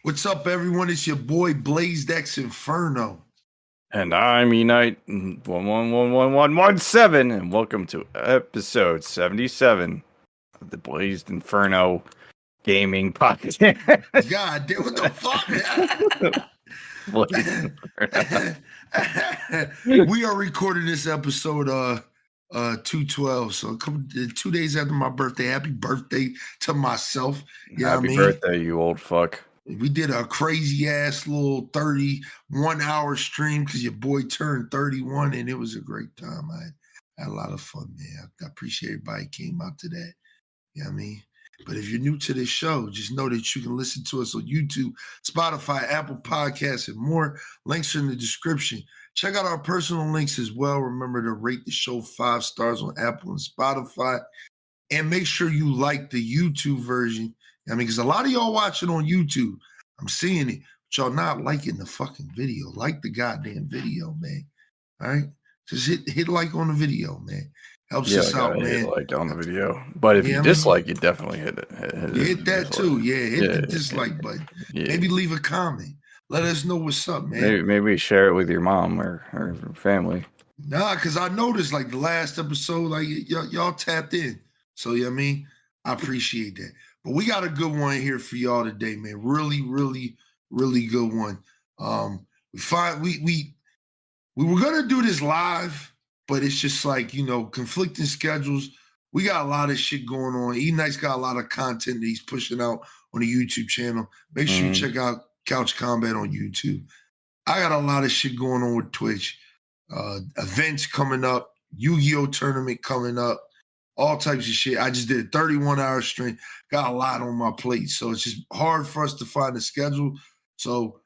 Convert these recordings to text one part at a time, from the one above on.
What's up, everyone? It's your boy BLAZEDxENFERNO. And I'm Eknight117, and welcome to episode 77 of the BLAZEDxENFERNO Gaming Podcast. God damn, what the fuck? We are recording this episode 212, so 2 days after my birthday. Happy birthday to myself. Happy birthday, you old fuck. We did a crazy ass little 31-hour stream because your boy turned 31, and it was a great time. I had a lot of fun, man. I appreciate everybody came out to that. You know what I mean? But if you're new to this show, just know that you can listen to us on YouTube, Spotify, Apple Podcasts, and more. Links are in the description. Check out our personal links as well. Remember to rate the show 5 stars on Apple and Spotify. And make sure you like the YouTube version. I mean, because a lot of y'all watching on YouTube, I'm seeing it, but y'all not liking the fucking video. Like the goddamn video, man. All right? Just hit like on the video, man. Helps us out, man. Hit like on the video. But if you dislike, you definitely hit it. Hit that too. Yeah, hit the dislike button. Yeah. Maybe leave a comment. Let us know what's up, man. Maybe share it with your mom or family. Nah, because I noticed like the last episode, like y'all tapped in. So, you know what I mean? I appreciate that. But we got a good one here for y'all today, man. Really, really, really good one. We were gonna do this live, but it's just like, you know, conflicting schedules. We got a lot of shit going on. Eknight's got a lot of content that he's pushing out on the YouTube channel. Make sure you check out Couch Combat on YouTube. I got a lot of shit going on with Twitch. Events coming up, Yu-Gi-Oh tournament coming up. All types of shit. I just did a 31-hour stream. Got a lot on my plate. So it's just hard for us to find a schedule. So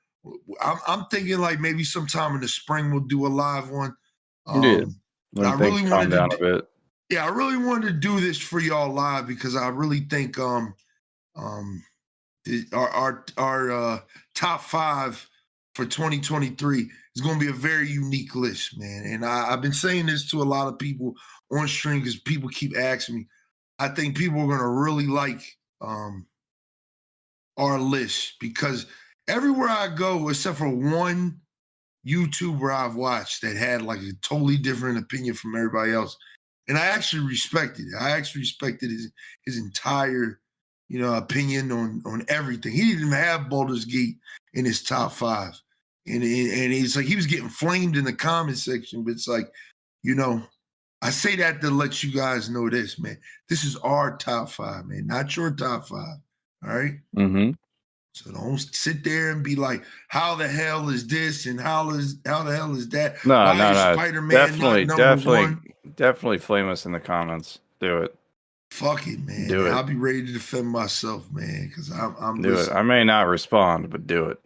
I'm thinking like maybe sometime in the spring we'll do a live one. When I really calm down a bit. Yeah, I really wanted to do this for y'all live because I really think our top 5 for 2023 is going to be a very unique list, man. And I've been saying this to a lot of people on stream because people keep asking me. I think people are going to really like our list because everywhere I go, except for one YouTuber I've watched that had like a totally different opinion from everybody else, and I actually respected it. I actually respected his entire, you know, opinion on everything. He didn't even have Baldur's Gate in his top 5. And it's like he was getting flamed in the comment section, but it's like, you know, I say that to let you guys know this, man. This is our top 5, man, not your top 5. All right? Mm-hmm. So don't sit there and be like, how the hell is this and how the hell is that? No. Spider-Man Definitely flame us in the comments. Do it. Fuck it, man. Do it. I'll be ready to defend myself, man, because I'm do listening. it. I may not respond, but do it.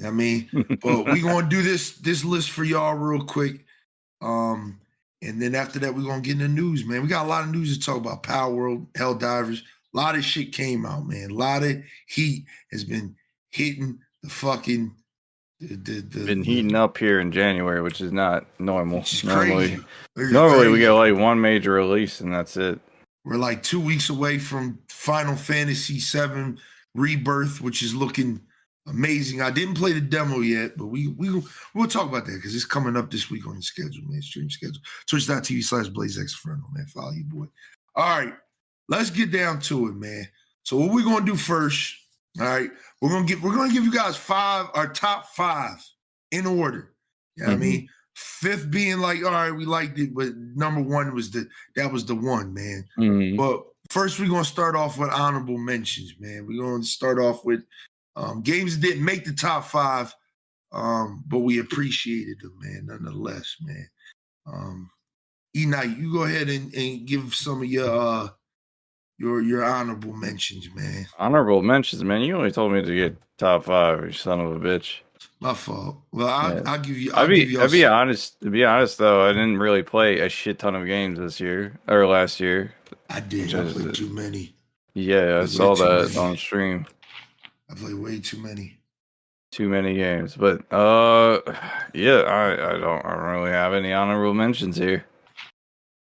I mean, but we're gonna do this list for y'all real quick. And then after that, we're gonna get in the news, man. We got a lot of news to talk about. Palworld Helldivers. A lot of shit came out, man. A lot of heat has been hitting the fucking been heating up here in January, which is not normal. Normally we get like one major release and that's it. We're like 2 weeks away from Final Fantasy VII Rebirth, which is looking amazing. I didn't play the demo yet, but we'll talk about that because it's coming up this week on the schedule, man. Stream schedule. Twitch.tv/BLAZEDxENFERNO, man. Follow your boy. All right, let's get down to it, man. So what we're gonna do first, all right? We're gonna give you guys our top 5 in order. You know what I mean? 5th being like, all right, we liked it, but number 1 was the one, man. But first, we're gonna start off with honorable mentions, man. We're gonna start off with games that didn't make the top 5, but we appreciated them, man, nonetheless, man. Eknight, you go ahead and give some of your honorable mentions, man. Honorable mentions, man. You only told me to get top 5, you son of a bitch. My fault. Well, I'll give you. I'll be honest. To be honest, though, I didn't really play a shit ton of games this year or last year. I did. I played too many. Yeah, I saw that on stream. I played way too many. Too many games, but yeah, I don't really have any honorable mentions here.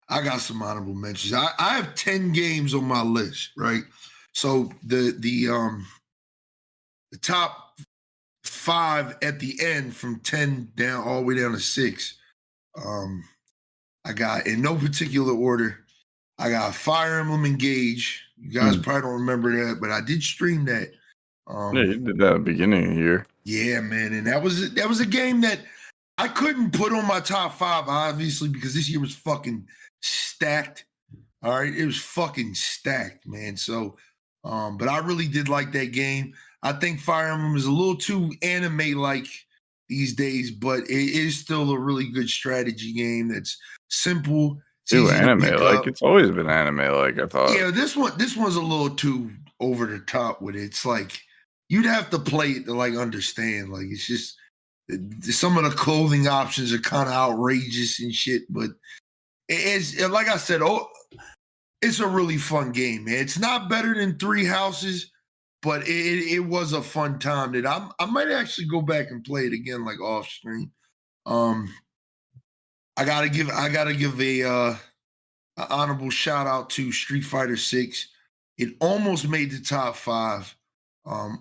I got some honorable mentions. I have 10 games on my list, right? So the the top 5 at the end from 10 down all the way down to 6. I got, in no particular order, I got Fire Emblem Engage. You guys probably don't remember that, but I did stream that. Yeah, you did that at the beginning of the year. Yeah, man, and that was a game that I couldn't put on my top 5, obviously, because this year was fucking stacked. All right, it was fucking stacked, man. So, but I really did like that game. I think Fire Emblem is a little too anime-like these days, but it is still a really good strategy game that's simple. It's Too easy to pick anime-like. up. It's always been anime-like, I thought. Yeah, this one's a little too over the top with it. It's like you'd have to play it to like understand. Like it's just some of the clothing options are kind of outrageous and shit, but it's like I said, it's a really fun game, man. It's not better than Three Houses, but it was a fun time that I might actually go back and play it again, like off stream. I gotta give a honorable shout out to Street Fighter 6. It almost made the top 5,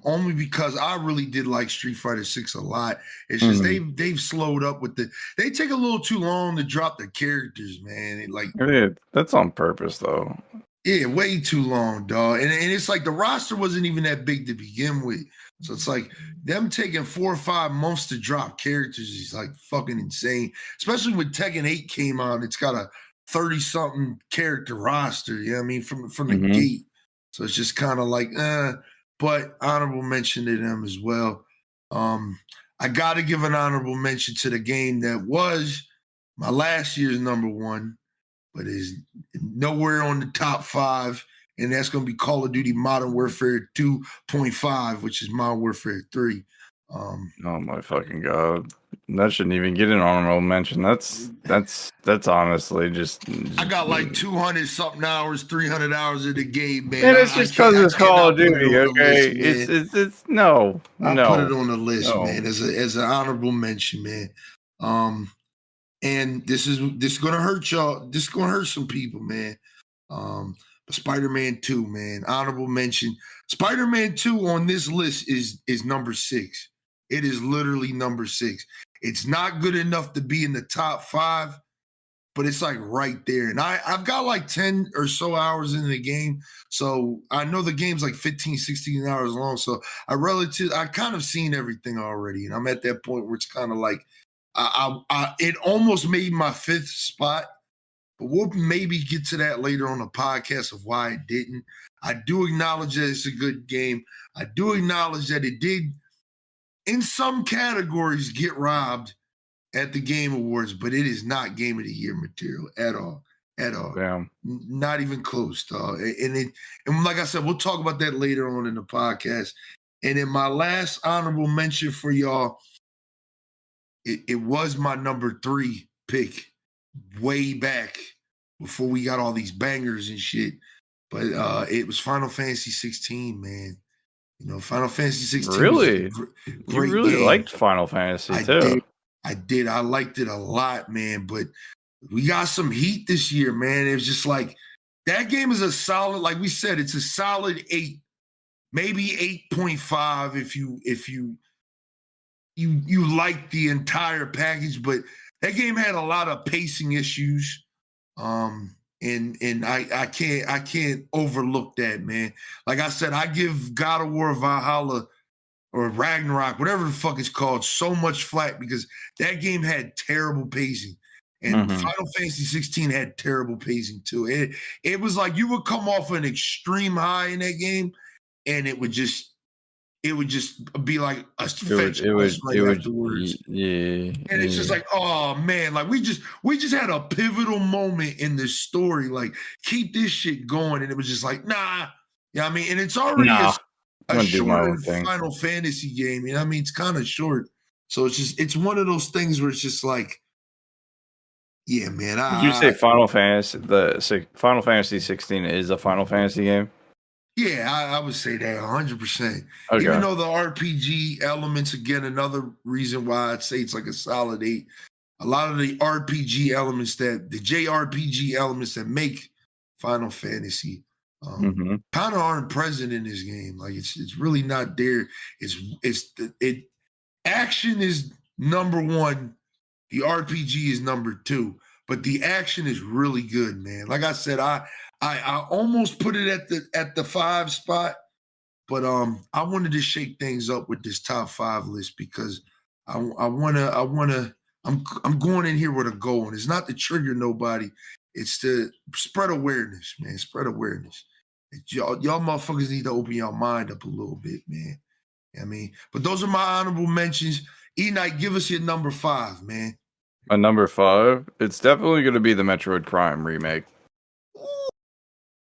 only because I really did like Street Fighter 6 a lot. It's just they've slowed up with they take a little too long to drop the characters, man. That's on purpose though. Yeah, way too long, dog. And it's like the roster wasn't even that big to begin with. So it's like them taking 4 or 5 months to drop characters is like fucking insane. Especially when Tekken 8 came out, it's got a 30-something character roster, you know what I mean, from the gate. So it's just kind of like, but honorable mention to them as well. I got to give an honorable mention to the game that was my last year's number 1, but is nowhere on the top 5, and that's going to be Call of Duty Modern Warfare 2.5, which is Modern Warfare 3. Oh my fucking god, that shouldn't even get an honorable mention. That's honestly just I got like 200-something hours, 300 hours of the game, man. And it's just because it's Call of Duty, okay? It's no. I'll put it on the list, man, as an honorable mention, man. And this is gonna hurt y'all. This is gonna hurt some people, man. But Spider-Man 2, man, honorable mention. Spider-Man 2 on this list is number 6. It is literally number 6. It's not good enough to be in the top 5, but it's like right there. And I've got like 10 or so hours in the game. So I know the game's like 15, 16 hours long. So I kind of seen everything already. And I'm at that point where it's kind of like, it almost made my 5th spot, but we'll maybe get to that later on the podcast of why it didn't. I do acknowledge that it's a good game. I do acknowledge that it did, in some categories, get robbed at the Game Awards, but it is not Game of the Year material at all. Damn. Not even close, dog. And like I said, we'll talk about that later on in the podcast. And in my last honorable mention for y'all, it was my number 3 pick way back before we got all these bangers and shit. But it was Final Fantasy 16, man. You know, Final Fantasy 16. Really? Great you really game. liked Final Fantasy too. I did. I liked it a lot, man. But we got some heat this year, man. It was just like that game is a solid, like we said, it's a solid 8, maybe 8.5 if you like the entire package. But that game had a lot of pacing issues. And I can't overlook that, man. Like I said, I give God of War Valhalla or Ragnarok, whatever the fuck it's called, so much flack because that game had terrible pacing. And Final Fantasy 16 had terrible pacing too. It was like you would come off an extreme high in that game, and it would just be like a fetch quest right afterwards. Yeah. And it's just like, oh man, like we just had a pivotal moment in this story. Like, keep this shit going. And it was just like, nah. You know what I mean? And it's already a shorter Final Fantasy game. You know what I mean? It's kind of short. So it's one of those things where it's just like, yeah, man. Did you say Final Fantasy 16 is a Final Fantasy game? Yeah, I would say that 100%. Okay. Even though the RPG elements, again, another reason why I'd say it's like a solid 8. A lot of the RPG elements the JRPG elements that make Final Fantasy Kind of aren't present in this game. Like it's really not there. Action is number one. The RPG is number two, but the action is really good, man. Like I said, I almost put it at the 5 spot, but I wanted to shake things up with this top 5 list because I'm going in here with a goal, and it's not to trigger nobody. It's to spread awareness, man. Spread awareness. Y'all motherfuckers need to open your mind up a little bit, man. I mean, but those are my honorable mentions. Eknight, give us your number 5, man. A number 5? It's definitely going to be the Metroid Prime remake. Ooh,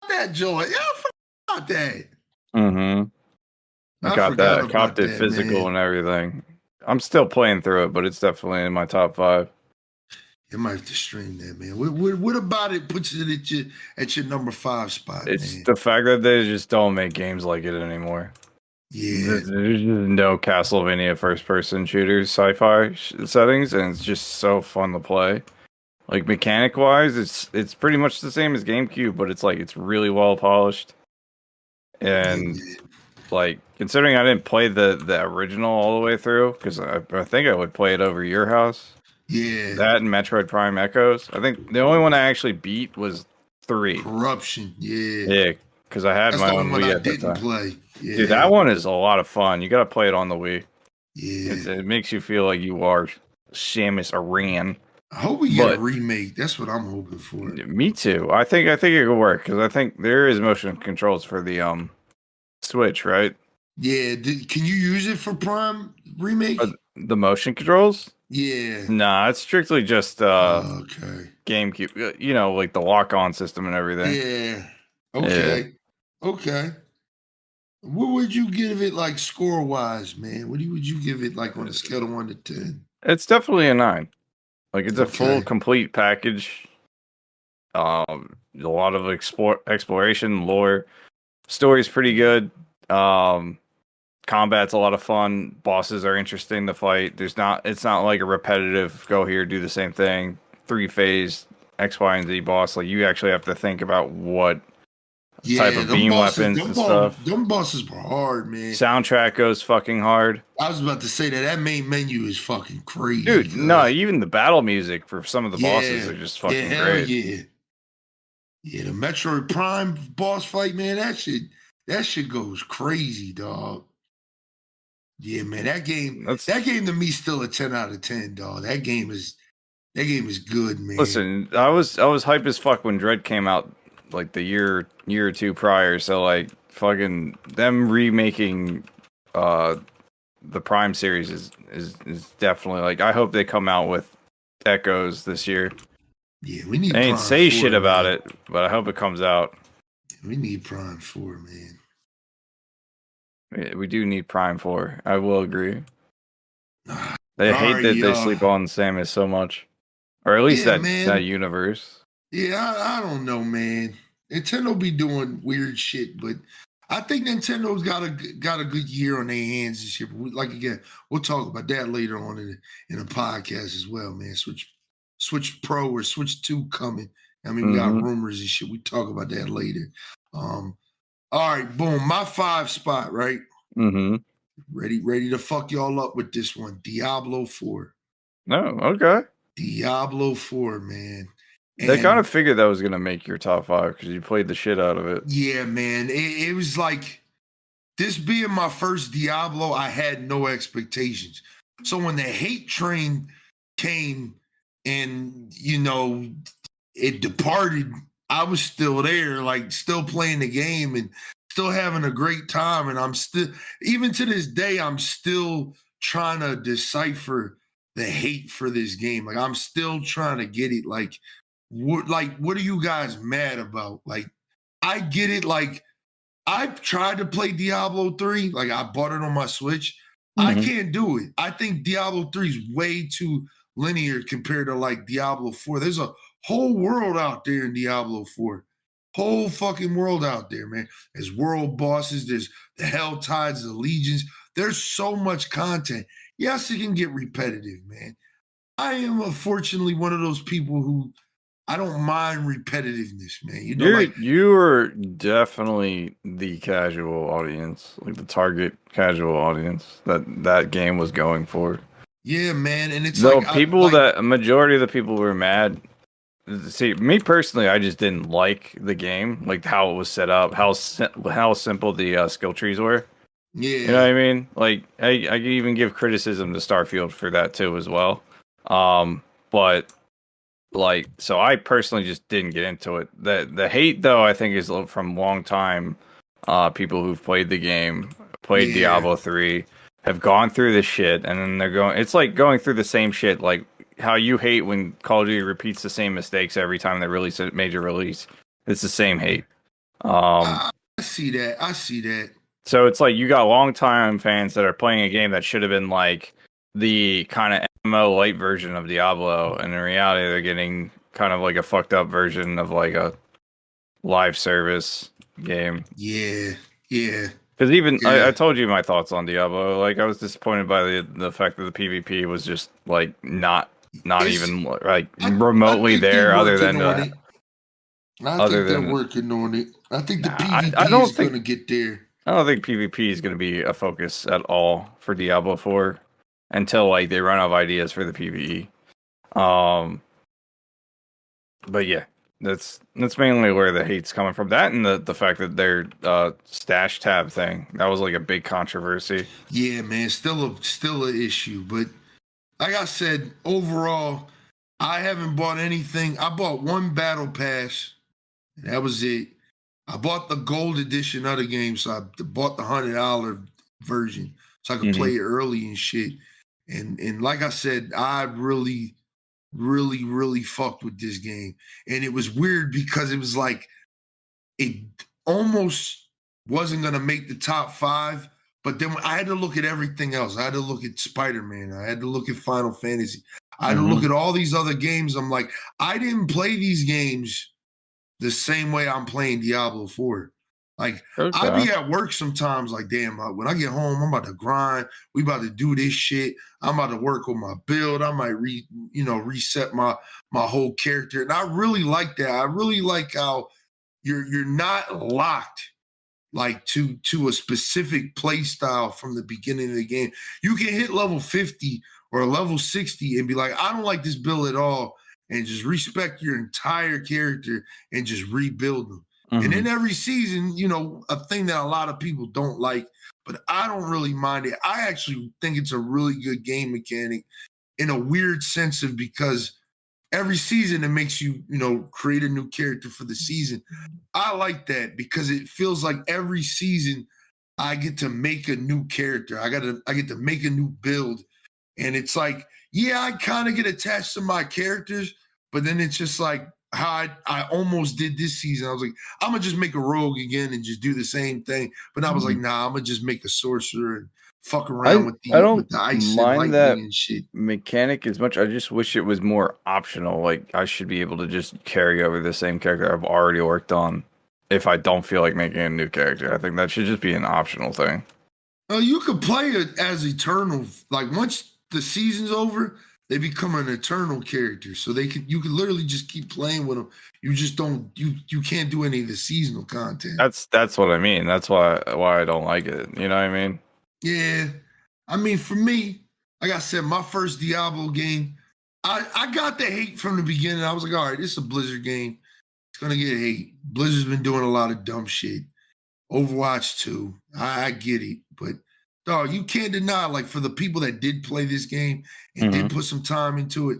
that joy. Yeah, I forgot that. I got that. I copped it physical, man, and everything. I'm still playing through it, but it's definitely in my top 5. You might have to stream that, man. What about it puts it at your number 5 spot? It's man. The fact that they just don't make games like it anymore. Yeah, there's no Castlevania first-person shooters, sci-fi settings, and it's just so fun to play. Like mechanic-wise, it's pretty much the same as GameCube, but it's really well polished. And like considering I didn't play the original all the way through, because I think I would play it over your house. Yeah, that and Metroid Prime Echoes. I think the only one I actually beat was 3. Corruption. Yeah, because I had my own Wii at the time. Play. Yeah. Dude, that one is a lot of fun. You gotta play it on the Wii. Yeah, it makes you feel like you are Samus Aran. I hope we get a remake. That's what I'm hoping for. Me too. I think it could work because I think there is motion controls for the Switch, right? Yeah. Can you use it for Prime remake? The motion controls? Yeah. Nah, it's strictly just okay. GameCube. You know, like the lock-on system and everything. Yeah. Okay. Yeah. Okay. What would you give it like score-wise, man? Would you give it like on a scale of 1 to 10? It's definitely a 9. Like it's a full complete package. A lot of exploration, lore, story's pretty good. Combat's a lot of fun. Bosses are interesting to fight. It's not like a repetitive go here, do the same thing, 3-phase X, Y, and Z boss. Like you actually have to think about what type of beam weapons and stuff. Them bosses were hard, man. Soundtrack goes fucking hard. I was about to say that main menu is fucking crazy. Dude, no, even the battle music for some of the bosses are just fucking great. Yeah, the Metroid Prime boss fight, man, that shit goes crazy, dog. Yeah, man, that game to me still a 10 out of 10, dog. That game is good, man. Listen, I was hype as fuck when Dread came out like the year or two prior, so like fucking them remaking the Prime series is definitely like, I hope they come out with Echoes this year. Yeah, we need. They ain't say shit about it, but I hope it comes out. We need Prime 4, man. We do need Prime 4. I will agree. They hate that they sleep on Samus so much, or at least that universe. Yeah, I don't know, man. Nintendo be doing weird shit, but I think Nintendo's got a good year on their hands this year. But again, we'll talk about that later on in a podcast as well, man. Switch Pro or Switch 2 coming. I mean, we got rumors and shit. We talk about that later. All right, boom. My 5 spot, right? Ready to fuck y'all up with this one. Diablo 4. No, okay. Diablo 4, man. And they kind of figured that was going to make your top 5 because you played the shit out of it. Yeah, man. It was like, this being my first Diablo, I had no expectations. So when the hate train came and, it departed, I was still there, like still playing the game and still having a great time. And I'm still, even to this day, I'm still trying to decipher the hate for this game. Like, I'm still trying to get it. Like, what are you guys mad about? Like, I get it. Like, I've tried to play Diablo 3. Like, I bought it on my Switch. I can't do it. I think Diablo 3 is way too linear compared to like Diablo 4. There's a whole world out there in Diablo 4. Whole fucking world out there, man. There's world bosses. There's the Hell Tides, the Legions. There's so much content. Yes, it can get repetitive, man. I am unfortunately one of those people who I don't mind repetitiveness, man. You know, like You're definitely the casual audience, like the target casual audience that game was going for. yeah, man. And it's Though like I people like that a majority of the people were mad. See, me personally, I just didn't like the game, like how it was set up, how simple the skill trees were. You know yeah. what I mean? Like I could even give criticism to Starfield for that too as well. But like, so I personally just didn't get into it. The hate though, I think is from long time people who've played the game, played Yeah. Diablo 3, have gone through this shit, and then they're going. It's like going through the same shit, like how you hate when Call of Duty repeats the same mistakes every time they release a major release. It's the same hate. Um, I see that. I see that. so it's like you got longtime fans that are playing a game that should have been like the kind of MMO light version of Diablo, and in reality, they're getting kind of like a fucked up version of like a live service game. Yeah. Yeah. Because even Yeah. I told you my thoughts on Diablo. Like I was disappointed by the fact that the PvP was just like not It's even like I remotely think they're there, working on it. I other think they're than working on it. I think the nah, I PvP is don't gonna think get there. I don't think PvP is going to be a focus at all for Diablo 4 until like they run out of ideas for the PvE. Um, but yeah, that's mainly where the hate's coming from. That and the fact that their stash tab thing that was like a big controversy. Yeah, man. Still an issue. But like I said, overall, I haven't bought anything. I bought one battle pass, and that was it. I bought the gold edition of the game, so I bought the $100 version so I could Hmm. play it early and shit. And like I said, I really fucked with this game. And it was weird because it was like it almost wasn't gonna make the top five, but then I had to look at everything else. I had to look at Spider-Man. I had to look at Final Fantasy. I had to look Hmm. at all these other games. I'm like, I didn't play these games the same way I'm playing Diablo 4. Like I Okay. be at work sometimes, like damn, when I get home, I'm about to grind. We about to do this shit. I'm about to work on my build. I might reset my whole character, and I really like that. I really like how you're not locked like to a specific play style from the beginning of the game. You can hit level 50 or level 60 and be like, I don't like this build at all, and just respect your entire character and just rebuild them. And Hmm. then every season, a thing that a lot of people don't like, but I don't really mind it. I actually think it's a really good game mechanic in a weird sense of because every season it makes you create a new character for the season. I like that because it feels like every season I get to make a new character. I get to make a new build. And it's like, yeah, I kind of get attached to my characters, but then it's just like how I almost did this season. I was like, I'm gonna just make a rogue again and just do the same thing. But I was like, nah, I'm gonna just make a sorcerer and fuck around with I the don't with the ice and mind lightning that and shit. mechanic as much. I just wish it was more optional. Like I should be able to just carry over the same character I've already worked on if I don't feel like making a new character. I think that should just be an optional thing. You could play it as eternal. Like once the season's over, they become an eternal character. So you could literally just keep playing with them. You just don't you can't do any of the seasonal content. That's what I mean. That's why I don't like it. You know what I mean? Yeah. I mean, for me, like I said, my first Diablo game, I got the hate from the beginning. I was like, all right, this is a Blizzard game. It's gonna get hate. Blizzard's been doing a lot of dumb shit. Overwatch 2. I get it, but dog, you can't deny, like for the people that did play this game and Hmm. did put some time into it,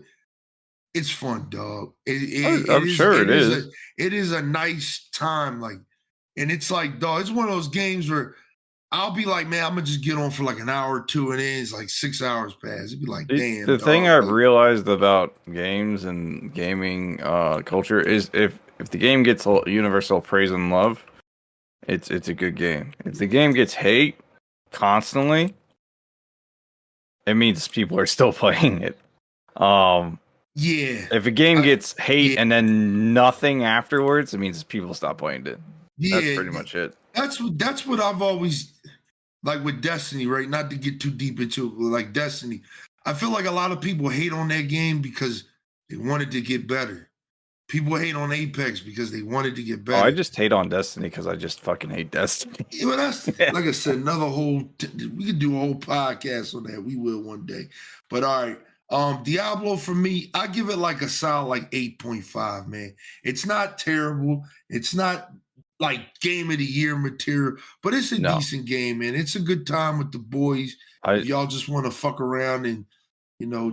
it's fun, dog. It I'm is sure it it is a is. it is a nice time, like, and it's like, dog, it's one of those games where I'll be like, man, I'm gonna just get on for like an hour or two, and then it's like 6 hours pass. It'd be like, damn, The thing dog, I've like, realized about games and gaming culture is if the game gets universal praise and love, it's a good game. If the game gets hate constantly, it means people are still playing it. Um, yeah, if a game I, gets hate yeah, and then nothing afterwards, it means people stop playing it. That's yeah. pretty much it. That's what I've always like with Destiny, right? Not to get too deep into it, but like Destiny, I feel like a lot of people hate on that game because they wanted to get better. People hate on Apex because they wanted to get Oh, better. I just hate on Destiny because I just fucking hate Destiny. Yeah, well, that's like I said, another whole. We could do a whole podcast on that. We will one day. But all right, Diablo for me, I give it like a solid like 8.5. Man, it's not terrible. It's not like game of the year material, but it's a No. decent game, man. It's a good time with the boys. If y'all just want to fuck around and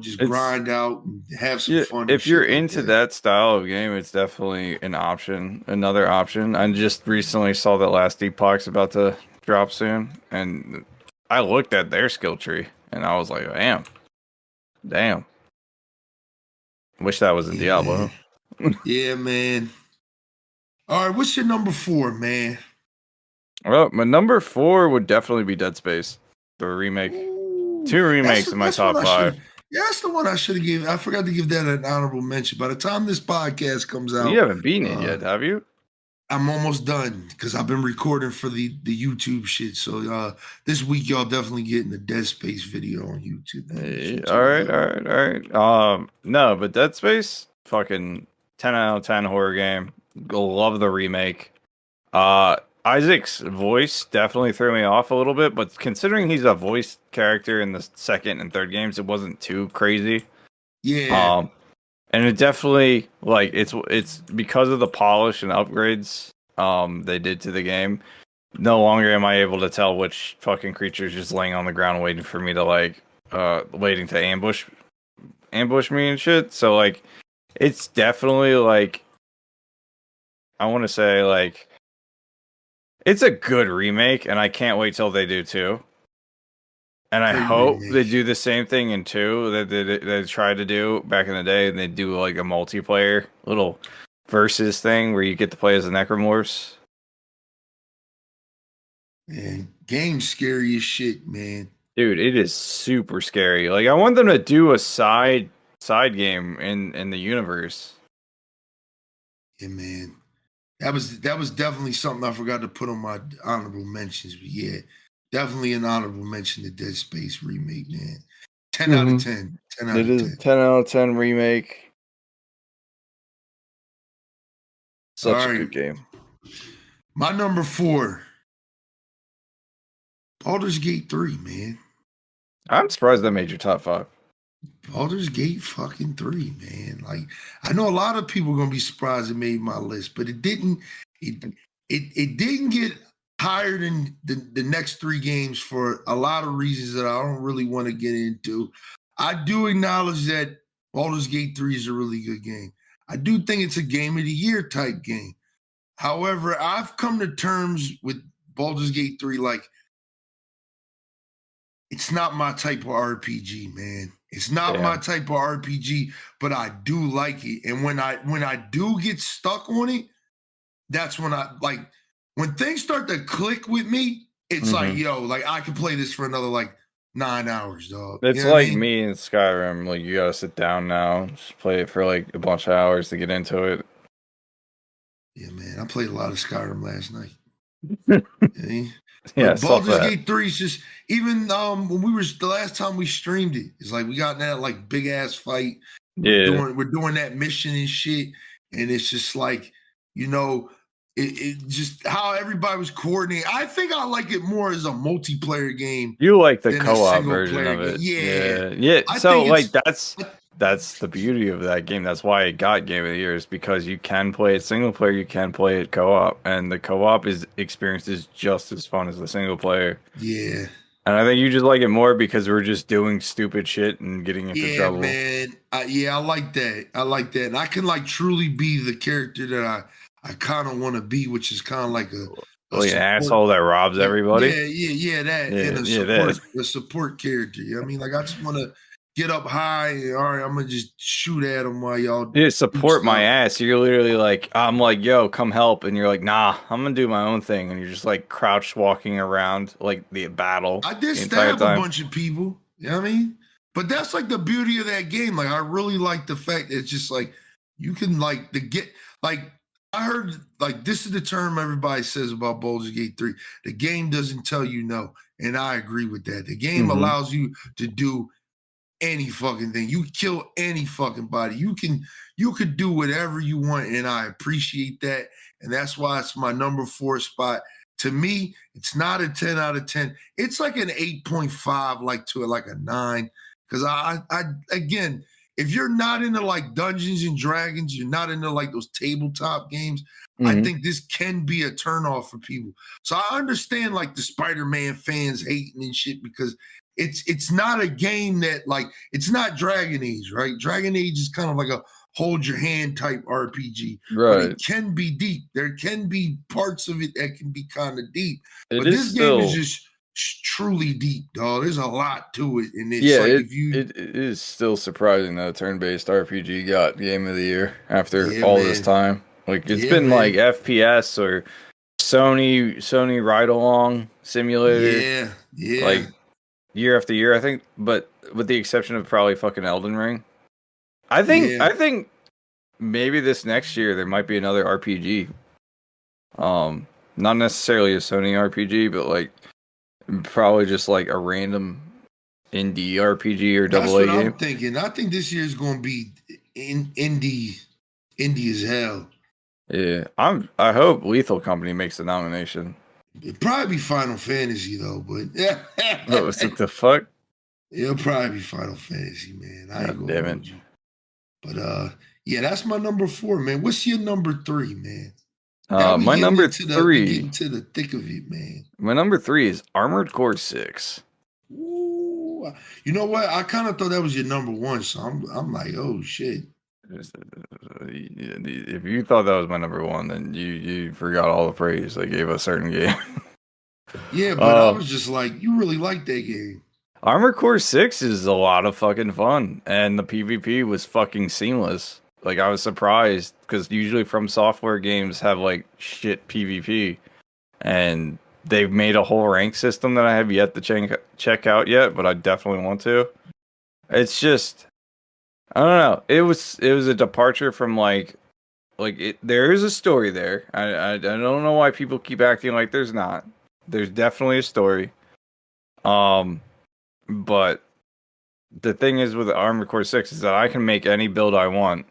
just grind out and have some fun. If you're into like that style of game, it's definitely an option, another option. I just recently saw that last Epoch's about to drop soon, and I looked at their skill tree, and I was like, damn. Wish that was in Diablo. Man. Yeah, man. All right, what's your number 4, man? Well, my number 4 would definitely be Dead Space, the remake. Ooh, 2 remakes in my top 5. Yeah, that's the one I should have given. I forgot to give that an honorable mention. By the time this podcast comes out, You haven't beaten it yet, have you? I'm almost done because I've been recording for the YouTube shit. So this week, y'all definitely getting the Dead Space video on YouTube. All right. No, but Dead Space, fucking 10 out of 10 horror game. Love the remake. Isaac's voice definitely threw me off a little bit, but considering he's a voice character in the second and third games, it wasn't too crazy. Yeah. And it definitely it's because of the polish and upgrades they did to the game. No longer am I able to tell which fucking creature is just laying on the ground waiting for me to waiting to ambush me and shit. So it's definitely I want to say it's a good remake, and I can't wait till they do 2. And I hope they do the same thing in 2 that they tried to do back in the day, and they do a multiplayer little versus thing where you get to play as the Necromorphs. Man, game's scary as shit, man. Dude, it is super scary. I want them to do a side game in the universe. Yeah, man. That was definitely something I forgot to put on my honorable mentions. But yeah, definitely an honorable mention to Dead Space remake, man. 10 out of 10. 10 out of 10. It is a 10 out of 10 remake. Such a good game. My number 4. Baldur's Gate 3, man. I'm surprised that made your top 5. Baldur's Gate fucking 3, man. I know a lot of people are gonna be surprised it made my list, but it didn't. It didn't get higher than the next 3 games for a lot of reasons that I don't really want to get into. I do acknowledge that Baldur's Gate 3 is a really good game. I do think it's a game of the year type game. However, I've come to terms with Baldur's Gate 3 it's not my type of RPG, man. It's not my type of RPG, but I do like it. And when I do get stuck on it, that's when when things start to click with me, it's I can play this for another 9 hours, dog. It's like me in Skyrim. You gotta sit down now, just play it for a bunch of hours to get into it. Yeah, man. I played a lot of Skyrim last night. Yeah, Baldur's Gate 3 is just even when we were the last time we streamed it, it's we got in that big ass fight. Yeah, we're doing that mission and shit, and it's just it just how everybody was coordinating. I think I like it more as a multiplayer game. You like the co-op version of it. Yeah. So that's the beauty of that game. That's why it got Game of the Year, is because you can play it single player, you can play it co-op, and the co-op experience is just as fun as the single player. Yeah. And I think you just like it more because we're just doing stupid shit and getting into trouble. Yeah, man. I like that. And I can truly be the character that I kind of want to be, which is kind of like an asshole that robs everybody. Yeah, that. And a support character. You know what I mean? I just want to get up high and, all right, I'm gonna just shoot at them while y'all support my ass. You're literally I'm yo, come help, and you're like, nah, I'm gonna do my own thing, and you're just crouched walking around the battle. I did stab a bunch of people, you know what I mean? But that's the beauty of that game. I really like the fact that it's just you can I heard this is the term everybody says about Baldur's Gate 3. The game doesn't tell you no, and I agree with that. The game allows you to do any fucking thing. You kill any fucking body. You could do whatever you want, and I appreciate that. And that's why it's my number 4 spot. To me, it's not a 10 out of 10. It's like an 8.5, like to like a 9. Because I again, if you're not into like Dungeons and Dragons, you're not into like those tabletop games, I think this can be a turnoff for people. So I understand like the Spider-Man fans hating and shit because it's not a game that like, it's not Dragon Age, right? Dragon Age is kind of like a hold your hand type RPG, Right. but it can be deep. There can be parts of it that can be kind of deep. It but is this still, game is just truly deep, dog. There's a lot to it, and it's yeah, like it, if you, it is still surprising that a turn-based RPG got Game of the Year after Yeah, all man. this time. Like it's Yeah, been man. like FPS or Sony ride-along simulator, yeah, like year after year, I think. But with the exception of probably fucking Elden Ring, I think maybe this next year there might be another RPG. Not necessarily a Sony RPG, but like probably just like a random indie RPG or that's AA what game. I'm thinking. I think this year is going to be indie as hell. Yeah, I hope Lethal Company makes the nomination. It'd probably be Final Fantasy though, but What was it? The fuck? it'll probably be Final Fantasy, man. I ain't God gonna damn hold it. you. But yeah, that's my number 4, man. What's your number 3, man? Now we My getting number into we three. getting to the thick of it, man. My number 3 is Armored Core 6. Ooh, you know what? I kind of thought that was your number 1, so I'm like, oh shit. If you thought that was my number 1, then you forgot all the praise I gave a certain game. Yeah, but I was just like, you really like that game. Armored Core 6 is a lot of fucking fun, and the PvP was fucking seamless. Like, I was surprised, because usually From Software games have, like, shit PvP, and they've made a whole rank system that I have yet to check out yet, but I definitely want to. It's just, I don't know. It was a departure from, there is a story there. I don't know why people keep acting like there's not. There's definitely a story. But the thing is with Armored Core 6 is that I can make any build I want.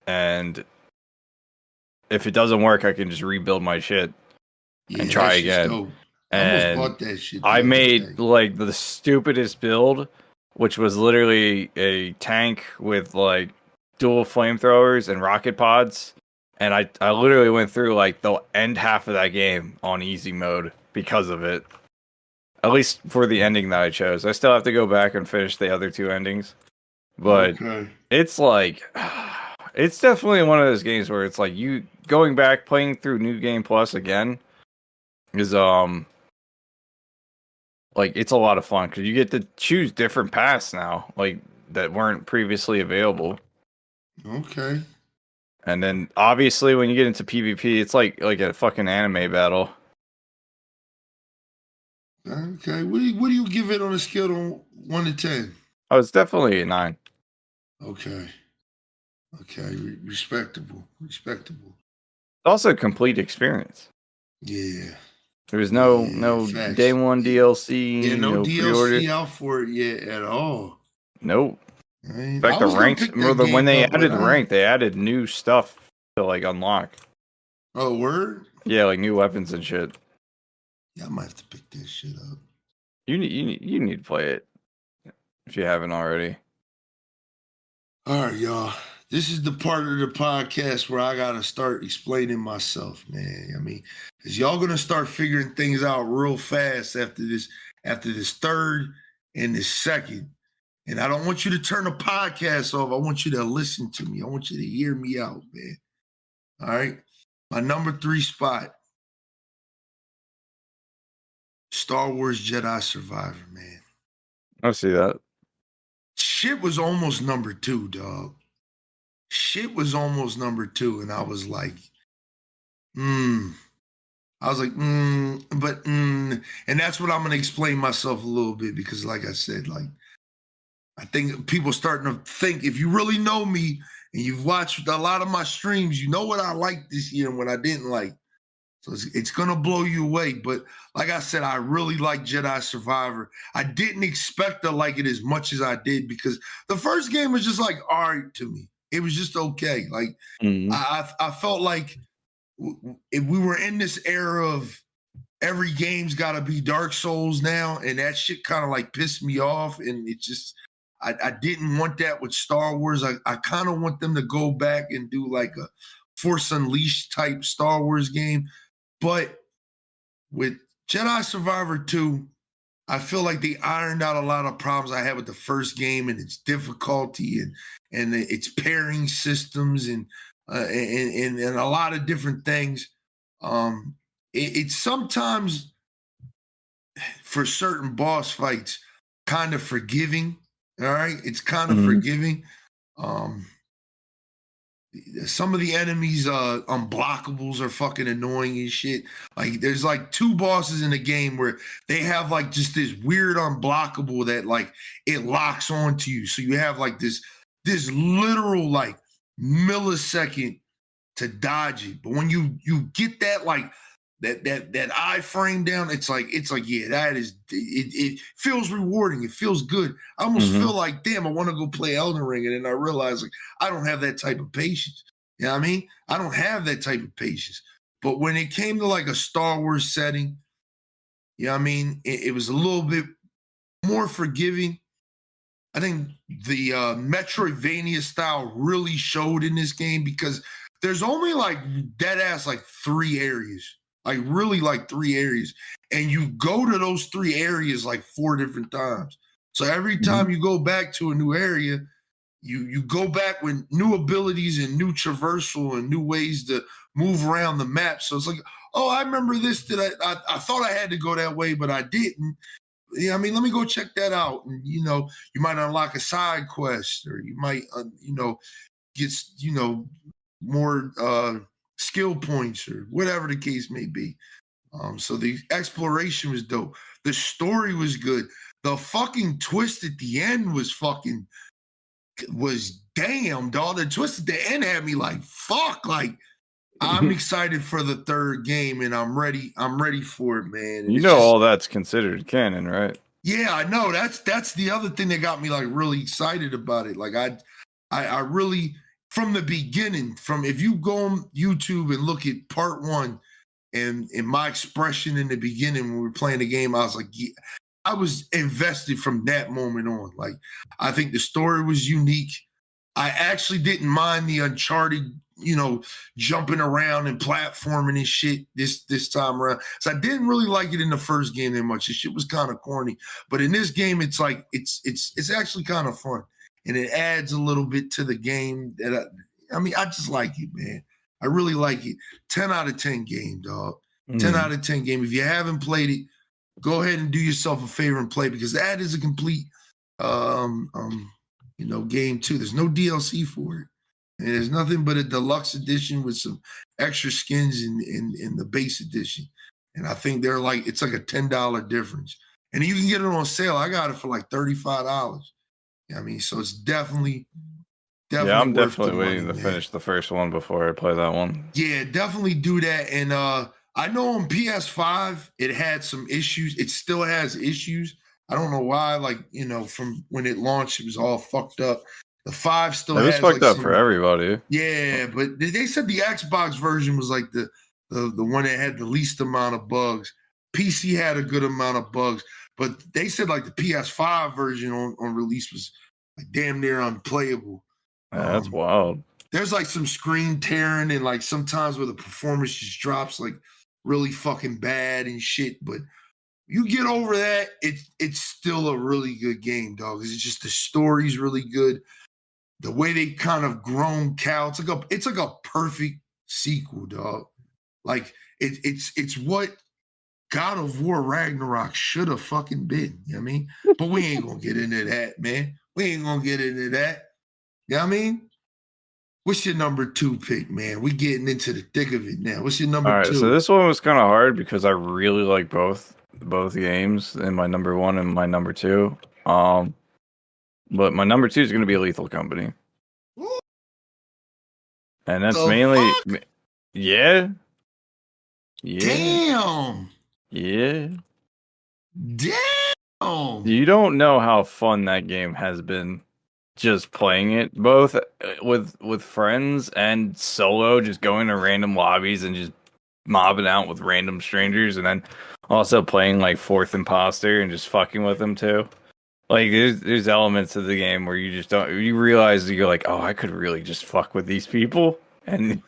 And if it doesn't work, I can just rebuild my shit and try again. Dope. And I almost bought that shit. I made like the stupidest build, which was literally a tank with like dual flamethrowers and rocket pods. And I literally went through like the end half of that game on easy mode because of it. At least for the ending that I chose. I still have to go back and finish the other 2 endings. But it's like, it's definitely one of those games where it's like you going back, playing through New Game Plus again is, like, it's a lot of fun because you get to choose different paths now, like, that weren't previously available. Okay. And then, obviously, when you get into PvP, it's like a fucking anime battle. Okay. What do you give it on a scale of 1 to 10? Oh, it's definitely a 9. Okay. Respectable. Also a complete experience. Yeah. There was no facts. day 1 DLC. Yeah, no DLC pre-order out for it yet at all. Nope. Right? In fact, the ranks, when they added rank, they added new stuff to like unlock. Oh, word? Yeah, like new weapons and shit. Yeah, I might have to pick this shit up. You need to play it if you haven't already. All right, y'all. This is the part of the podcast where I gotta start explaining myself, man. I mean, because y'all gonna start figuring things out real fast after this 3rd and this 2nd. And I don't want you to turn the podcast off. I want you to listen to me. I want you to hear me out, man. All right. My number 3 spot, Star Wars Jedi Survivor, man. I see that. Shit was almost number 2, dog. Shit was almost number 2, and I was like, and that's what I'm gonna explain myself a little bit because, like I said, like I think people starting to think if you really know me and you've watched a lot of my streams, you know what I liked this year and what I didn't like. So it's gonna blow you away. But like I said, I really like Jedi Survivor. I didn't expect to like it as much as I did because the first game was just like all right to me. It was just okay. Like I felt like if we were in this era of every game's got to be Dark Souls now, and that shit kind of like pissed me off, and it just I didn't want that with Star Wars. I kind of want them to go back and do like a Force Unleashed type Star Wars game, but with Jedi Survivor 2, I feel like they ironed out a lot of problems I had with the first game and its difficulty and its pairing systems and a lot of different things. It's sometimes for certain boss fights kind of forgiving. All right, it's kind of forgiving. Some of the enemies unblockables are fucking annoying and shit. Like there's like 2 bosses in the game where they have like just this weird unblockable that like it locks onto you, so you have like this literal like millisecond to dodge it. But when you get that like that iframe down, it's like yeah, that is it feels rewarding. It feels good. I almost feel like, damn, I want to go play Elden Ring, and then I realize like I don't have that type of patience. You know what I mean? I don't have that type of patience. But when it came to like a Star Wars setting, you know what I mean, it was a little bit more forgiving. I think the Metroidvania style really showed in this game because there's only like dead ass like 3 areas. Like really like 3 areas. And you go to those 3 areas like 4 different times. So every time you go back to a new area, you go back with new abilities and new traversal and new ways to move around the map. So it's like, oh, I remember this that I thought I had to go that way, but I didn't. Yeah, I mean, let me go check that out. And you know, you might unlock a side quest, or you might get more skill points or whatever the case may be. So the exploration was dope. The story was good. The fucking twist at the end was damn, dog. The twist at the end had me like, fuck, like I'm excited for the 3rd game and I'm ready for it, man. And all that's considered canon, right? Yeah, I know. That's the other thing that got me like really excited about it. Like I really from the beginning, from if you go on YouTube and look at part 1 and my expression in the beginning when we were playing the game, I was like, yeah, I was invested from that moment on. Like, I think the story was unique. I actually didn't mind the Uncharted, jumping around and platforming and shit this time around. So I didn't really like it in the first game that much. The shit was kind of corny. But in this game, it's like it's actually kind of fun. And it adds a little bit to the game that I just like it, man. I really like it. 10 out of 10 game, dog. 10 out of 10 game. If you haven't played it, go ahead and do yourself a favor and play, because that is a complete game too. There's no DLC for it. And there's nothing but a deluxe edition with some extra skins in the base edition. And I think it's like a $10 difference. And you can get it on sale. I got it for like $35. I mean, so it's definitely yeah, I'm definitely waiting to finish the first one before I play that one. Yeah, definitely do that. And I know on PS5 it had some issues. It still has issues. I don't know why. Like, from when it launched, it was all fucked up. The 5 still has fucked up for everybody. Yeah, but they said the Xbox version was like the one that had the least amount of bugs. PC had a good amount of bugs, but they said like the PS5 version on release was like damn near unplayable. Yeah, that's wild. There's like some screen tearing and like sometimes where the performance just drops like really fucking bad and shit. But you get over that, it's still a really good game, dog. It's just the story's really good. The way they kind of grown Cal, it's like a perfect sequel, dog. Like it's what God of War Ragnarok should have fucking been. You know what I mean? But we ain't gonna get into that, man. We ain't gonna get into that. You know what I mean? What's your number 2 pick, man? We getting into the thick of it now. What's your number 2? All right, so this one was kind of hard because I really like both games, and my number 1 and my number 2. But my number 2 is going to be Lethal Company. Ooh. And that's mainly... Fuck? Yeah. Damn. Yeah. Damn. You don't know how fun that game has been just playing it, both with friends and solo, just going to random lobbies and just mobbing out with random strangers, and then also playing like Fourth Imposter and just fucking with them too. Like there's elements of the game where you just don't, you realize that you're like, oh, I could really just fuck with these people, and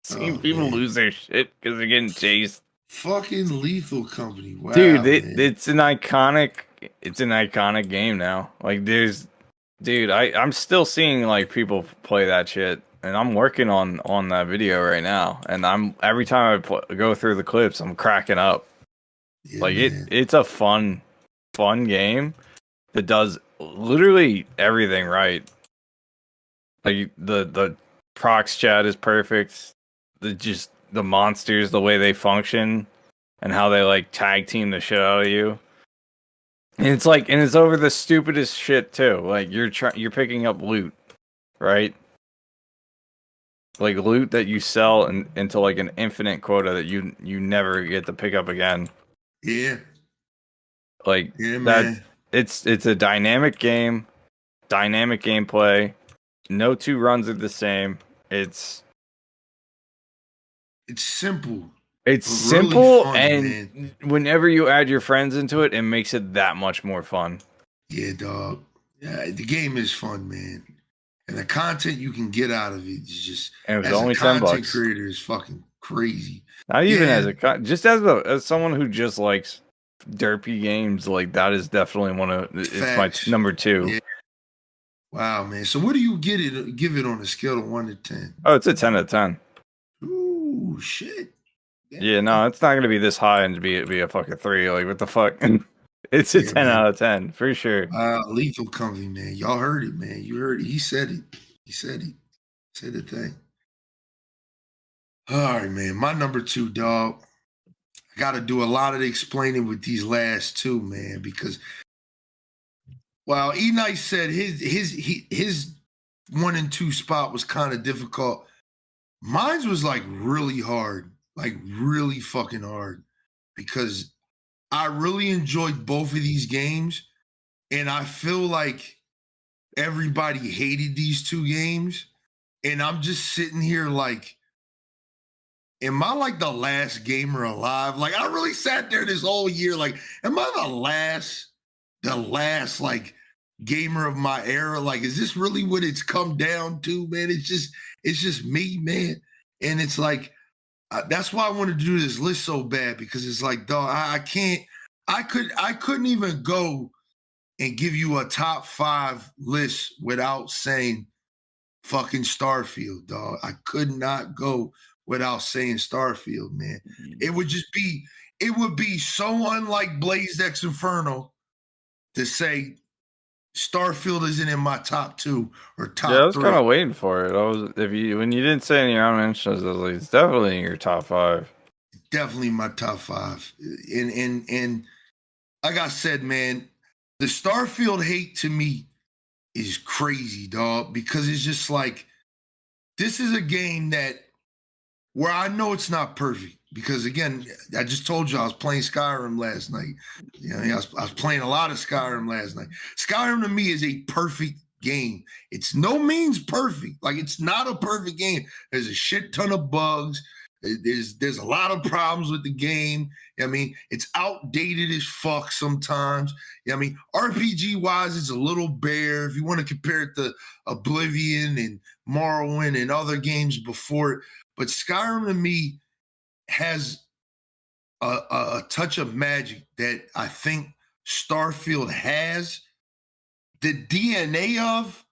seeing people Man. lose their shit because they're getting chased. Fucking Lethal Company. Wow, Dude, man. it's an iconic game now. Like I'm still seeing like people play that shit, and I'm working on that video right now, and I'm every time I go through the clips, I'm cracking up. Yeah, Like man. it's a fun game that does literally everything right. Like the prox chat is perfect. The monsters, the way they function, and how they like tag team the shit out of you. And it's over the stupidest shit too. Like you're picking up loot, right? Like loot that you sell into like an infinite quota that you never get to pick up again. Yeah. Like Yeah, that. man. It's a dynamic game, dynamic gameplay. No two runs are the same. It's simple. It's but really simple, fun, and man. whenever you add your friends into it, it makes it that much more fun. Yeah, dog. Yeah, the game is fun, man. And the content you can get out of it is just, And it was as a only content $10. creator, is fucking crazy. Not even Yeah. just as someone who just likes derpy games, like that is definitely it's my number 2. Yeah. Wow, man. So what do you give it on a scale of 1 to 10? Oh, it's a 10 out of 10. Ooh, shit. Yeah, no, it's not gonna be this high and be a fucking 3. Like what the fuck? It's a 10 man. out of 10 for sure. Lethal Company, man. Y'all heard it, man. You heard it. He said it. He said the thing. All right, man. My number 2, dog. I got to do a lot of the explaining with these last 2, man, because while Eknight said his 1 and 2 spot was kind of difficult, mine was like really hard, like really fucking hard, because I really enjoyed both of these games, and I feel like everybody hated these 2 games, and I'm just sitting here like, am I like the last gamer alive? Like I really sat there this whole year like, am I the last like gamer of my era? Like, is this really what it's come down to, man? It's just me, man. And it's like, that's why I wanted to do this list so bad, because it's like, dog, I couldn't even go and give you a top 5 list without saying fucking Starfield, dog. I could not go without saying Starfield, man. It would be so unlike BLAZEDxENFERNO to say Starfield isn't in my top 2 or top 3. Yeah, I was kind of waiting for it. When you didn't say any honorable mentions, I was like, it's definitely in your top 5. Definitely my top 5. And like I said, man, the Starfield hate to me is crazy, dog, because it's just like, this is a game that where I know it's not perfect, because again, I just told you I was playing Skyrim last night. You know, I was playing a lot of Skyrim last night. Skyrim to me is a perfect game. It's no means perfect. Like, it's not a perfect game. There's a shit ton of bugs. There's a lot of problems with the game. I mean, it's outdated as fuck sometimes. I mean, RPG wise, it's a little bare. If you want to compare it to Oblivion and Morrowind and other games before it, but Skyrim to me has a touch of magic that I think Starfield has the DNA of,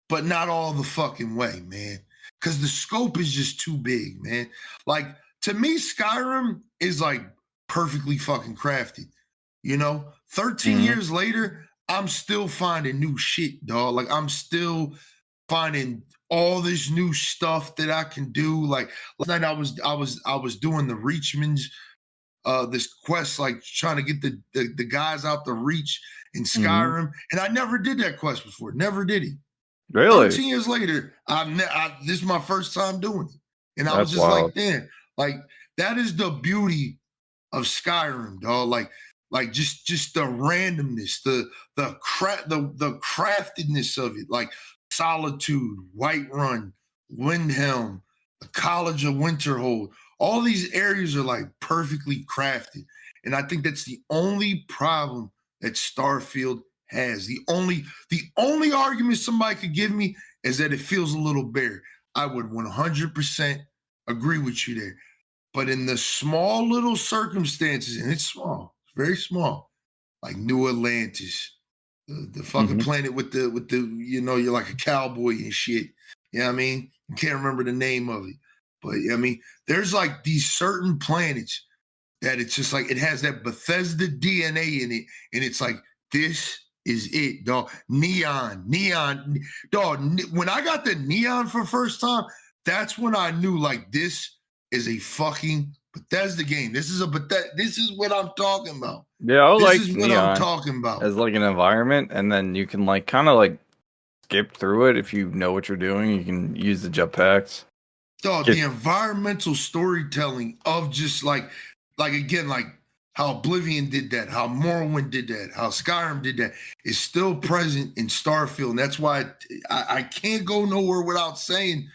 but not all the fucking way, man. Because the scope is just too big, man. Like, to me, Skyrim is like perfectly fucking crafted. You know, 13 years later, I'm still finding new shit, dog. Like, I'm still finding all this new stuff that I can do. Like last night, I was doing the Reachman's this quest, like trying to get the guys out the Reach in Skyrim, and I never did that quest before. Never did it. Really? 13 years later, this is my first time doing it, and I was That's just wild. like, damn. Like that is the beauty of Skyrim, dog. Like just the randomness, the craftedness of it, like Solitude, Whiterun, Windhelm, the College of Winterhold. All these areas are like perfectly crafted. And I think that's the only problem that Starfield has. The only argument somebody could give me is that it feels a little bare. I would 100% agree with you there. But in the small little circumstances, and it's small, very small, like New Atlantis, the fucking planet with the you're like a cowboy and shit. You know what I mean? I can't remember the name of it. But I mean, there's like these certain planets that it's just like it has that Bethesda DNA in it, and it's like, this is it, dog. Neon, dog. When I got the neon for the first time, that's when I knew like this is a fucking Bethesda game. This is what I'm talking about. Yeah, I like this is what Neon I'm talking about. as like an environment, and then you can like kind of like skip through it if you know what you're doing. You can use the jetpacks. Dog, the environmental storytelling of just like again, like how Oblivion did that, how Morrowind did that, how Skyrim did that, is still present in Starfield. And that's why I can't go nowhere without saying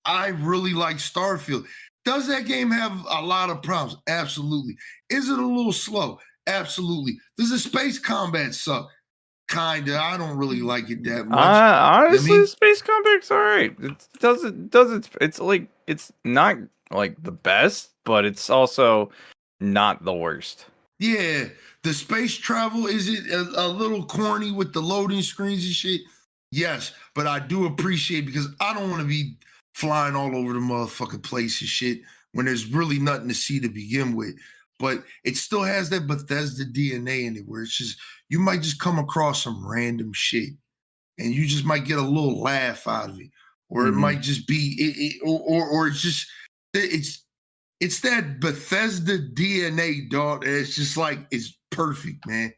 I really like Starfield. Does that game have a lot of problems? Absolutely. Is it a little slow? Absolutely. Does the space combat suck? Kinda. I don't really like it that much. Honestly, I mean, space combat's alright. It's like it's not like the best, but it's also not the worst. yeah, the space travel, is it a little corny with the loading screens and shit? Yes, but I do appreciate, because I don't want to be flying all over the motherfucking place and shit when there's really nothing to see to begin with. But it still has that Bethesda DNA in it, where it's just, you might just come across some random shit and you just might get a little laugh out of it, or it might just be or it's just it's that Bethesda DNA, dog. It's just like, it's perfect, man.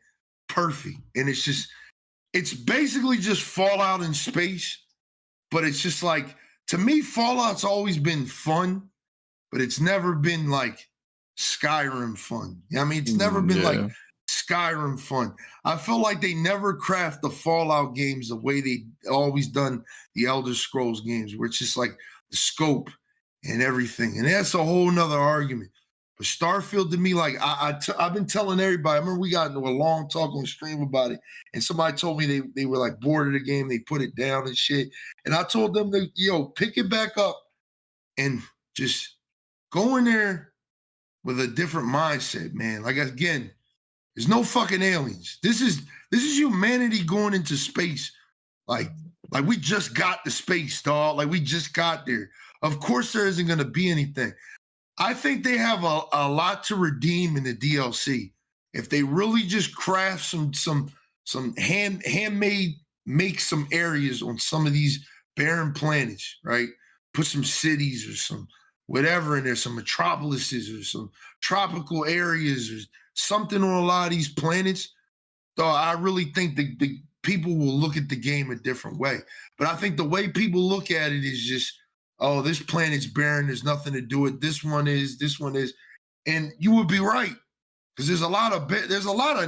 Perfect. And it's basically just Fallout in space, but it's just like, to me, Fallout's always been fun, but it's never been like Skyrim fun. You know what I mean? It's never been like Skyrim fun. I feel like they never craft the Fallout games the way they always done the Elder Scrolls games, where it's just like the scope and everything. And that's a whole nother argument. But Starfield, to me, like I've been telling everybody, I remember we got into a long talk on stream about it, and somebody told me they were like bored of the game, they put it down and shit. And I told them to, pick it back up and just go in there with a different mindset, man. Like, again, there's no fucking aliens. This is humanity going into space. Like we just got to space, dog. Like, we just got there. Of course there isn't going to be anything. I think they have a lot to redeem in the DLC. If they really just craft some handmade, make some areas on some of these barren planets, right? Put some cities or some whatever in there, some metropolises or some tropical areas or something on a lot of these planets. So I really think the people will look at the game a different way. But I think the way people look at it is just, oh, this planet's barren, there's nothing to do with it. This one is. And you would be right. Because there's a lot of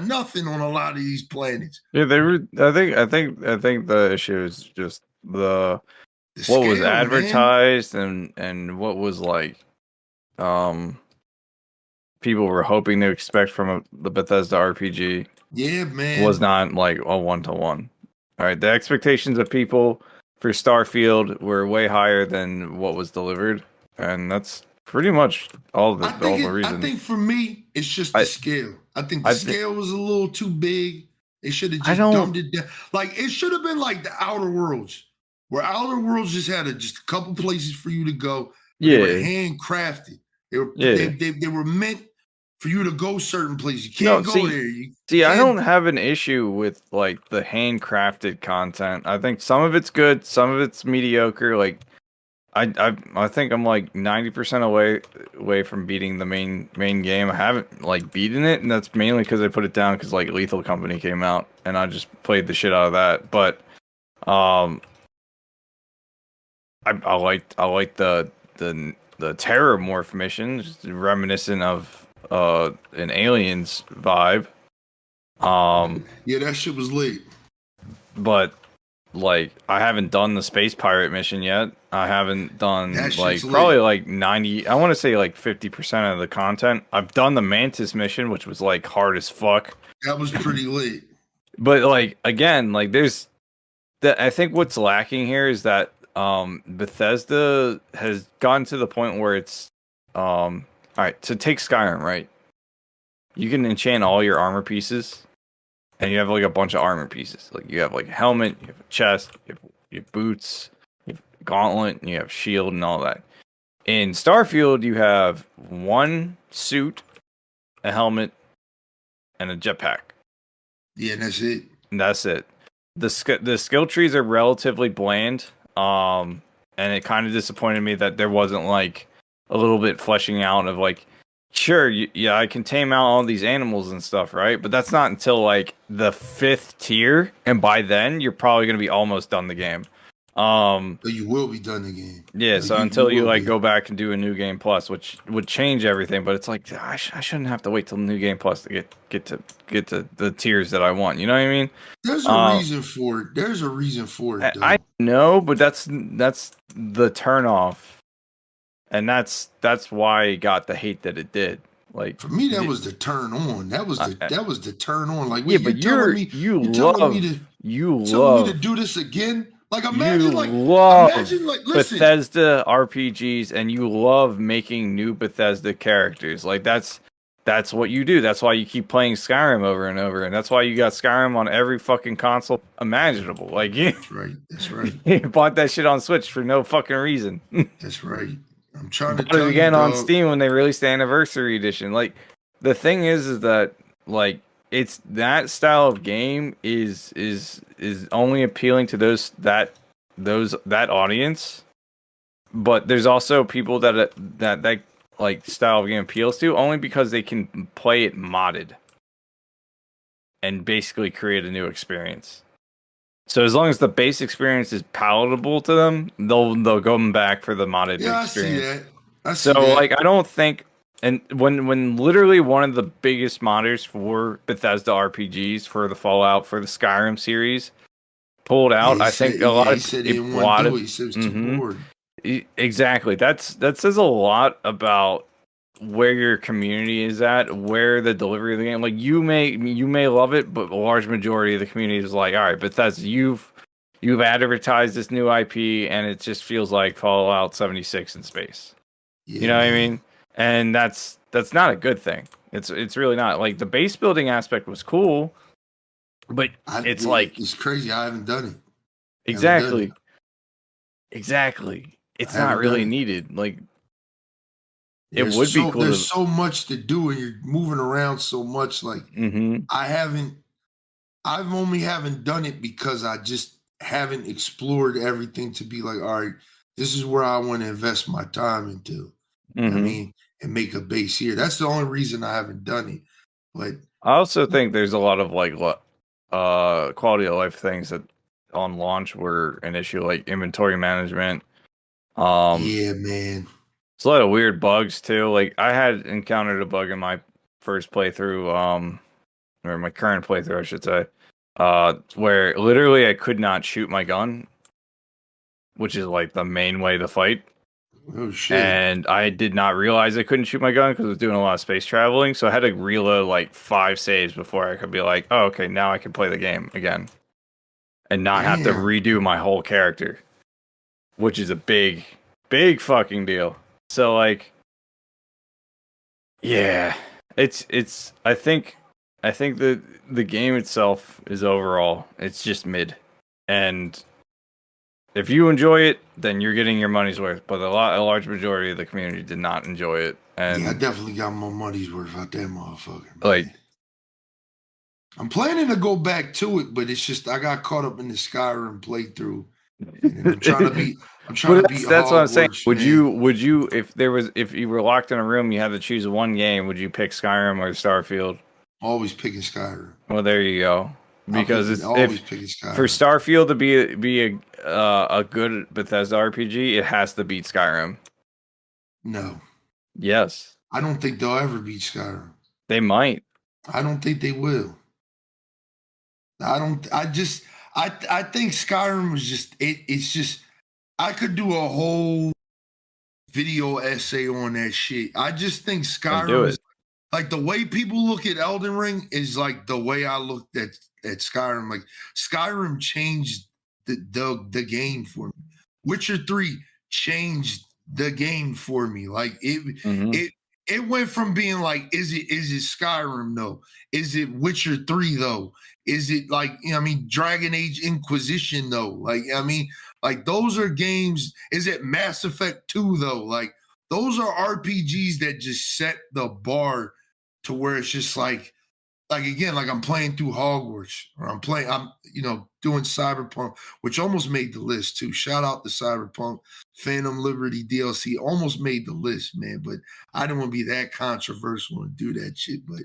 nothing on a lot of these planets. Yeah, they were. I think the issue is just what was advertised, man, and what was like, people were hoping to expect from the Bethesda RPG. Yeah, man, was not like a 1-to-1. All right, the expectations of people for Starfield were way higher than what was delivered, and that's pretty much all the reason. I think for me, it's just the scale. I think the scale was a little too big. They should have just dumbed it down. Like, it should have been like the Outer Worlds, where Outer Worlds just had just a couple places for you to go. Yeah, they were handcrafted. They were meant for you to go certain places. You can't go there. I don't have an issue with like the handcrafted content. I think some of it's good, some of it's mediocre. Like, I think I'm like 90% away from beating the main game. I haven't like beaten it, and that's mainly because I put it down because like Lethal Company came out, and I just played the shit out of that. But I like the Terramorph mission, just reminiscent of an Aliens vibe. Yeah, that shit was lit. But like I haven't done the space pirate mission yet. I haven't done That like shit's probably lit. like 90, I want to say like 50% of the content. I've done the Mantis mission, which was like hard as fuck. That was pretty lit. But like again, like there's that I think what's lacking here is that Bethesda has gotten to the point where it's all right, so take Skyrim, right? You can enchant all your armor pieces and you have like a bunch of armor pieces. Like you have like a helmet, you have a chest, you have boots, you have a gauntlet, and you have shield and all that. In Starfield, you have one suit, a helmet, and a jetpack. Yeah, that's it. And that's it. The skill trees are relatively bland. And it kind of disappointed me that there wasn't like a little bit fleshing out of like, sure, yeah, I can tame out all these animals and stuff, right? But that's not until like the 5th tier, and by then you're probably gonna be almost done the game. But you will be done the game. Yeah, Like, so until you like be. go back and do a new game plus, which would change everything, but it's like I shouldn't have to wait till new game plus to get to the tiers that I want. You know what I mean? There's a reason for it. There's a reason for it. I know, but that's the turnoff, and that's why it got the hate that it did. Like for me, that was the turn on. That was the turn on. Like, yeah, wait, but telling me to do this again? Like, imagine listen, Bethesda RPGs, and you love making new Bethesda characters. Like that's what you do. That's why you keep playing Skyrim over and over, and that's why you got Skyrim on every fucking console imaginable. Like that's right. That's right. You bought that shit on Switch for no fucking reason. That's right. I'm trying to tell you again dog. on Steam when they released the anniversary edition. Like the thing is that like it's that style of game is only appealing to that audience, but there's also people that like style of game appeals to only because they can play it modded and basically create a new experience. So as long as the base experience is palatable to them, they'll go back for the modded experience. I see that. Like I don't think, and when literally one of the biggest modders for Bethesda RPGs, for the Fallout, for the Skyrim series, pulled out, I think a lot of he said it was too bored. Exactly. That says a lot about where your community is at, where the delivery of the game. Like you may love it, but a large majority of the community is like, all right, Bethesda, you've advertised this new IP, and it just feels like Fallout 76 in space. Yeah, you know what I mean? And that's not a good thing. It's really not. Like the base building aspect was cool, but it's crazy. I haven't done it. Exactly. It's not really needed. Like it would be cool. There's so much to do, and you're moving around so much. Like I've only haven't done it because I just haven't explored everything to be like, all right, this is where I want to invest my time into. I mean, and make a base here. That's the only reason I haven't done it. But I also think there's a lot of like quality of life things that on launch were an issue, like inventory management. Yeah, man. There's a lot of weird bugs too. Like I had encountered a bug in my first playthrough, or my current playthrough, I should say, where literally I could not shoot my gun, which is like the main way to fight. Oh shit! And I did not realize I couldn't shoot my gun because I was doing a lot of space traveling. So I had to reload like 5 saves before I could be like, oh, okay, now I can play the game again, and not have to redo my whole character, which is a big fucking deal. So like, yeah, it's. I think the game itself is overall, it's just mid, and if you enjoy it, then you're getting your money's worth. But a large majority of the community did not enjoy it. And yeah, I definitely got my money's worth out that motherfucker. Man. Like, I'm planning to go back to it, but it's just I got caught up in the Skyrim playthrough. And I'm trying to be. That's what I'm saying. Would you if you were locked in a room, you had to choose one game, would you pick Skyrim or Starfield? Always picking Skyrim. Well, there you go. Because it's always picking Skyrim. For Starfield to be a good Bethesda RPG, it has to beat Skyrim. No, Yes, I don't think they'll ever beat Skyrim. they might. I don't think they will. I don't. I think Skyrim was just. It's just. I could do a whole video essay on that shit. I just think And do Skyrim is it. like the way people look at Elden Ring is like the way I looked at Skyrim. Like Skyrim changed the game for me. Witcher 3 changed the game for me. Like Mhm. it went from being like, is it Skyrim though? Is it Witcher 3 though? Is it like, Dragon Age Inquisition though? Like, like those are games. Is it Mass Effect 2 though? Like those are RPGs that just set the bar to where it's just like again, like I'm playing through Hogwarts or I'm doing Cyberpunk, which almost made the list too. Shout out to Cyberpunk Phantom Liberty DLC, almost made the list, man. But I didn't want to be that controversial and do that shit. But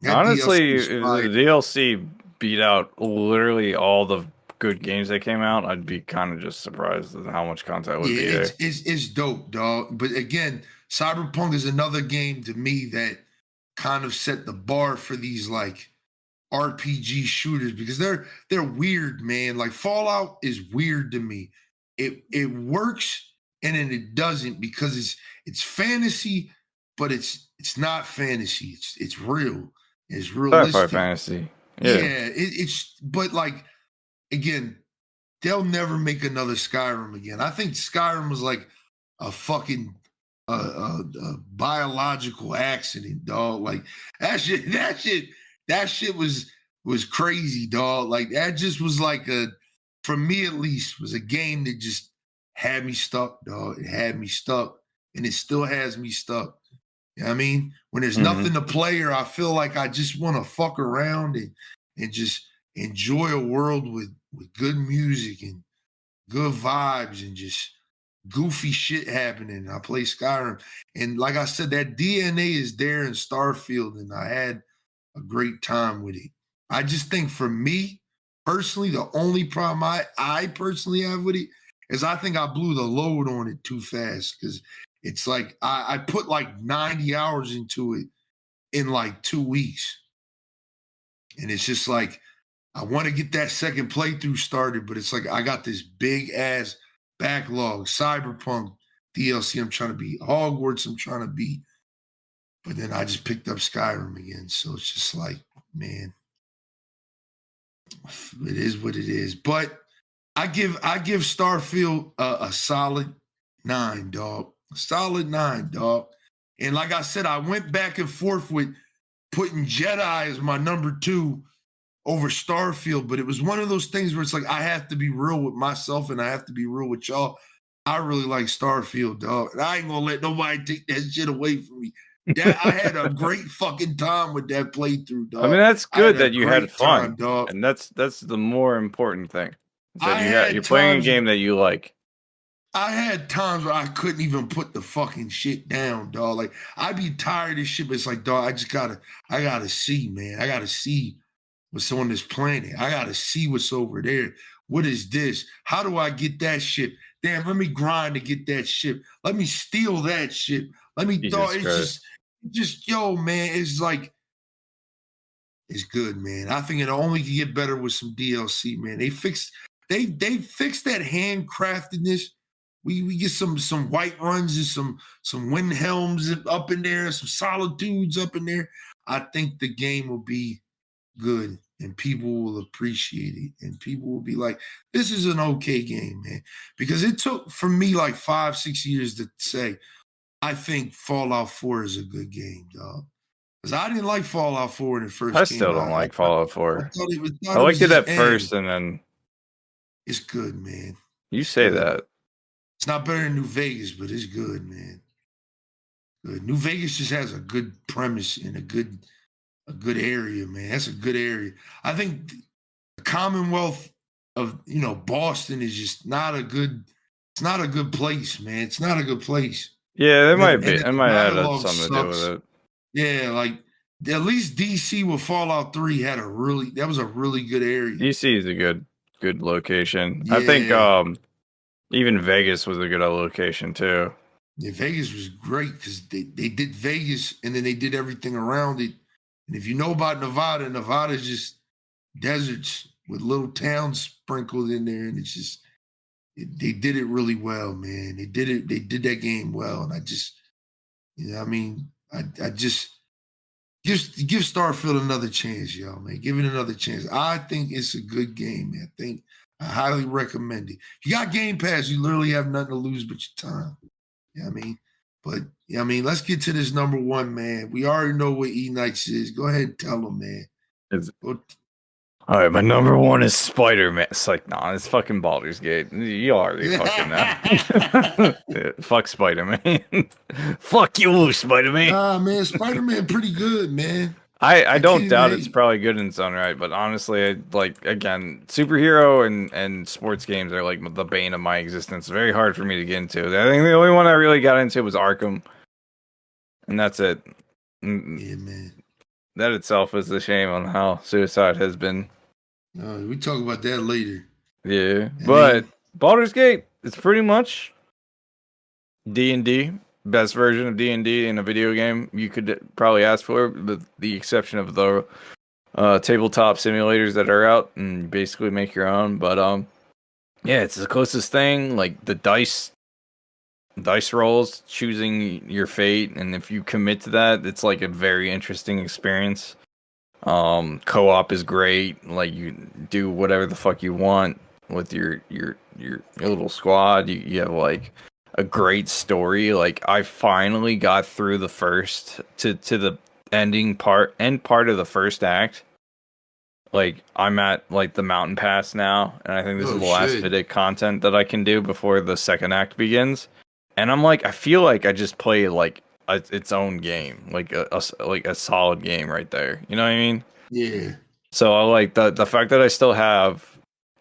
that DLC Honestly, is if fire. the DLC beat out literally all the good games that came out, I'd be kind of just surprised at how much content would be Yeah, there. it's dope, dog. But again, Cyberpunk is another game to me that kind of set the bar for these like RPG shooters because they're weird, man. Like Fallout is weird to me. It works and then it doesn't because it's fantasy, but it's not fantasy. It's real. It's Sci-fi realistic. fantasy. Yeah, Yeah. it's but like again, they'll never make another Skyrim again. I think Skyrim was like a fucking a biological accident, dog. Like that shit was crazy, dog. Like that just was like for me at least, was a game that just had me stuck, dog. It had me stuck, and it still has me stuck. You know what I mean? When there's nothing to play, or I feel like I just want to fuck around and just enjoy a world with good music and good vibes and just goofy shit happening. I play Skyrim. And like I said, that DNA is there in Starfield, and I had a great time with it. I just think for me personally, the only problem I personally have with it is I think I blew the load on it too fast because it's like I put like 90 hours into it in like 2 weeks. And it's just like I want to get that second playthrough started, but it's like I got this big ass backlog. Cyberpunk DLC I'm trying to beat. Hogwarts I'm trying to beat. But then I just picked up Skyrim again. So it's just like, man, it is what it is. But I give Starfield a solid 9, dog. A solid 9, dog. And like I said, I went back and forth with putting Jedi as my number 2 over Starfield, but it was one of those things where it's like I have to be real with myself and I have to be real with y'all. I really like Starfield, dog. And I ain't gonna let nobody take that shit away from me. I had a great fucking time with that playthrough, dog. I mean, that's good that you had fun, dog. and that's the more important thing. Is that you're playing a times game that you like. I had times where I couldn't even put the fucking shit down, dog. Like I'd be tired of shit, but it's like, dog, I gotta see, man. I gotta see what's on this planet. I gotta see what's over there. What is this? How do I get that shit? Damn, let me grind to get that shit. Let me steal that shit. Let me Jesus it's just yo, man. It's like it's good, man. I think it only can get better with some DLC, man. They fixed that handcraftedness. We get some white runs and some wind helms up in there, some solitudes up in there. I think the game will be good and people will appreciate it and people will be like, this is an okay game, man. Because it took for me like 5-6 years to say, I think Fallout 4 is a good game, dog. Because I didn't like Fallout 4 when it first I came still out. don't like Fallout 4. I it liked was it at just first, and then it's good, man. you say that. It's not better than New Vegas, but it's good, man. Good. New Vegas just has a good premise and a good area, man. That's a good area. I think the Commonwealth of Boston is just not a good. It's not a good place, man. It's not a good place. Yeah, it might be. And It might have dialogue something to do with sucks. it. Yeah, like at least DC with Fallout 3 had that was a really good area. DC is a good location. Yeah. I think even Vegas was a good location too. Yeah, Vegas was great because they did Vegas and then they did everything around it. And if you know about Nevada, Nevada's just deserts with little towns sprinkled in there, and it's just they did it really well, man. They did that game well, and I just, I mean, I just give Starfield another chance, y'all, man. Give it another chance. I think it's a good game, man. I highly recommend it. If you got Game Pass, you literally have nothing to lose but your time. You know what I mean? But I mean, let's get to this number one, man. We already know what Eknight is. Go ahead and tell them, man. All right, my number one is Spider-Man. It's like, nah, it's fucking Baldur's Gate. You already fucking know. Yeah, fuck Spider-Man. Fuck you, Spider-Man. Nah, man, Spider-Man pretty good, man. I don't doubt it's probably good in its own right, but honestly, again, superhero and sports games are like the bane of my existence. Very hard for me to get into. I think the only one I really got into was Arkham, and that's it. Yeah, man. That itself is a shame on how suicide has been. We talk about that later. Yeah, but Baldur's Gate, it's pretty much D&D, best version of D&D in a video game you could probably ask for, with the exception of the tabletop simulators that are out, and basically make your own. But yeah, it's the closest thing. Like the dice rolls, choosing your fate, and if you commit to that, it's like a very interesting experience. Co-op is great. Like you do whatever the fuck you want with your little squad. You have like a great story. Like I finally got through the first to the end part of the first act. Like I'm at like the mountain pass now, and I think this is the last bit of content that I can do before the second act begins. And I'm like, I feel like I just played like its own game, like a solid game right there. You know what I mean? Yeah. So I like the fact that I still have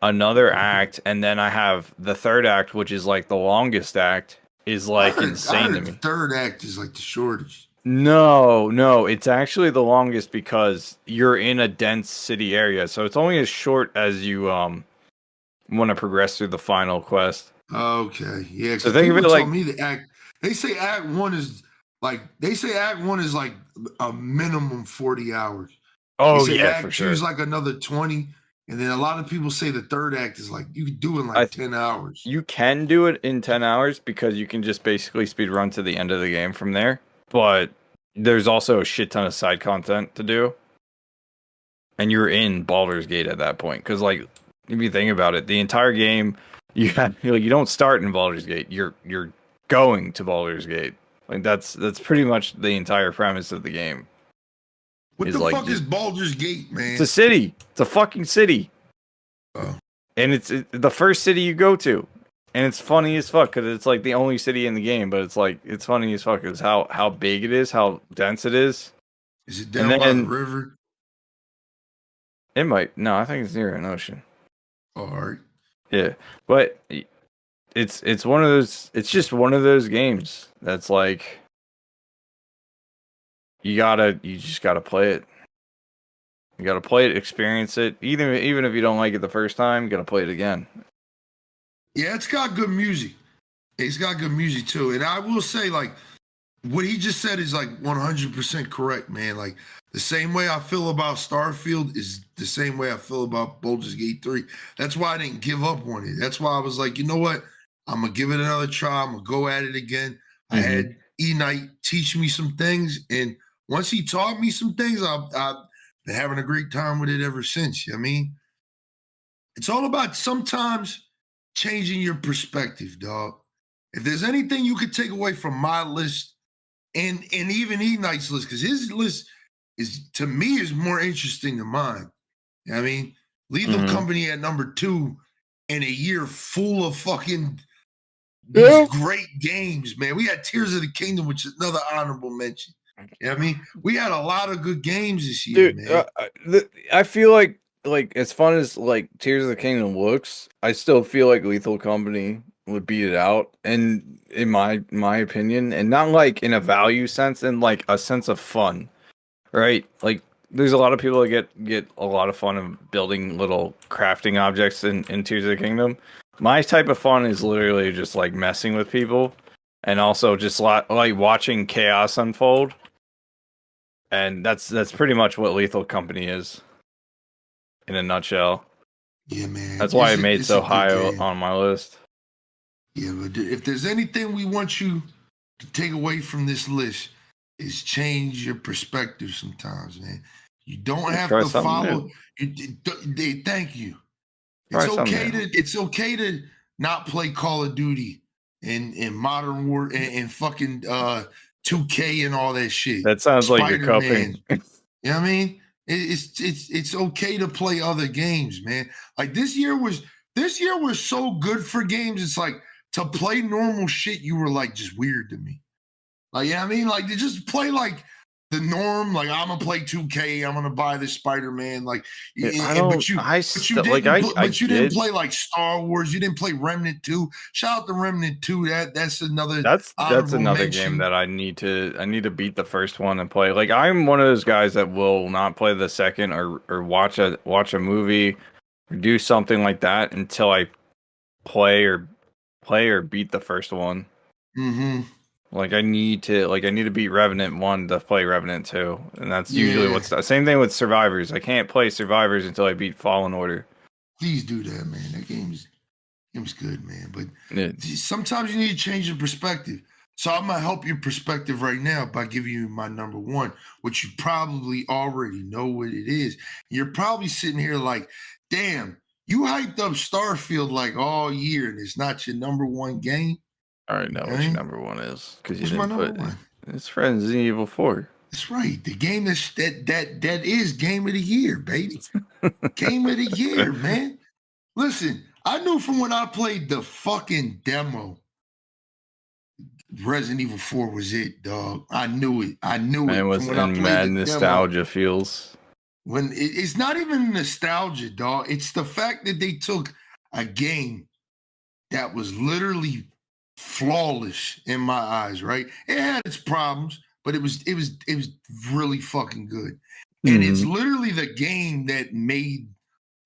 another act, and then I have the third act, which is like the longest act, is like insane to me. The third act is like the shortest. No, it's actually the longest because you're in a dense city area, so it's only as short as you want to progress through the final quest. Okay, yeah. So think of it like me the act. They say Act 1 is like a minimum 40 hours. Oh yeah, Act for 2 sure. is like another 20, and then a lot of people say the third act is like you can do it in like 10 hours. You can do it in 10 hours because you can just basically speed run to the end of the game from there. But there's also a shit ton of side content to do, and you're in Baldur's Gate at that point. Because like, if you think about it, the entire game you don't start in Baldur's Gate. You're going to Baldur's Gate. Like that's pretty much the entire premise of the game. What the fuck is Baldur's Gate, man? It's a city. It's a fucking city. Oh. And it's the first city you go to. And it's funny as fuck because it's like the only city in the game, but it's like it's funny as fuck because how big it is, how dense it is. Is it down by the river? It might. No, I think it's near an ocean. Oh, all right. Yeah, but it's one of those. It's just one of those games that's like you just gotta play it. You gotta play it, experience it. Even if you don't like it the first time, you gotta play it again. Yeah, it's got good music. It's got good music too. And I will say, like, what he just said is like 100% correct, man. Like the same way I feel about Starfield is the same way I feel about Baldur's Gate 3. That's why I didn't give up on it. That's why I was like, you know what? I'm gonna give it another try. I'm gonna go at it again. Mm-hmm. I had Eknight teach me some things, and once he taught me some things, I've been having a great time with it ever since. You know what I mean, it's all about sometimes changing your perspective, dog. If there's anything you could take away from my list and even Eknight's list, because his list is, to me, is more interesting than mine. You know what I mean? Lethal Company at number 2 in a year full of fucking these great games, man. We had Tears of the Kingdom, which is another honorable mention. You know what I mean? We had a lot of good games this year, man. I feel like as fun as like Tears of the Kingdom looks, I still feel like Lethal Company would beat it out, and in my opinion, and not like in a value sense, in like a sense of fun, right? Like there's a lot of people that get a lot of fun of building little crafting objects in Tears of the Kingdom. My type of fun is literally just like messing with people and also just like watching chaos unfold. And that's pretty much what Lethal Company is in a nutshell. Yeah, man. That's why it made It's so a good high game. on my list. Yeah, but if there's anything we want you to take away from this list, is change your perspective sometimes, man. You don't have Try to something follow. new. Thank you. Try something new. It's okay to not play Call of Duty and Modern War and fucking 2K and all that shit. That sounds like you're Spider-Man. cupping. You know what I mean? It's okay to play other games, man. Like this year was so good for games. It's like to play normal shit, you were like just weird to me. Like, you know what I mean? Like to just play like the norm, like I'm gonna play 2K, I'm gonna buy this Spider-Man, like but you didn't play like Star Wars, you didn't play Remnant 2. Shout out to Remnant 2. That's another That's honorable another mention. game that I need to beat the first one and play. Like I'm one of those guys that will not play the second or watch a movie or do something like that until I play or beat the first one. Mm-hmm. Like I need to beat Revenant 1 to play Revenant 2. And that's usually what's the same thing with Survivors. I can't play Survivors until I beat Fallen Order. Please do that, man. That game's good, man. But sometimes you need to change your perspective. So I'm gonna help your perspective right now by giving you my number one, which you probably already know what it is. You're probably sitting here like, damn, you hyped up Starfield like all year and it's not your number one game. I already know what your number one is because you What's my didn't number put one? It's Resident Evil 4. That's right. The game that is game of the year, baby. Game of the year, man. Listen, I knew from when I played the fucking demo, Resident Evil 4 was it, dog. I knew it. It was from when I in played mad the nostalgia demo. feels. When it's not even nostalgia, dog. It's the fact that they took a game that was literally flawless in my eyes, right? It had its problems, but it was really fucking good. And it's literally the game that made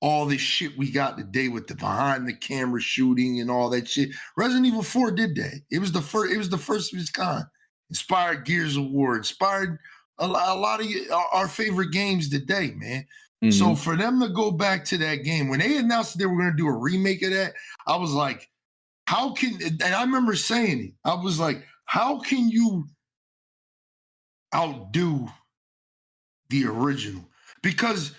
all this shit we got today with the behind the camera shooting and all that shit. Resident Evil 4 did that. It was the first of its kind. Inspired Gears of War, inspired a lot of our favorite games today, man. So for them to go back to that game, when they announced that they were going to do a remake of that, I was like, how can, and I remember saying it, I was like, how can you outdo the original? Because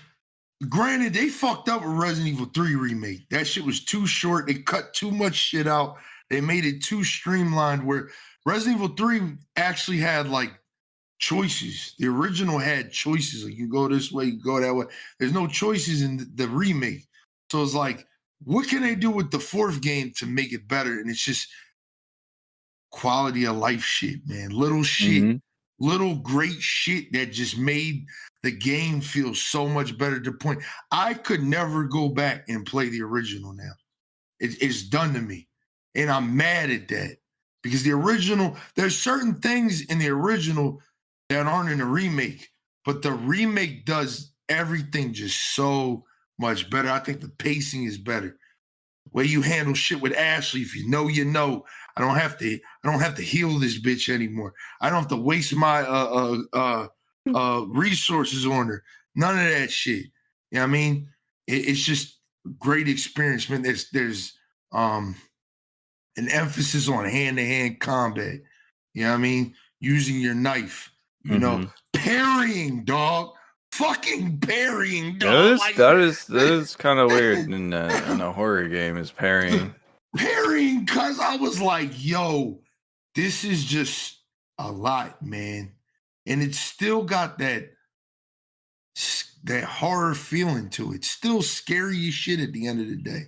granted, they fucked up with Resident Evil 3 remake. That shit was too short. They cut too much shit out. They made it too streamlined where Resident Evil 3 actually had like choices. The original had choices. Like you go this way, you go that way. There's no choices in the remake. So it's like, what can they do with the fourth game to make it better? And it's just quality of life shit, man. Little shit, little great shit that just made the game feel so much better to the point. I could never go back and play the original now. It's done to me. And I'm mad at that because the original, there's certain things in the original that aren't in the remake, but the remake does everything just so much better. I think the pacing is better. The way you handle shit with Ashley, if you know, you know. I don't have to heal this bitch anymore. I don't have to waste my resources on her. None of that shit. You know what I mean? It's just great experience, man. There's an emphasis on hand-to-hand combat. You know what I mean? Using your knife, you know, parrying, dog. Fucking parrying, dog. That is kind of weird in a horror game is parrying. Parrying, cause I was like, yo, this is just a lot, man. And it's still got that horror feeling to it. Still scary as shit at the end of the day.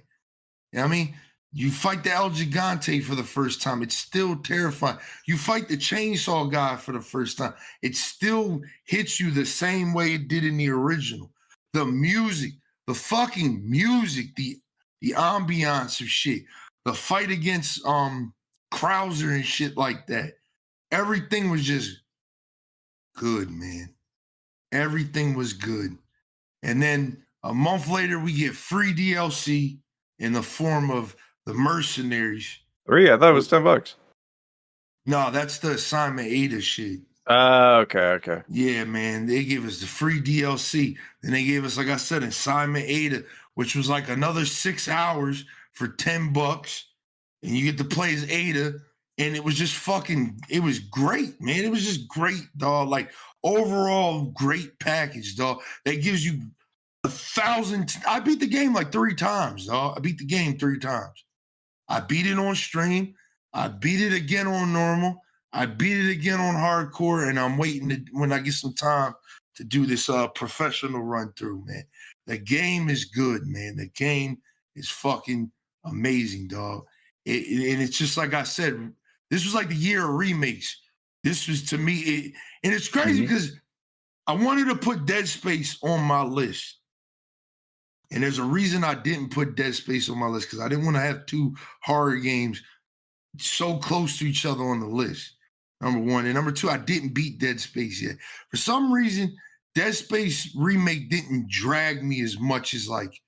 You know what I mean? You fight the El Gigante for the first time. It's still terrifying. You fight the chainsaw guy for the first time. It still hits you the same way it did in the original. The music, the fucking music, the ambiance of shit, the fight against Krauser and shit like that. Everything was just good, man. Everything was good. And then a month later, we get free DLC in the form of the Mercenaries. 3? I thought it was $10. No, that's the Assignment Ada shit. Okay. Yeah, man. They gave us the free DLC. Then they gave us, like I said, Assignment Ada, which was like another 6 hours for $10. And you get to play as Ada. And it was just it was great, man. It was just great, dog. Like overall, great package, dog. That gives you 1,000. I beat the game like 3 times, dog. I beat the game 3 times. I beat it on stream. I beat it again on normal. I beat it again on hardcore, and I'm waiting when I get some time to do this professional run through, man. The game is good, man. The game is fucking amazing, dog. And it's just like I said, this was like the year of remakes. This was to me, and it's crazy because I wanted to put Dead Space on my list. And there's a reason I didn't put Dead Space on my list, because I didn't want to have 2 horror games so close to each other on the list. Number 1. And number 2, I didn't beat Dead Space yet. For some reason, Dead Space remake didn't drag me as much as like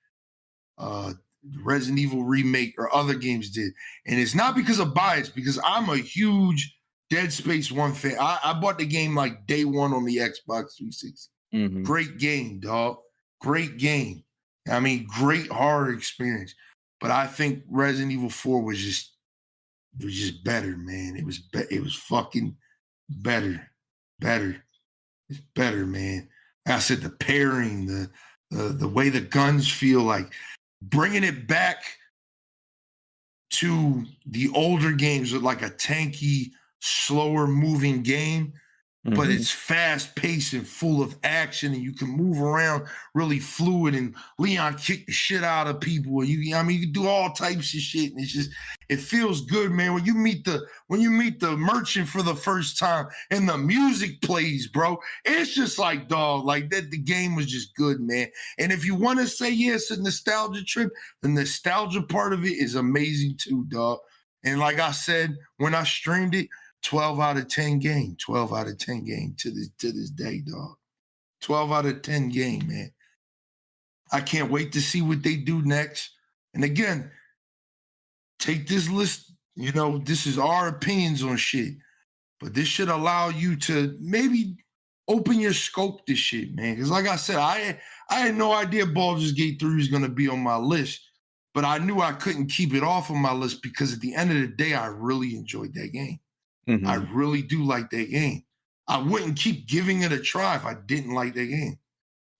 Resident Evil remake or other games did. And it's not because of bias, because I'm a huge Dead Space 1 fan. I bought the game like day 1 on the Xbox 360. Great game, dog. Great game. I mean, great horror experience. But I think Resident Evil 4 was just better, man. It was fucking better. It's better, man. Like I said, the pairing, the way the guns feel, like bringing it back to the older games with like a tanky, slower moving game. But it's fast paced and full of action, and you can move around really fluid. And Leon kick the shit out of people. And you can do all types of shit. And it feels good, man. When you meet the merchant for the first time and the music plays, bro, it's just like, dog, like that. The game was just good, man. And if you want to say, yeah, it's a nostalgia trip, the nostalgia part of it is amazing too, dog. And like I said, when I streamed it, 12 out of 10 game, 12 out of 10 game to this day, dog. 12 out of 10 game, man. I can't wait to see what they do next. And again, take this list, this is our opinions on shit, but this should allow you to maybe open your scope to shit, man. Because like I said, I had no idea Baldur's Gate 3 was going to be on my list, but I knew I couldn't keep it off of my list because at the end of the day, I really enjoyed that game. I really do like that game. I wouldn't keep giving it a try if I didn't like that game.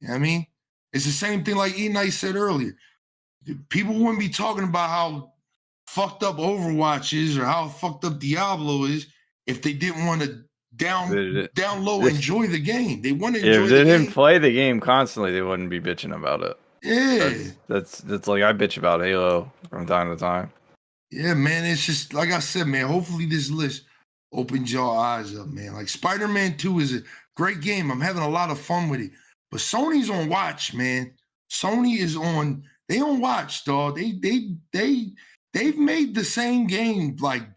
You know what I mean? It's the same thing like Eknight said earlier. People wouldn't be talking about how fucked up Overwatch is or how fucked up Diablo is if they didn't want to down low enjoy the game. They want to enjoy the game. If they didn't play the game constantly, they wouldn't be bitching about it. Yeah. That's like I bitch about Halo from time to time. Yeah, man. It's just like I said, man. Hopefully this list opens your eyes up, man. Like Spider-Man 2 is a great game. I'm having a lot of fun with it. But Sony's on watch, man. Sony is on. They on watch, dog. They've made the same game like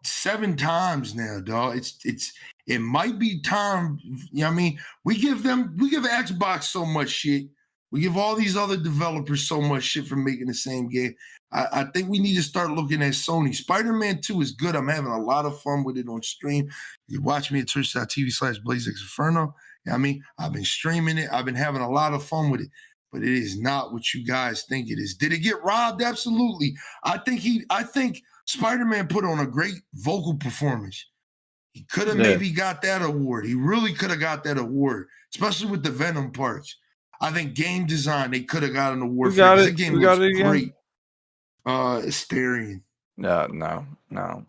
7 times now, dog. It might be time. You know what I mean? We give Xbox so much shit. We give all these other developers so much shit for making the same game. I think we need to start looking at Sony. Spider-Man 2 is good. I'm having a lot of fun with it on stream. You watch me at twitch.tv/BLAZEDxENFERNO. You know what I mean? I've been streaming it. I've been having a lot of fun with it. But it is not what you guys think it is. Did it get robbed? Absolutely. I think Spider-Man put on a great vocal performance. He could have maybe got that award. He really could have got that award, especially with the Venom parts. I think game design, they could have got an award for it. The game looks great. Astarion. No.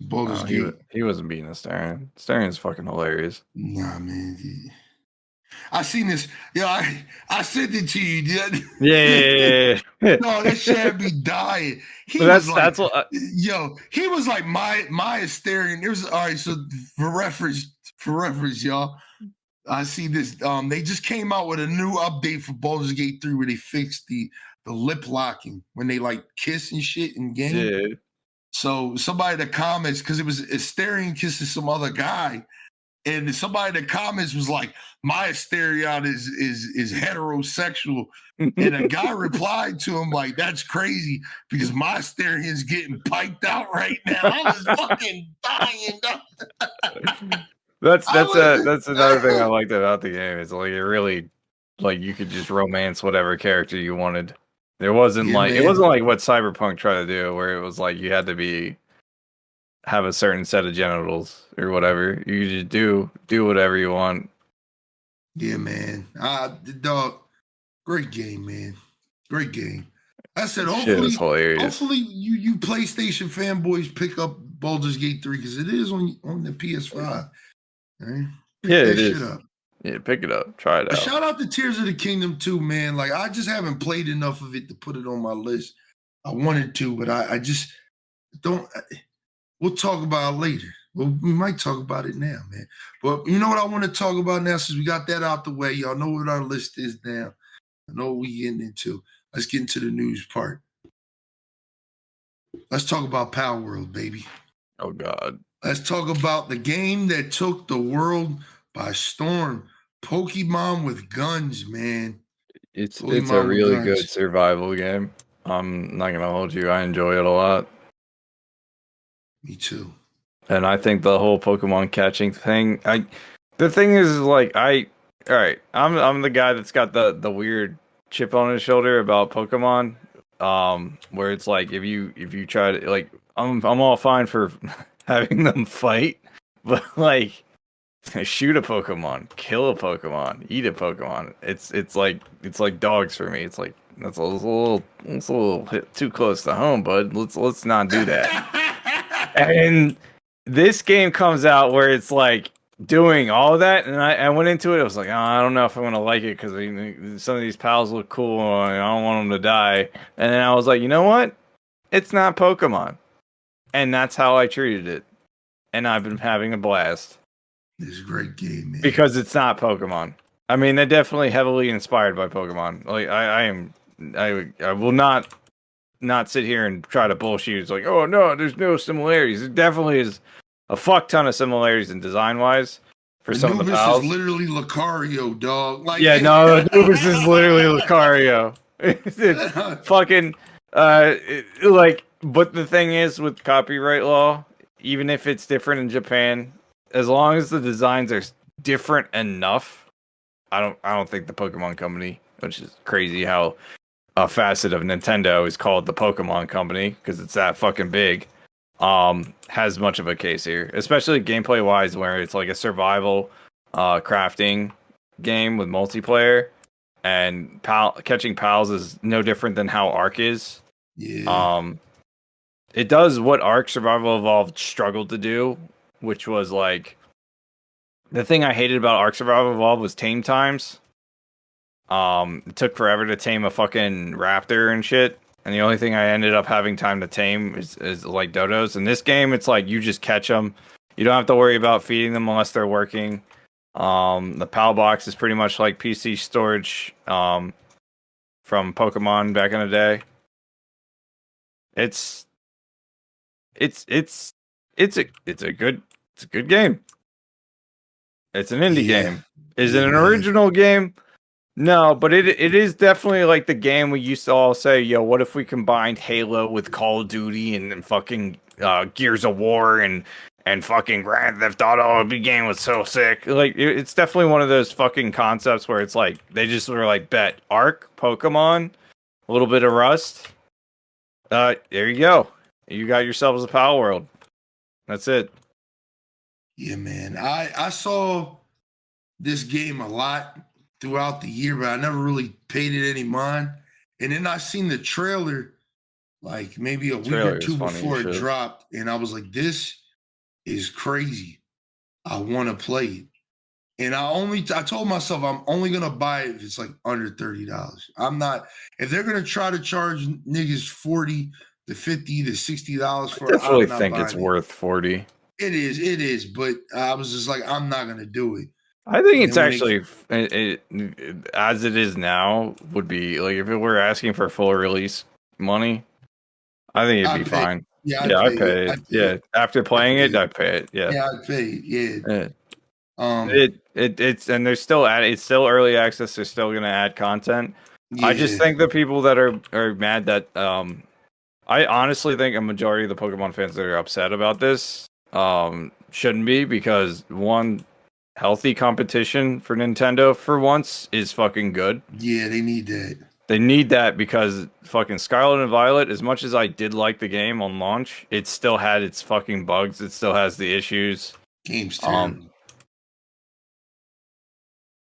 Baldur's Gate. He wasn't beating Astarion. Astarion's fucking hilarious. Nah, man. I seen this. Yo, I sent it to you, dude. Yeah. No, that shit had me dying. He was like my Astarion. It was all right. So for reference, y'all. I see this. They just came out with a new update for Baldur's Gate 3 where they fixed the lip locking when they like kiss and shit in game. Yeah. So somebody in the comments, because it was Astarion kissing some other guy, and somebody in the comments was like, "My Asterion is heterosexual," and a guy replied to him like, "That's crazy because my Asterion's getting piped out right now." I was fucking dying. That's another thing I liked about the game. Is like it really like you could just romance whatever character you wanted. There wasn't it wasn't like what Cyberpunk tried to do, where it was like you had to have a certain set of genitals or whatever. You just do whatever you want. Yeah, man. Dog, great game, man. Great game. I said, hopefully you PlayStation fanboys pick up Baldur's Gate 3 because it is on the PS5. Right? It is. Shit up. Yeah, pick it up. Try it out. Shout out to Tears of the Kingdom too, man. Like I just haven't played enough of it to put it on my list. I wanted to, but I just don't. We'll talk about it later. Well, we might talk about it now, man. But you know what I want to talk about now, since we got that out the way. Y'all know what our list is now. I know what we getting into. Let's get into the news part. Let's talk about Palworld, baby. Oh, God. Let's talk about the game that took the world by storm. Pokemon with guns, man. It's a really good survival game. I'm not going to hold you. I enjoy it a lot. Me too. And I think the whole Pokemon catching thing, the thing is like all right, I'm the guy that's got the weird chip on his shoulder about Pokemon, where it's like if you try to like I'm all fine for having them fight, but like shoot a Pokemon, kill a Pokemon, eat a Pokemon. It's like dogs for me. It's like that's a little hit too close to home, bud. Let's not do that. And this game comes out where it's like doing all of that, and I went into it. I was like, oh, I don't know if I'm gonna like it because some of these pals look cool, and I don't want them to die. And then I was like, you know what? It's not Pokemon, and that's how I treated it. And I've been having a blast. It's a great game, man. Because it's not Pokemon. I mean, they're definitely heavily inspired by Pokemon. Like I will not sit here and try to bullshit. It's like, oh no, there's no similarities. There definitely is a fuck ton of similarities in design wise for some of the pals. Anubis is literally Lucario, dog. Like, yeah, no, Anubis is literally Lucario. It's fucking like. But the thing is, with copyright law, even if it's different in Japan, as long as the designs are different enough, I don't think the Pokemon Company, which is crazy how a facet of Nintendo is called the Pokemon Company because it's that fucking big, has much of a case here, especially gameplay wise, where it's like a survival crafting game with multiplayer, and catching pals is no different than how Ark is. Yeah. It does what Ark Survival Evolved struggled to do, which was like the thing I hated about Ark Survival Evolved was tame times. It took forever to tame a fucking raptor and shit, and the only thing I ended up having time to tame is like dodos. In this game, it's like you just catch them. You don't have to worry about feeding them unless they're working. The PAL box is pretty much like PC storage from Pokemon back in the day. It's a good game. It's an indie game. Is it an original game? No, but it is definitely like the game we used to all say, yo, what if we combined Halo with Call of Duty and fucking Gears of War and fucking Grand Theft Auto? The game was so sick. Like, it's definitely one of those fucking concepts where it's like, they just were like, bet Ark, Pokemon, a little bit of Rust. There you go. You got yourselves a Palworld. That's it. Yeah, man. I saw this game a lot throughout the year, but I never really paid it any mind. And then I seen the trailer like maybe a week or two before it dropped, and I was like, this is crazy. I want to play it. And I told myself I'm only gonna buy it if it's like under $30. I'm not, if they're gonna try to charge niggas $40 to $50 to $60 for it. I definitely think it's worth $40. It is, but I was just like, I'm not gonna do it. I think it's actually, as it is now, would be like if it were asking for full release money, I think it'd be fine. Yeah, I'd pay it. Yeah, after playing it, I'd pay it. Yeah, I'd pay it. Yeah. It's and they're still it's still early access. They're still gonna add content. Yeah, I just think the people that are mad that I honestly think a majority of the Pokemon fans that are upset about this shouldn't be, because one, healthy competition for Nintendo for once is fucking good. yeah, they need that. They need that because fucking Scarlet and Violet, as much as I did like the game on launch, it still had its fucking bugs. It still has the issues. Game's terrible.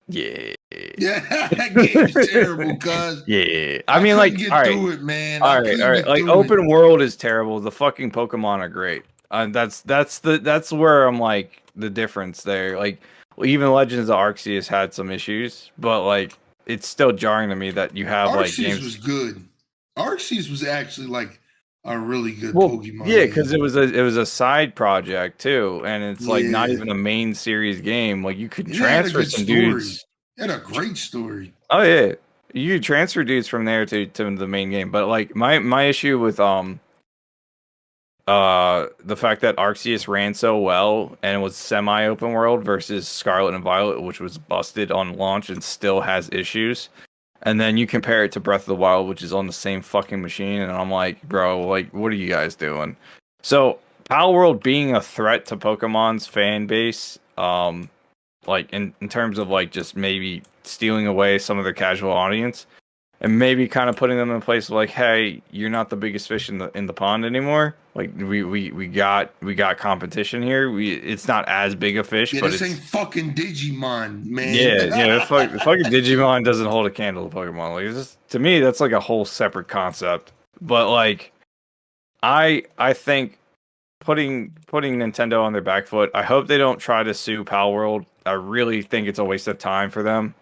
Yeah. Yeah, that game's terrible, cuz. Yeah. I mean, like, get all right. through it, man. All right. Like, open world is terrible. The fucking Pokemon are great. That's where I'm like the difference there. Like, even Legends of Arceus had some issues, but like it's still jarring to me that you have like games. Arceus was good. Arceus was actually like a really good Well, Pokemon. yeah, game. because it was a side project too, and it's like not even a main series game. Like you could transfer some dudes. It had a great story. Oh yeah, you could transfer dudes from there to the main game. But like my issue with the fact that Arceus ran so well and it was semi open world versus Scarlet and Violet, which was busted on launch and still has issues. And then you compare it to Breath of the Wild, which is on the same fucking machine, and I'm like, bro, like, what are you guys doing? So, Palworld being a threat to Pokemon's fan base, like in terms of like just maybe stealing away some of their casual audience, and maybe kind of putting them in a place of like, hey, you're not the biggest fish in the pond anymore. Like we got competition here. It's not as big a fish, but this ain't fucking Digimon, man. Yeah. The fucking Digimon doesn't hold a candle to Pokemon. Like, it's just, to me, that's like a whole separate concept. But like, I think putting Nintendo on their back foot. I hope they don't try to sue Palworld. I really think it's a waste of time for them.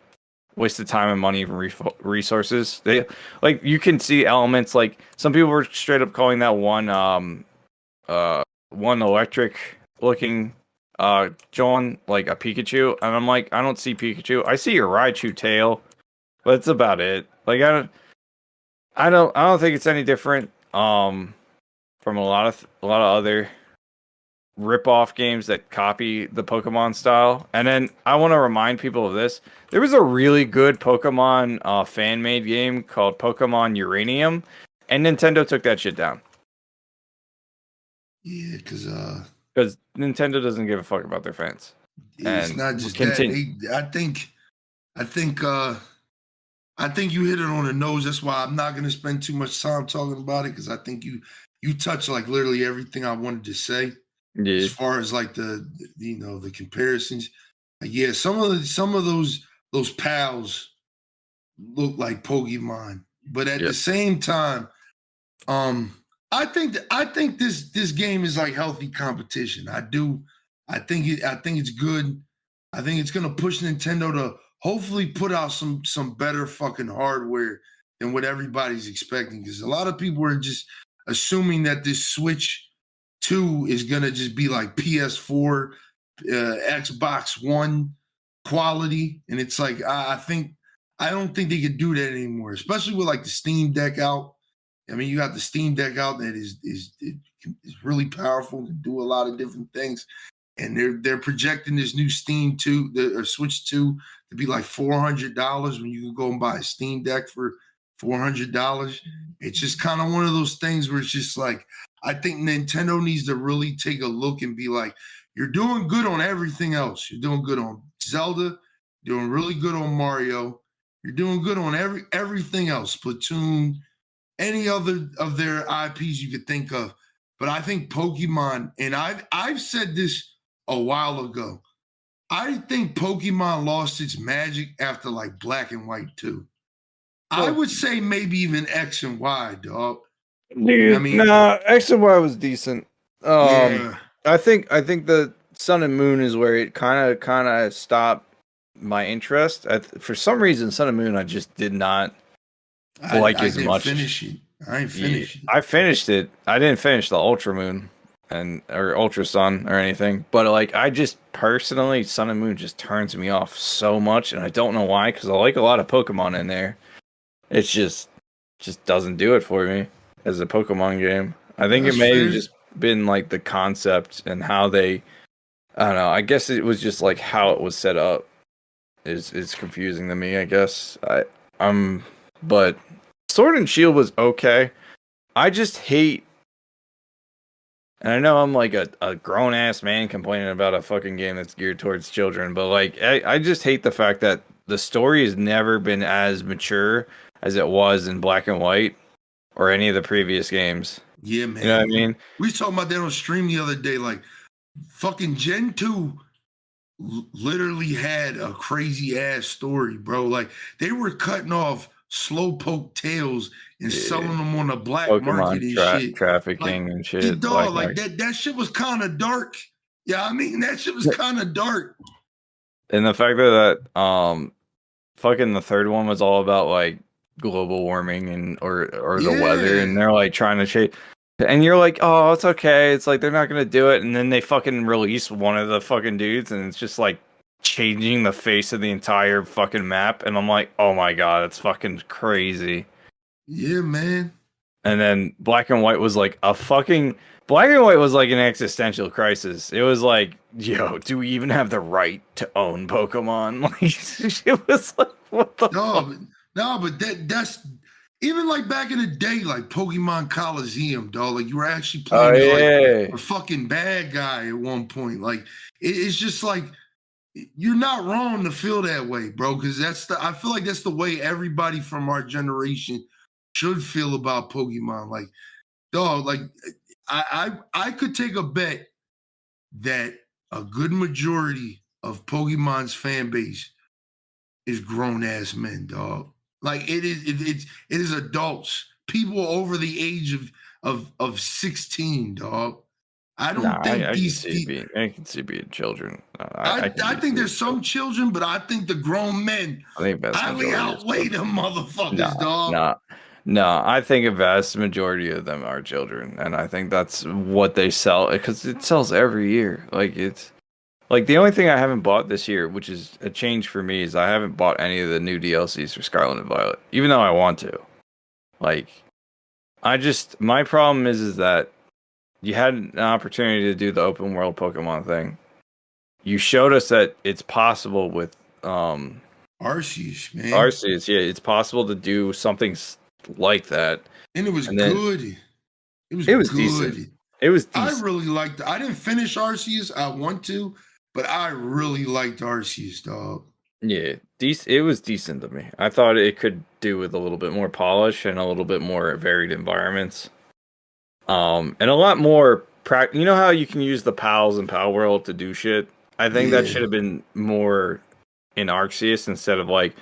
Waste of time and money and resources. They like, you can see elements like some people were straight up calling that one electric looking John like a Pikachu, and I'm like, I don't see Pikachu. I see your Raichu tail, but that's about it. Like I don't think it's any different from a lot of other rip-off games that copy the Pokemon style. And then I want to remind people of this. There was a really good Pokemon fan-made game called Pokemon Uranium, and Nintendo took that shit down. Yeah, because Nintendo doesn't give a fuck about their fans. It's not just that. I think you hit it on the nose. That's why I'm not going to spend too much time talking about it, because I think you touch like literally everything I wanted to say. Yeah. As far as like the comparisons, yeah, some of those pals look like Pokemon, but at the same time, I think this game is like healthy competition. I think it's good. I think it's gonna push Nintendo to hopefully put out some better fucking hardware than what everybody's expecting, because a lot of people are just assuming that this Switch 2 is gonna just be like PS4, Xbox One quality, and it's like I don't think they could do that anymore, especially with like the Steam Deck out. I mean, you got the Steam Deck out that is really powerful, can do a lot of different things, and they're projecting this new Steam 2 or Switch 2 to be like $400 when you can go and buy a Steam Deck for $400. It's just kind of one of those things where it's just like, I think Nintendo needs to really take a look and be like, you're doing good on everything else. You're doing good on Zelda, doing really good on Mario. You're doing good on everything else, Splatoon, any other of their IPs you could think of. But I think Pokemon, and I've said this a while ago, I think Pokemon lost its magic after like Black and White 2. I would say maybe even X and Y, dog. Dude, I mean, nah, X and Y was decent. Yeah. I think the Sun and Moon is where it kind of stopped my interest. For some reason, Sun and Moon I just did not like as much. Finish it. I ain't finished it. I finished it. I didn't finish the Ultra Moon or Ultra Sun or anything. But like, I just personally, Sun and Moon just turns me off so much, and I don't know why, because I like a lot of Pokemon in there. It's just doesn't do it for me as a Pokemon game. I think it may have just been like the concept and how they I don't know. I guess it was just like how it was set up is confusing to me. I guess but Sword and Shield was okay. I just hate, and I know I'm like a grown ass man complaining about a fucking game that's geared towards children, but like I just hate the fact that the story has never been as mature as it was in Black and White or any of the previous games. Yeah, man. You know what I mean? We was talking about that on stream the other day. Like, fucking Gen 2 literally had a crazy ass story, bro. Like, they were cutting off slowpoke tails and selling them on the black market and shit. Trafficking Like, and shit. dog, like that shit was kind of dark. Yeah, I mean, that shit was kind of dark. And the fact that fucking the third one was all about like global warming and or the weather, and they're like trying to change, and you're like, oh, it's okay, it's like they're not gonna do it, and then they fucking release one of the fucking dudes, and it's just like changing the face of the entire fucking map, and I'm like, oh my god, it's fucking crazy. Yeah, man. And then Black and White was like Black and White was like an existential crisis. It was like, yo, do we even have the right to own Pokemon? Like, it was like, what the fuck? No, but that's even like back in the day, like Pokemon Coliseum, dog. Like, you were actually playing as like a fucking bad guy at one point. Like, it's just like, you're not wrong to feel that way, bro. Because I feel like that's the way everybody from our generation should feel about Pokemon. Like, dog, like I could take a bet that a good majority of Pokemon's fan base is grown ass men, dog. Like, it is adults, people over the age of 16, dog. I don't think I can see being children. I think there's some children, but I think the grown men highly outweigh them motherfuckers, dog. No, I think a vast majority of them are children, and I think that's what they sell, because it sells every year. Like, it's like the only thing I haven't bought this year, which is a change for me, is I haven't bought any of the new DLCs for Scarlet and Violet, even though I want to. Like, my problem is that you had an opportunity to do the open world Pokemon thing. You showed us that it's possible with Arceus, man. Arceus, yeah, it's possible to do something like that, and it was good. It was good. Decent. It was decent. I really liked it. I didn't finish Arceus. I want to, but I really liked Arceus, dog. Yeah, it was decent to me. I thought it could do with a little bit more polish and a little bit more varied environments. And a lot more you know how you can use the pals in Palworld to do shit? I think that should have been more in Arceus, instead of like,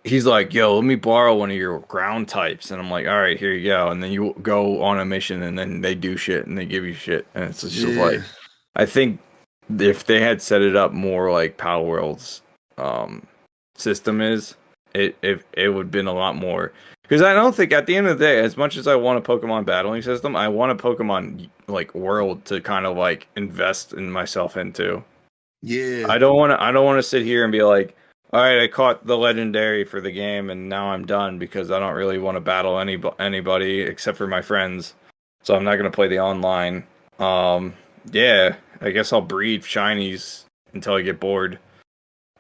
he's like, yo, let me borrow one of your ground types. And I'm like, all right, here you go. And then you go on a mission, and then they do shit, and they give you shit. And it's just like, I think if they had set it up more like Palworld's system is, it would have been a lot more. Because I don't think, at the end of the day, as much as I want a Pokemon battling system, I want a Pokemon like world to kind of like invest in myself into. Yeah. I don't want to sit here and be like, all right, I caught the legendary for the game, and now I'm done because I don't really want to battle anybody except for my friends. So I'm not going to play the online. Yeah, I guess I'll breed shinies until I get bored.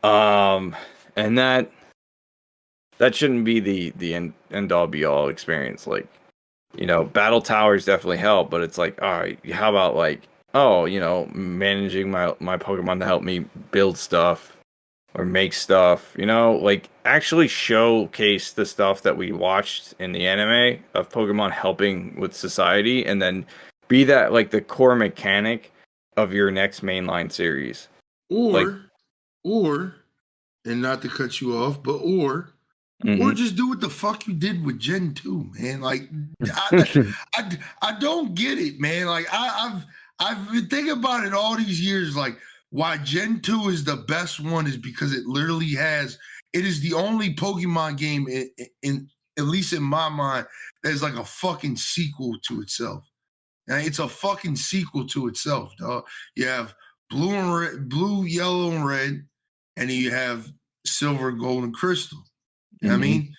And that shouldn't be the end all be all experience. Like, you know, battle towers definitely help, but it's like, all right, how about like, oh, you know, managing my Pokemon to help me build stuff or make stuff, you know, like actually showcase the stuff that we watched in the anime of Pokemon helping with society, and then be that like the core mechanic of your next mainline series. Or, and not to cut you off, but or just do what the fuck you did with Gen 2, man. Like, I don't get it, man. Like, I've been thinking about it all these years. Like, why Gen 2 is the best one is because it literally it is the only Pokemon game in at least in my mind, that's like a fucking sequel to itself. And it's a fucking sequel to itself, dog. You have blue, yellow, and red, and then you have silver, gold, and crystal. You know what I mean?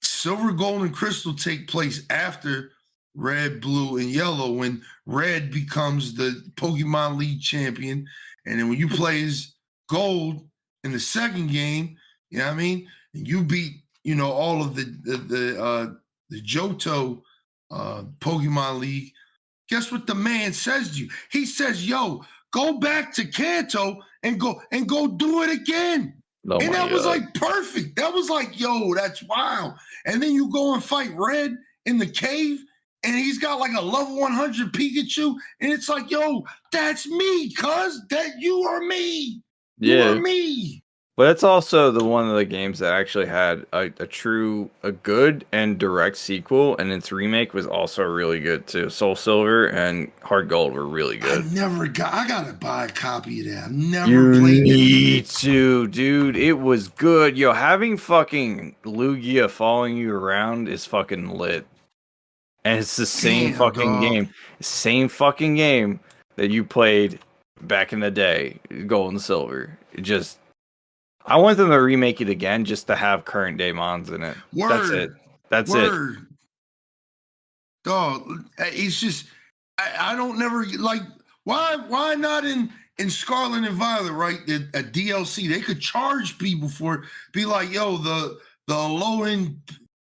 Silver, gold, and crystal take place after red, blue, and yellow, when red becomes the Pokemon League champion, And then when you play as gold in the second game, you know what I mean? And you beat, all of the Johto Pokemon League. Guess what the man says to you? He says, "Yo, go back to Kanto and go do it again." Oh And my that was God. like perfect. That was like, yo, that's wild. And then you go and fight Red in the cave, and he's got like a level 100 Pikachu, and it's like, yo, that's me, cuz that you are me. You Yeah. are me. But it's also the one of the games that actually had a good and direct sequel, and its remake was also really good too. Soul Silver and Heart Gold were really good. I gotta buy a copy of that. I've never You played it. need to, dude. It was good. Yo, having fucking Lugia following you around is fucking lit. And it's the same Damn, fucking dog. game. Same fucking game that you played back in the day, Gold and Silver. I want them to remake it again just to have current day mons in it. Word. That's it. That's it. Dog, it's just I don't never like why not in Scarlet and Violet, right? A DLC. They could charge people for it. Be like, yo, the low end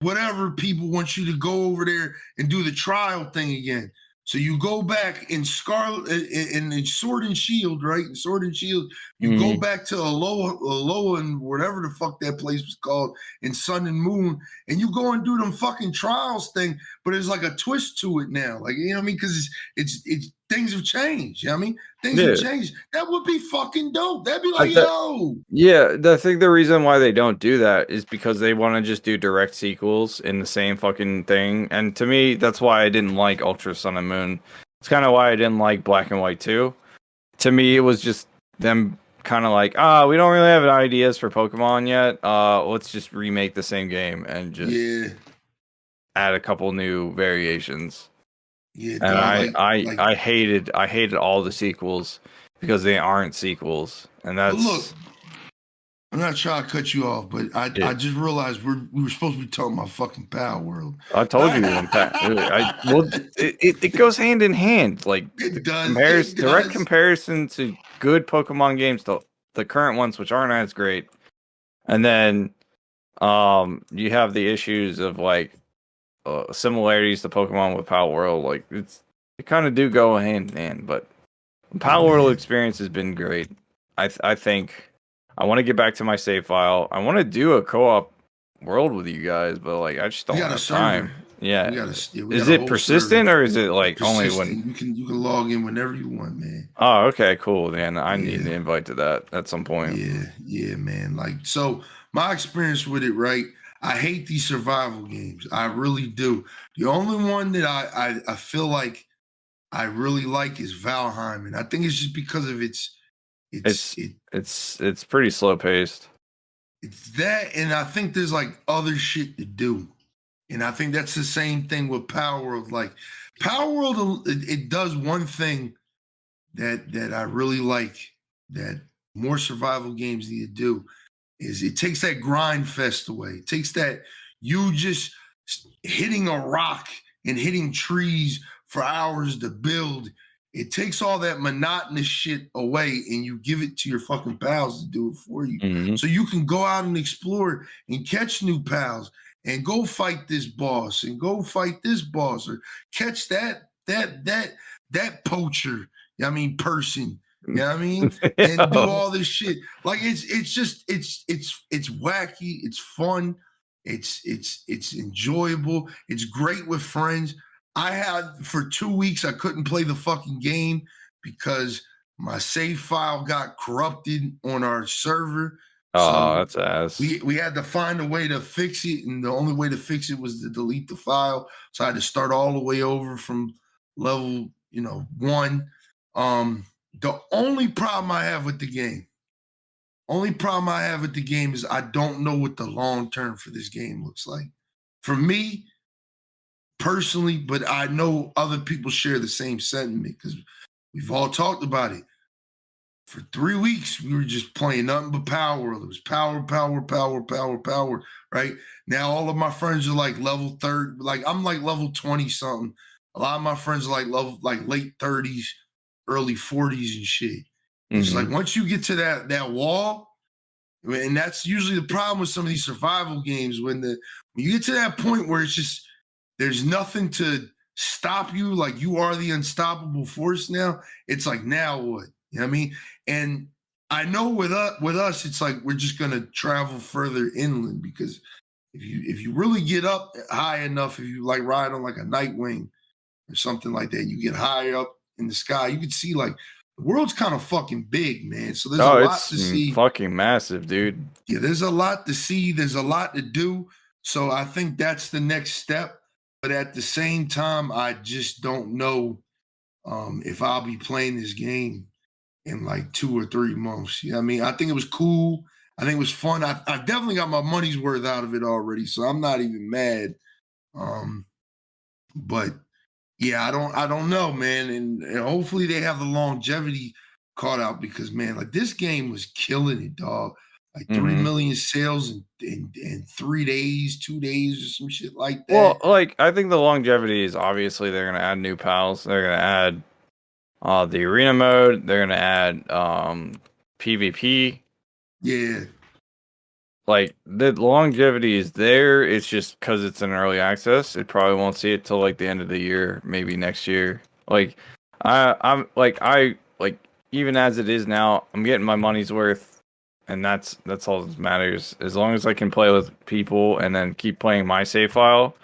whatever people want you to go over there and do the trial thing again. So you go back in Scarlet in Sword and Shield, right? In Sword and Shield, you go back to Alola and whatever the fuck that place was called in Sun and Moon, and you go and do them fucking trials thing, but there's like a twist to it now. Like, you know what I mean? Because it's things have changed. You know what I mean? Things have changed. That would be fucking dope. That'd be like, yo. Yeah, I think the reason why they don't do that is because they want to just do direct sequels in the same fucking thing. And to me, that's why I didn't like Ultra Sun and Moon. It's kind of why I didn't like Black and White 2. To me, it was just them kind of like, we don't really have ideas for Pokemon yet. Let's just remake the same game and just add a couple new variations. Yeah, and I hated all the sequels because they aren't sequels, and that's. But look, I'm not trying to cut you off, but I just realized we were supposed to be talking about fucking Palworld. I told you, it goes hand in hand. Like it does. Direct comparison to good Pokemon games, the current ones, which aren't as great, and then you have the issues of like similarities to Pokemon with Palworld. Like they kind of do go hand in hand, but the Palworld experience has been great. I think I want to get back to my save file. I want to do a co-op world with you guys, but like I just don't have time. Yeah. Is it persistent or is it like only when you can log in whenever you want, man? Oh, okay, cool. Then I need to invite to that at some point. Yeah, man. Like, so my experience with it, right? I hate these survival games. I really do. The only one that I feel like I really like is Valheim, and I think it's just because of it's pretty slow paced. It's that, and I think there's like other shit to do, and I think that's the same thing with Palworld. Like Palworld, it does one thing that I really like that more survival games need to do is it takes that grind fest away. It takes that you just hitting a rock and hitting trees for hours to build. It takes all that monotonous shit away and you give it to your fucking pals to do it for you. Mm-hmm. So you can go out and explore and catch new pals and go fight this boss and go fight this boss or catch that poacher, person. You know what I mean? And do all this shit. Like it's wacky, it's fun, it's enjoyable, it's great with friends. I had for 2 weeks I couldn't play the fucking game because my save file got corrupted on our server. Oh, that's ass. We had to find a way to fix it, and the only way to fix it was to delete the file. So I had to start all the way over from level, 1. The only problem I have with the game is I don't know what the long term for this game looks like. For me, personally, but I know other people share the same sentiment because we've all talked about it. For 3 weeks, we were just playing nothing but Palworld. It was power, right? Now all of my friends are like level 30, like I'm like level 20 something. A lot of my friends are like late 30s, early 40s and shit. It's like once you get to that wall, and that's usually the problem with some of these survival games when you get to that point where it's just there's nothing to stop you, like you are the unstoppable force now. It's like, now what? You know what I mean? And I know with us, it's like we're just gonna travel further inland, because if you really get up high enough, if you like ride on like a Nightwing or something like that, you get higher up in the sky, you can see like the world's kind of fucking big, man. So there's a lot to see. Fucking massive, dude. Yeah, there's a lot to see. There's a lot to do. So I think that's the next step. But at the same time, I just don't know if I'll be playing this game in like 2 or 3 months. You know what I mean? I think it was cool. I think it was fun. I definitely got my money's worth out of it already, so I'm not even mad. But yeah, I don't know, man. And hopefully they have the longevity caught out, because man, like this game was killing it, dog. Like 3 million sales in 3 days, 2 days, or some shit like that. Well, like I think the longevity is obviously they're gonna add new pals. They're gonna add the arena mode. They're gonna add PvP. Yeah. Like the longevity is there. It's just because it's an early access. It probably won't see it till like the end of the year, maybe next year. Like I'm like even as it is now, I'm getting my money's worth, and that's all that matters. As long as I can play with people and then keep playing my save file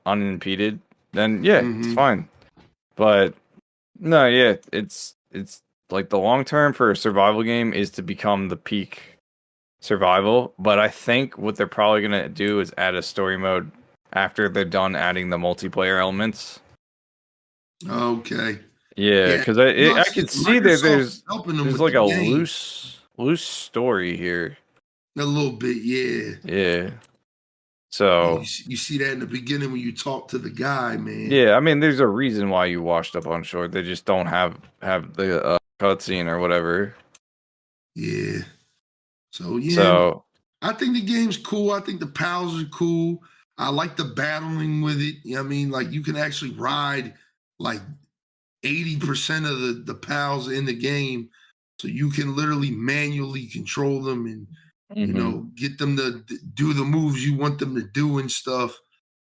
unimpeded, then yeah, it's fine. But no, yeah, it's like the long term for a survival game is to become the peak survival, but I think what they're probably gonna do is add a story mode after they're done adding the multiplayer elements. Okay. Yeah, because I can see that there's like a game. loose story here. A little bit, yeah. Yeah. So you see that in the beginning when you talk to the guy, man. Yeah, I mean, there's a reason why you washed up on shore. They just don't have the cutscene or whatever. Yeah. So yeah, so I think the game's cool. I think the pals are cool. I like the battling with it. You know what I mean? Like you can actually ride like 80% of the pals in the game. So you can literally manually control them and you know, get them to do the moves you want them to do and stuff.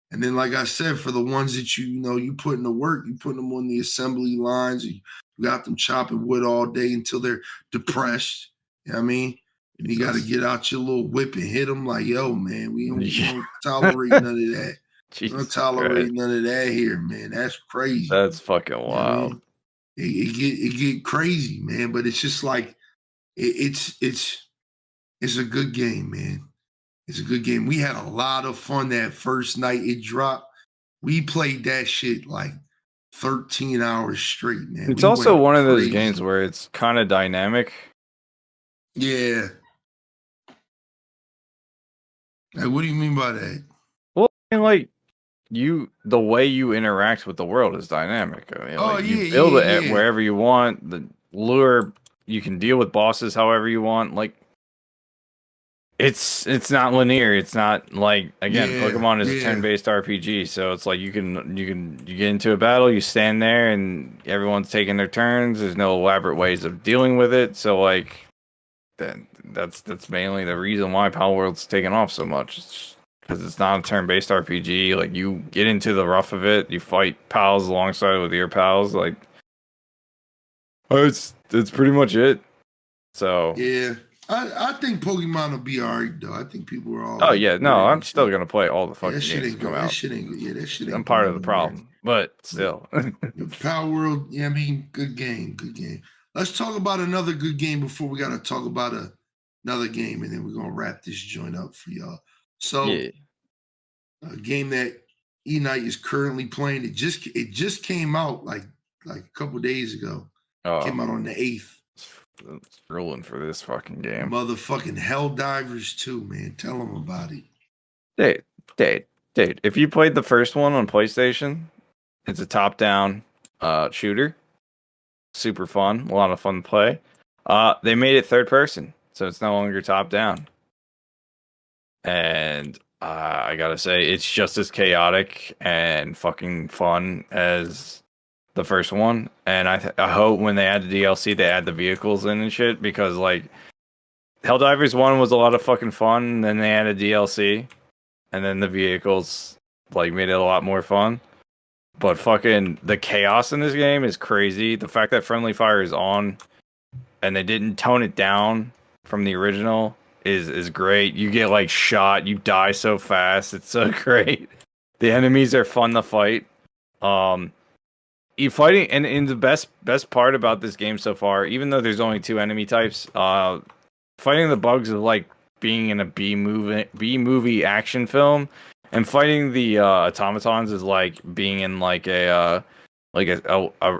And then, like I said, for the ones that you put in the work, you put them on the assembly lines, you got them chopping wood all day until they're depressed. You know what I mean? And you got to get out your little whip and hit them like, yo, man, we don't tolerate none of that. We don't tolerate none of that here, man. That's crazy. That's fucking wild. You know what I mean? It get crazy, man. But it's just like it's a good game, man. It's a good game. We had a lot of fun that first night it dropped. We played that shit like 13 hours straight, man. It's also one of those games where it's kind of dynamic. Yeah. Like, what do you mean by that? Well, I mean, like the way you interact with the world is dynamic. I mean, you build it wherever you want. The lure, you can deal with bosses however you want. Like it's not linear. It's not like, again, Pokemon is a turn-based RPG, so it's like you get into a battle, you stand there, and everyone's taking their turns. There's no elaborate ways of dealing with it. So like that's mainly the reason why Palworld's taken off so much. Because it's not a turn-based RPG. Like you get into the rough of it, you fight pals alongside with your pals. Like it's pretty much it. So yeah. I think Pokemon will be alright though. I think people are all. Oh yeah, no, I'm still gonna play all the fucking games that come out. That shit ain't. I'm part of the problem, but still. Palworld, yeah, I mean, good game. Let's talk about another good game before we gotta talk about another game, and then we're gonna wrap this joint up for y'all. So, a game that Eknight is currently playing. It just came out like a couple days ago. It came out on the 8th. It's rolling for this fucking game. Motherfucking Helldivers 2, man. Tell them about it. Dude, if you played the first one on PlayStation, it's a top-down shooter. Super fun. A lot of fun to play. They made it third person, so it's no longer top-down. And I gotta say, it's just as chaotic and fucking fun as the first one, and I hope when they add the DLC, they add the vehicles in and shit, because like Helldivers 1 was a lot of fucking fun, and then they added DLC, and then the vehicles like made it a lot more fun. But fucking the chaos in this game is crazy. The fact that friendly fire is on and they didn't tone it down from the original is great. You get like shot, you die so fast. It's so great. The enemies are fun to fight. You fighting, and in the best part about this game so far, even though there's only 2 enemy types, fighting the bugs is like being in a B movie action film, and fighting the automatons is like being in like a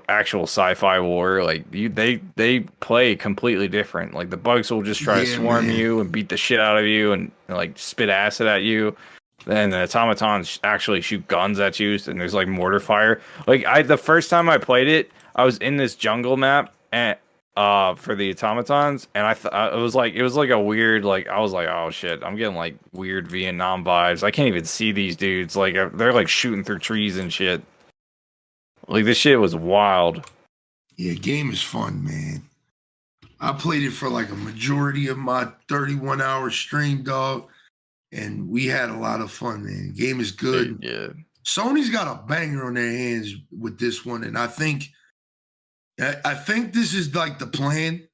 actual sci-fi war. Like they play completely different. Like the bugs will just try to swarm you and beat the shit out of you and like spit acid at you. Then the automatons actually shoot guns at you, and there's like mortar fire. Like the first time I played it, I was in this jungle map and for the automatons, and it was like a weird, like I was like, oh shit, I'm getting like weird Vietnam vibes. I can't even see these dudes. Like they're like shooting through trees and shit. Like this shit was wild. Yeah, game is fun, man. I played it for like a majority of my 31-hour stream, dog. And we had a lot of fun, man. Game is good. Yeah. Sony's got a banger on their hands with this one, and I think this is like the plan.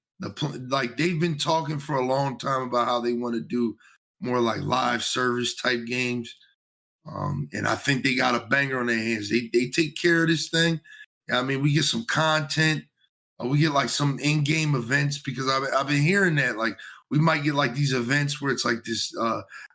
Like they've been talking for a long time about how they want to do more like live service type games, and I think they got a banger on their hands. They take care of this thing. I mean, we get some content. We get like some in-game events, because I've been hearing that like we might get like these events where it's like this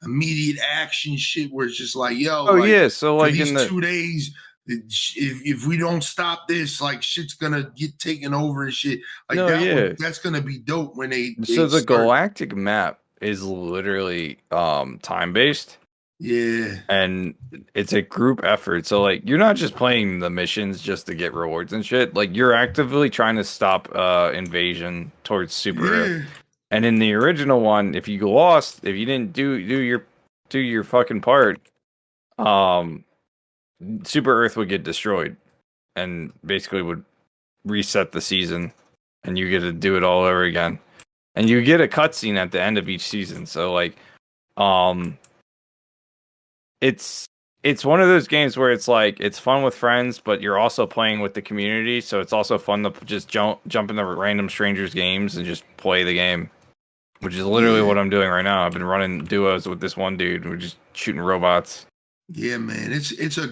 immediate action shit where it's just like, yo, so like these in the 2 days, if we don't stop this, like shit's gonna get taken over and shit. Like that's gonna be dope when they so the galactic map is literally time based. Yeah. And it's a group effort. So like you're not just playing the missions just to get rewards and shit. Like you're actively trying to stop invasion towards Super Earth. And in the original one, if you lost, if you didn't do your fucking part, Super Earth would get destroyed and basically would reset the season, and you get to do it all over again. And you get a cutscene at the end of each season. So like it's one of those games where it's like it's fun with friends, but you're also playing with the community, so it's also fun to just jump into random strangers' games and just play the game. Which is literally what I'm doing right now. I've been running duos with this one dude. We're just shooting robots. Yeah, man. It's a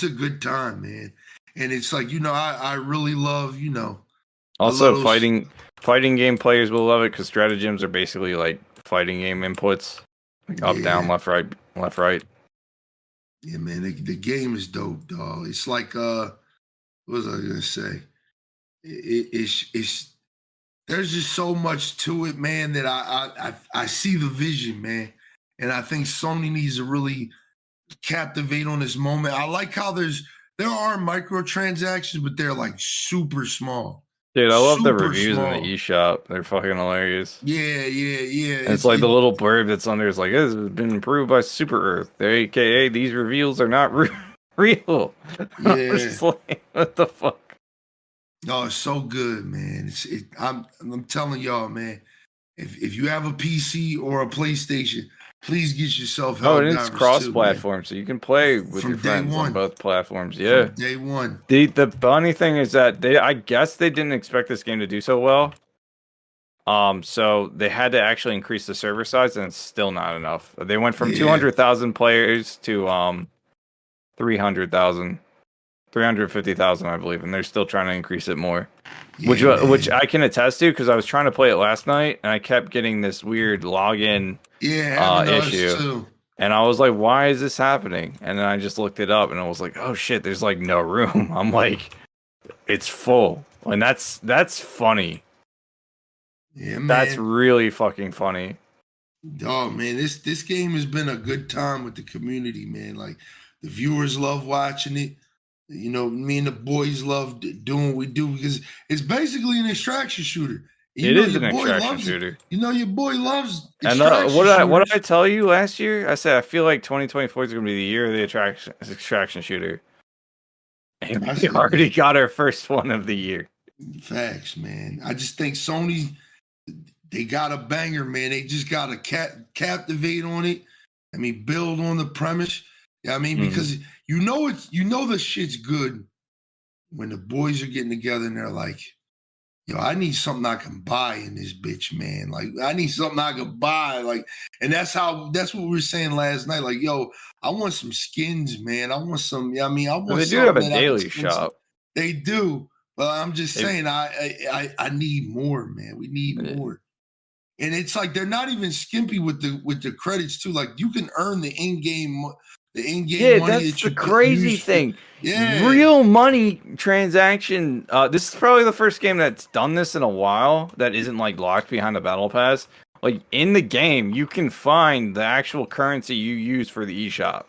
good time, man. And it's like, I really love, Also, fighting game players will love it, because stratagems are basically like fighting game inputs. Like up, down, left, right, left, right. Yeah, man. The game is dope, dog. It's like, what was I going to say? It's there's just so much to it, man, that I see the vision, man. And I think Sony needs to really captivate on this moment. I like how there are microtransactions, but they're like super small. Dude, I love the reviews in the eShop. They're fucking hilarious. Yeah. And it's like the little blurb that's on there is like, this has been improved by Super Earth. AKA, these reveals are not real. Yeah. Just like, what the fuck? Oh, it's so good, man. I'm telling y'all, man. If you have a PC or a PlayStation, please get yourself Helldivers. And it's cross-platform, so you can play with your friends on both platforms. Yeah, from day one. The funny thing is that I guess they didn't expect this game to do so well. So they had to actually increase the server size, and it's still not enough. They went from 200,000 players to 300,000. 350,000, I believe, and they're still trying to increase it more. Which I can attest to, because I was trying to play it last night, and I kept getting this weird login issue. Too. And I was like, why is this happening? And then I just looked it up, and I was like, oh shit, there's like no room. I'm like, it's full. And that's funny. Yeah, man. That's really fucking funny. Oh, man, this game has been a good time with the community, man. Like, the viewers love watching it. Me and the boys love doing what we do, because it's basically an extraction shooter. It is an extraction shooter. Your boy loves extraction shooters. And what did I tell you last year? I said I feel like 2024 is going to be the year of the extraction shooter. And I we said already that. got our first one of the year. Facts, man. I just think Sony, they got a banger, man. They just got to captivate on it. I mean, build on the premise. I mean, because you know the shit's good when the boys are getting together and they're like, yo, I need something I can buy in this bitch, man. Like, I need something I can buy. Like, and that's what we were saying last night. Like, yo, I want some skins, man. I want some, I mean, I But want they do have something a that I can daily spend some. shop. They do. But I'm just They- saying, I need more, man. We need more. And it's like they're not even skimpy with the credits too. Like you can earn the in-game money that's that the you crazy use thing. yeah. Real money transaction. This is probably the first game that's done this in a while that isn't like locked behind the battle pass. Like in the game, you can find the actual currency you use for the eShop.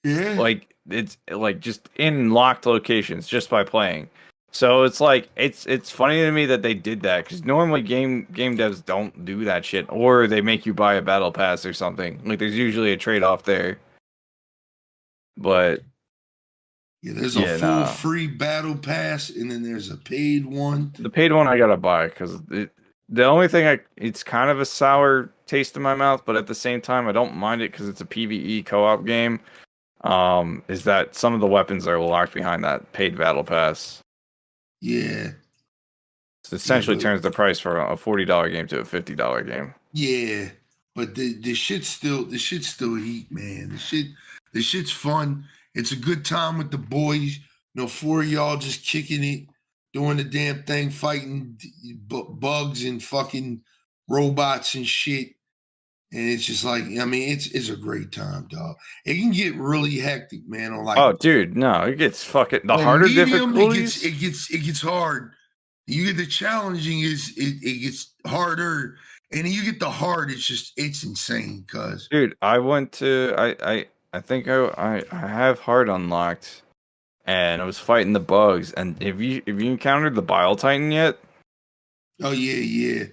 Yeah. Like it's like just in locked locations just by playing. So it's like it's funny to me that they did that because normally game devs don't do that shit, or they make you buy a battle pass or something. Like there's usually a trade off there. But Yeah, there's a full nah. free battle pass, and then there's a paid one. The paid one I gotta buy because the only thing it's kind of a sour taste in my mouth, but at the same time I don't mind it because it's a PvE co-op game. Is that some of the weapons are locked behind that paid battle pass? Yeah. It essentially turns the price for a $40 game to a $50 game. Yeah. But the shit's still heat, man. The shit's fun. It's a good time with the boys. You know, 4 of y'all just kicking it, doing the damn thing, fighting bugs and fucking robots and shit. And it's just like, I mean, it's a great time, dog. It can get really hectic, man. On like, Oh, dude, no, it gets fucking the on harder medium, difficulties. it gets hard. You get the challenging it gets harder, and you get the hard. It's insane, cuz. Dude, I went to I think I have hard unlocked, and I was fighting the bugs. And have you encountered the Bile Titan yet? Oh yeah.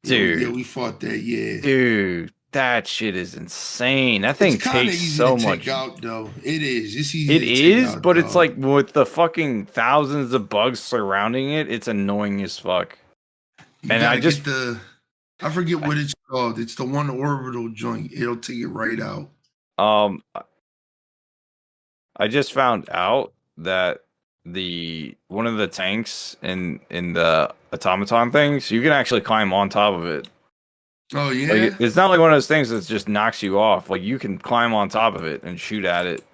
Dude. Yeah, we fought that. Yeah, Dude, that shit is insane. That thing it's kind of takes easy so to much. take out, though. It is. It's easy It to take is, out, but it's dog. like with the fucking thousands of bugs surrounding it, it's annoying as fuck. You And gotta get I forget what it's called. It's the one orbital joint. It'll take it right out. I just found out that one of the tanks in the automaton things, you can actually climb on top of it. Oh yeah. Like, it's not like one of those things that just knocks you off. Like you can climb on top of it and shoot at it.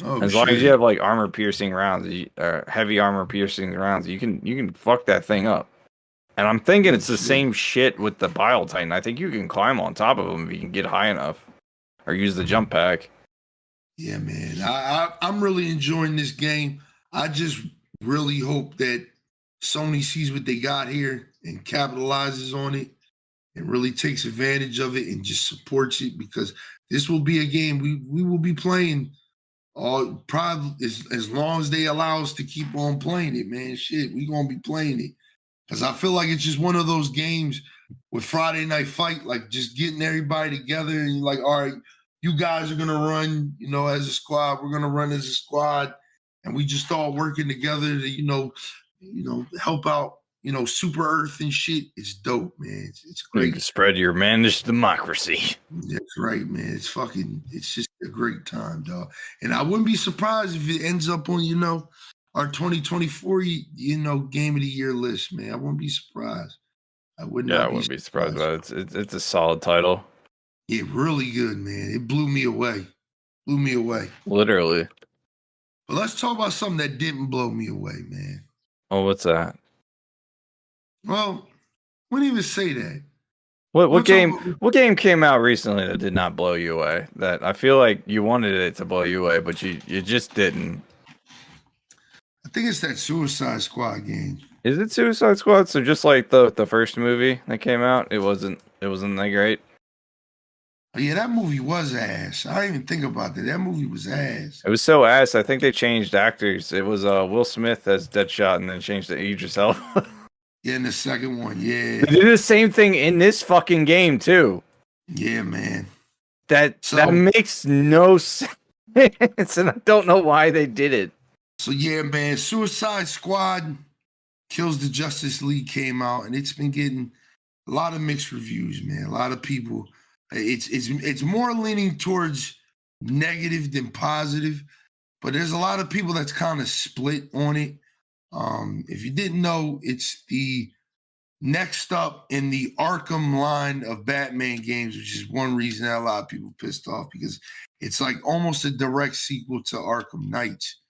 Oh, As long as you have like armor piercing rounds, heavy armor piercing rounds, you can fuck that thing up. And I'm thinking it's the same shit with the Bile Titan. I think you can climb on top of them if you can get high enough, or use the jump pack. Yeah, man. I'm really enjoying this game. I just really hope that Sony sees what they got here and capitalizes on it and really takes advantage of it and just supports it, because this will be a game we will be playing all probably as long as they allow us to keep on playing it, man. Shit, we gonna be playing it. Because I feel like it's just one of those games with Friday Night Fight, like just getting everybody together and you're like, all right, you guys are gonna run, as a squad. We're gonna run as a squad, and we just all working together to, help out, Super Earth and shit. It's dope, man. It's great. You can spread your managed democracy. That's right, man. It's just a great time, dog. And I wouldn't be surprised if it ends up on, our 2024, game of the year list, man. I wouldn't be surprised. I wouldn't be surprised about it. It's a solid title. Yeah, really good, man. It blew me away. Literally. But let's talk about something that didn't blow me away, man. Oh, what's that? Well, wouldn't even say that. What game came out recently that did not blow you away? That I feel like you wanted it to blow you away, but you just didn't. I think it's that Suicide Squad game. Is it Suicide Squad? So just like the first movie that came out, it wasn't that great. Yeah, that movie was ass. I didn't even think about that. That movie was ass. It was so ass. I think they changed actors. It was Will Smith as Deadshot, and then changed to Idris Elba. Yeah, in the second one, yeah. They did the same thing in this fucking game too. Yeah, man. That makes no sense, and I don't know why they did it. So yeah, man, Suicide Squad Kills the Justice League came out, and it's been getting a lot of mixed reviews, man. A lot of people, it's more leaning towards negative than positive, but there's a lot of people that's kind of split on it. If you didn't know, it's the next up in the Arkham line of Batman games, which is one reason that a lot of people pissed off because it's like almost a direct sequel to Arkham Knights.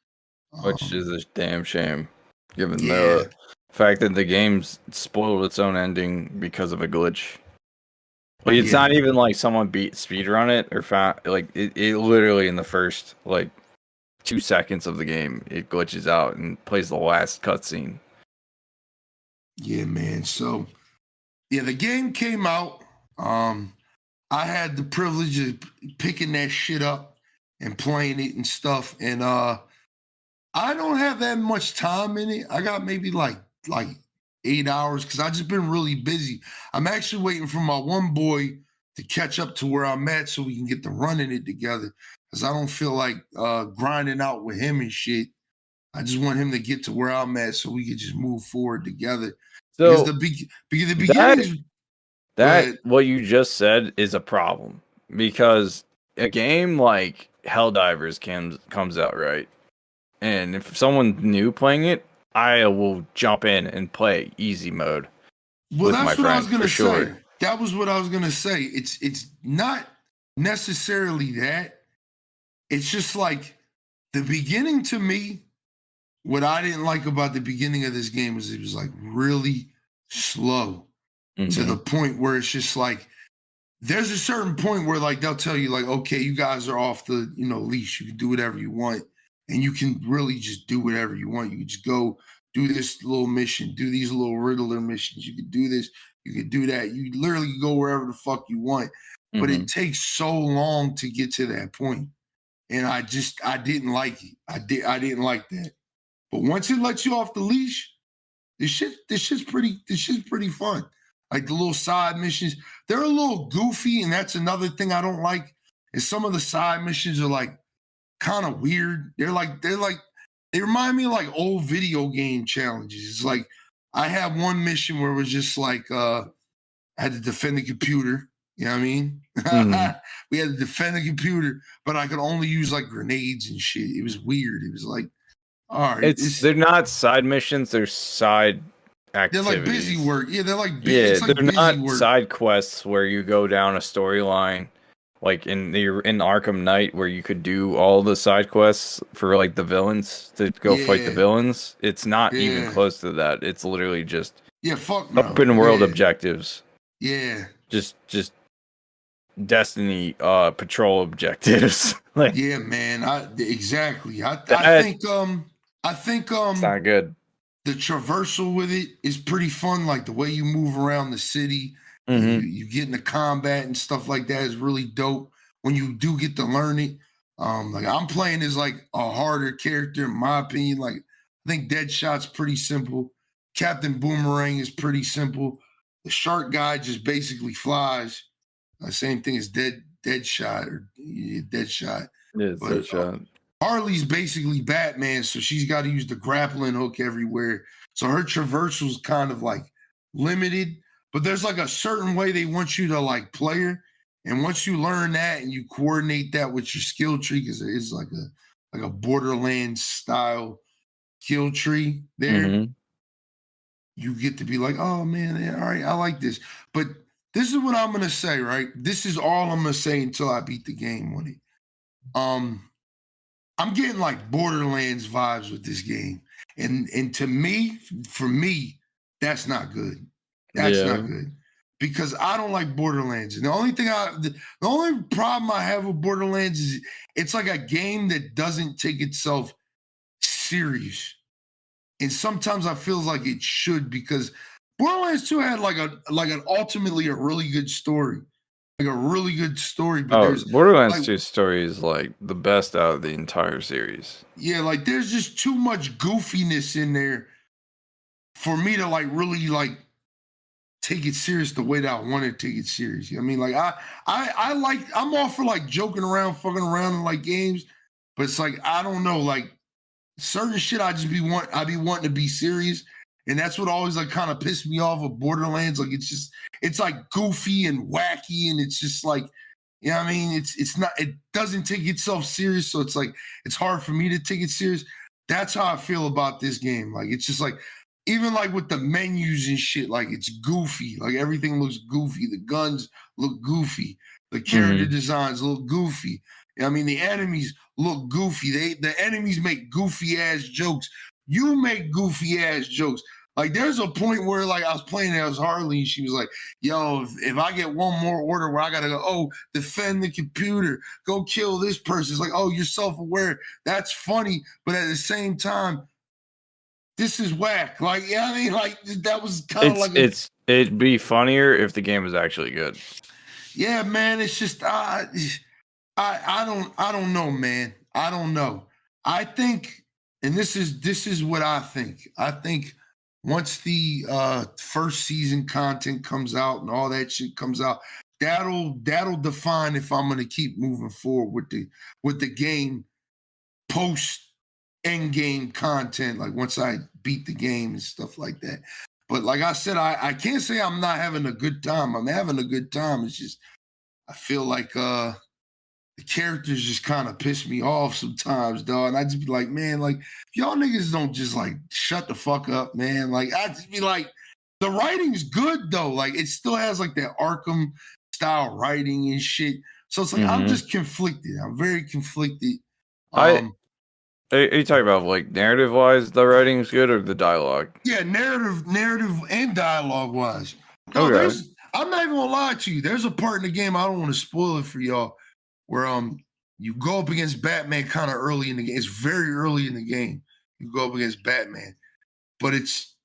Which is a damn shame, given Yeah, the fact that the game's spoiled its own ending because of a glitch. Like, it's Yeah. not even like someone beat speedrun it or found like it literally in the first like 2 seconds of the game it glitches out and plays the last cutscene. Yeah, man. So yeah, the game came out. I had the privilege of picking that shit up and playing it and stuff. And I don't have that much time in it. I got maybe like 8 hours because I just been really busy. I'm actually waiting for my one boy to catch up to where I'm at so we can get to running it together. Because I don't feel like grinding out with him and shit. I just want him to get to where I'm at so we can just move forward together. Because So the beginnings. that what you just said is a problem because a game like Helldivers comes out, right? And if someone new playing it, I will jump in and play easy mode. Well, with my that's what I was friend, gonna for say. sure. That was what I was gonna say. It's not necessarily that. It's just like the beginning to me. What I didn't like about the beginning of this game was it was like really slow to the point where it's just like there's a certain point where like they'll tell you like, okay, you guys are off the leash. You can do whatever you want, and you can really just do whatever you want. You can just go do this little mission, do these little Riddler missions. You could do this, you could do that. You literally go wherever the fuck you want, but it takes so long to get to that point, and I didn't like it. I didn't like that. But once it lets you off the leash, this shit's pretty fun. Like the little side missions, they're a little goofy, and that's another thing I don't like. Is some of the side missions are like kind of weird. They remind me of like old video game challenges. It's like I had one mission where it was just like I had to defend the computer. You know what I mean? We had to defend the computer, but I could only use like grenades and shit. It was weird. It was like, all right, They're not side missions, they're side activities. they're like busy work. Yeah, they're like it's like busy not work. side quests where you go down a storyline like in Arkham Knight where you could do all the side quests for like the villains to go fight the villains. It's not even close to that. It's literally just fuck no. Open world objectives. Yeah. Just Destiny patrol objectives. Like, yeah, man. Exactly. I think it's not good. The traversal with it is pretty fun. Like the way you move around the city, you get into combat and stuff like that is really dope when you do get to learn it. Like I'm playing as like a harder character in my opinion. Like I think Deadshot's pretty simple. Captain Boomerang is pretty simple. The shark guy just basically flies. Same thing as Deadshot or Deadshot. Yeah, it's Deadshot. Harley's basically Batman, so she's got to use the grappling hook everywhere. So her traversal is kind of like limited, but there's like a certain way they want you to like play her. And once you learn that and you coordinate that with your skill tree, because it is like a Borderlands style skill tree there, you get to be like, oh man, yeah, all right, I like this. But this is what I'm gonna say, right? This is all I'm gonna say until I beat the game on it. I'm getting like Borderlands vibes with this game. And to me, for me, that's not good. That's not good. Because I don't like Borderlands. And the only problem I have with Borderlands is it's like a game that doesn't take itself serious. And sometimes I feel like it should, because Borderlands 2 had like an ultimately a really good story. Like a really good story, but Borderlands 2 story is like the best out of the entire series. Yeah, like there's just too much goofiness in there for me to like really like take it serious the way that I want to take it serious. You know what I mean? Like I'm all for like joking around, fucking around in like games, but it's like I don't know, like certain shit I be wanting to be serious. And that's what always like kind of pissed me off with Borderlands. Like it's like goofy and wacky, and it's just like, you know what I mean? It doesn't take itself serious. So it's like, it's hard for me to take it serious. That's how I feel about this game. Like, it's just like, even like with the menus and shit, like it's goofy. Like everything looks goofy. The guns look goofy. The character designs look goofy. I mean, the enemies look goofy. The enemies make goofy ass jokes. You make goofy ass jokes. Like there's a point where like I was playing as Harley and she was like, yo, if I get one more order where I gotta go, oh, defend the computer, go kill this person. It's like, oh, you're self-aware. That's funny. But at the same time, this is whack. Like, yeah, I mean, like that was kind of like it'd be funnier if the game was actually good. Yeah, man. It's just I don't know, man. I don't know. I think, and this is what I think. I think once the first season content comes out and all that shit comes out, that'll define if I'm gonna keep moving forward with the game post end game content, like once I beat the game and stuff like that. But like I said, I can't say I'm not having a good time. I'm having a good time. It's just I feel like the characters just kind of piss me off sometimes, dog. And I just be like, man, like y'all niggas don't just like shut the fuck up, man. Like I just be like, the writing's good though. Like it still has like that Arkham style writing and shit. So it's like I'm just conflicted. I'm very conflicted. Are you talking about like narrative wise, the writing's good, or the dialogue? Yeah, narrative and dialogue wise. No, Okay. I'm not even gonna lie to you. There's a part in the game, I don't want to spoil it for y'all, where you go up against Batman kind of early in the game. It's very early in the game. You go up against Batman, but it's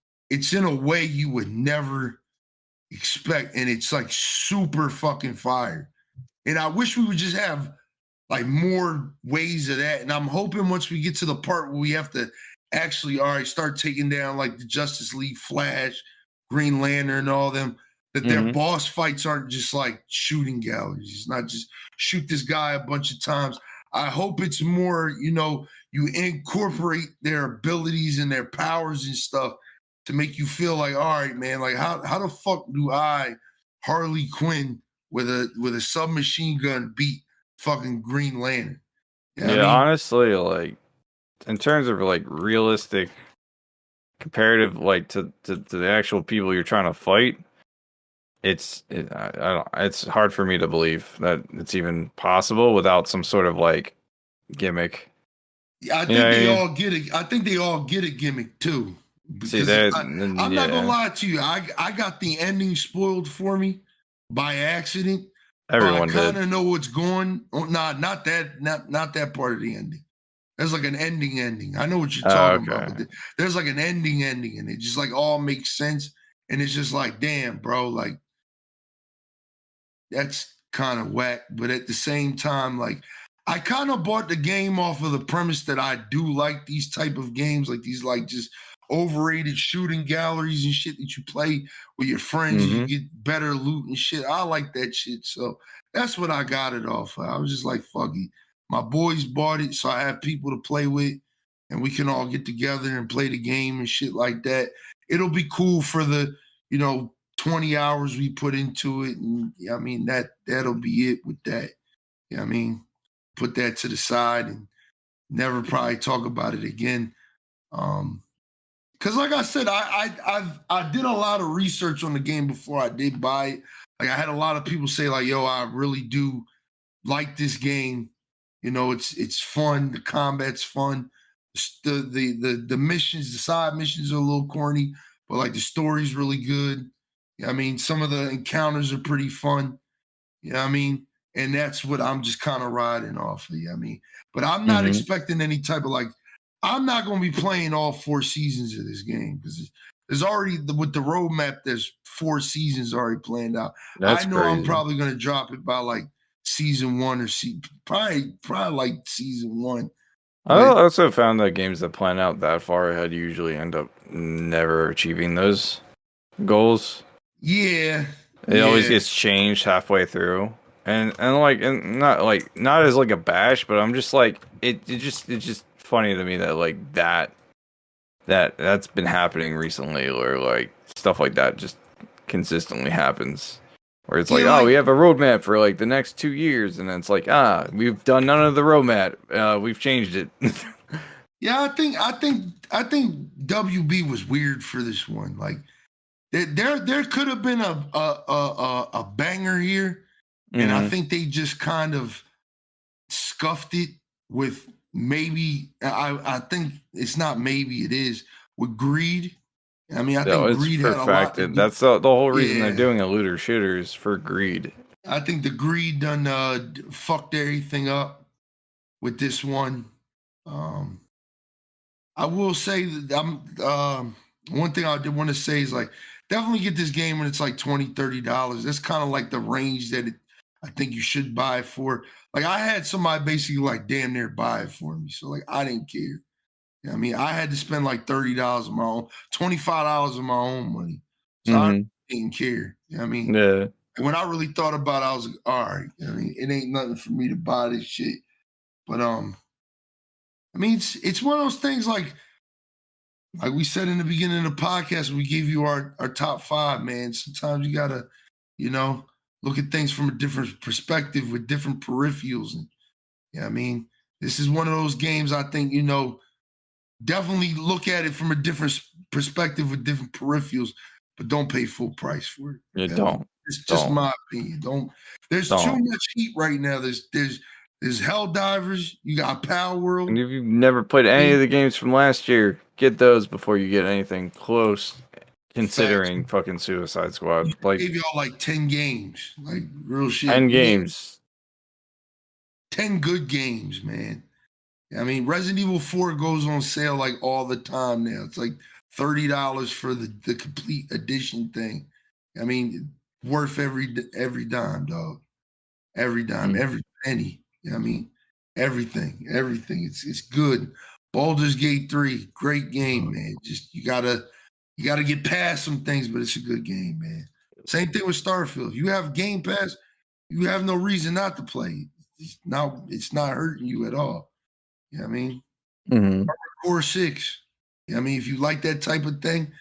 in a way you would never expect, and it's like super fucking fire. And I wish we would just have like more ways of that. And I'm hoping once we get to the part where we have to actually, all right, start taking down like the Justice League, Flash, Green Lantern, and all them, that their boss fights aren't just like shooting galleries. It's not just shoot this guy a bunch of times. I hope it's more, you incorporate their abilities and their powers and stuff to make you feel like, all right, man, like how the fuck do I, Harley Quinn, with a submachine gun beat fucking Green Lantern? You know Yeah, what I mean? honestly, like in terms of like realistic comparative, like to the actual people you're trying to fight, I don't. It's hard for me to believe that it's even possible without some sort of like gimmick. I think they all get it. I think they all get a gimmick too. See Because that? I'm not gonna lie to you. I got the ending spoiled for me by accident. Everyone so I kind did. of know what's going on. Nah, not that part of the ending. There's like an ending. I know what you're talking about, but there's like an ending, and it just like all makes sense. And it's just like, damn, bro, like that's kind of whack. But at the same time, like I kind of bought the game off of the premise that I do like these type of games, like these like just overrated shooting galleries and shit that you play with your friends and you get better loot and shit. I like that shit. So that's what I got it off of. I was just like, fuck it. My boys bought it, so I have people to play with, and we can all get together and play the game and shit like that. It'll be cool for the, 20 hours we put into it. And I mean, that'll be it with that. You know what I mean? Put that to the side and never probably talk about it again. Because like I said, I did a lot of research on the game before I did buy it. Like I had a lot of people say like, yo, I really do like this game. It's fun. The combat's fun. The missions, the side missions are a little corny, but like the story's really good. I mean, some of the encounters are pretty fun. You know what I mean? And that's what I'm just kind of riding off of. I mean, but I'm not expecting any type of like, I'm not going to be playing all 4 seasons of this game because there's already with the roadmap, there's 4 seasons already planned out. That's I know crazy. I'm probably going to drop it by like season 1 or probably like season 1. I also found that games that plan out that far ahead usually end up never achieving those goals. Yeah. It always gets changed halfway through. And not as like a bash, but I'm just like it just funny to me that like that's been happening recently, or like stuff like that just consistently happens. Where it's like, oh, we have a roadmap for like the next 2 years, and then it's like, we've done none of the roadmap. We've changed it. Yeah, I think WB was weird for this one. Like there could have been a banger here, and I think they just kind of scuffed it with maybe. I think it's not maybe, it is with greed. I mean, I think greed had a lot to do. That's the whole reason they're doing a looter shooter is for greed. I think the greed done fucked everything up with this one. I will say that one thing I did want to say is like definitely get this game when it's like $20, $30. That's kind of like the range that I think you should buy it for. Like I had somebody basically like damn near buy it for me. So like I didn't care. You know what I mean, I had to spend like $30 of my own, $25 of my own money. So I didn't care. You know what I mean? Yeah. And when I really thought about it, I was like, all right, I mean, it ain't nothing for me to buy this shit. But I mean, it's one of those things like we said in the beginning of the podcast, we gave you our top 5, man. Sometimes you gotta, look at things from a different perspective with different peripherals. And I mean, this is one of those games I think, definitely look at it from a different perspective with different peripherals, but don't pay full price for it. Yeah, don't. It's just my opinion. There's too much heat right now. There's Helldivers. You got Palworld. And if you've never played any of the games from last year, get those before you get anything close. Considering fucking Suicide Squad, like gave y'all like 10 games, like real shit. 10 games, 10 good games, man. I mean, Resident Evil 4 goes on sale like all the time now. It's like $30 for the complete edition thing. I mean, worth every dime, dog. Every dime, every penny. You know what I mean? Everything. It's good. Baldur's Gate 3, great game, man. Just you gotta get past some things, but it's a good game, man. Same thing with Starfield. You have Game Pass, you have no reason not to play. It's not hurting you at all. You know what I mean? Core 6. You know what I mean? If you like that type of thing,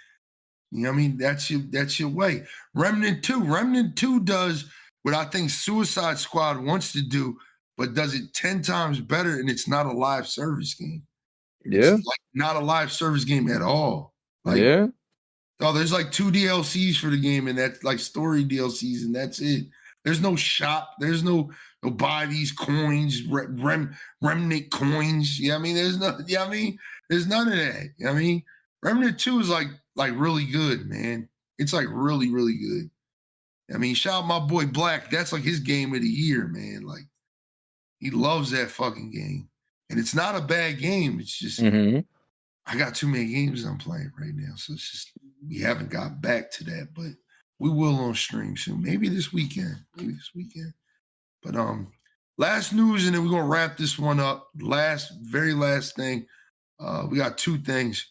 you know what I mean? That's your way. Remnant 2 does what I think Suicide Squad wants to do, but does it 10 times better, and it's not a live service game. Yeah. It's like not a live service game at all. Like, yeah. Oh, there's like 2 DLCs for the game, and that's like story DLCs, and that's it. There's no shop. There's no buy these coins, remnant coins. You know what I mean? There's nothing. You know what I mean? There's none of that. You know what I mean? Remnant 2 is like really good, man. It's like really, really good. I mean, shout out my boy Black. That's like his game of the year, man. Like he loves that fucking game. And it's not a bad game. It's just I got too many games I'm playing right now. So it's just we haven't got back to that, but we will on stream soon. Maybe this weekend. But last news, and then we're gonna wrap this one up. Very last thing. We got 2 things.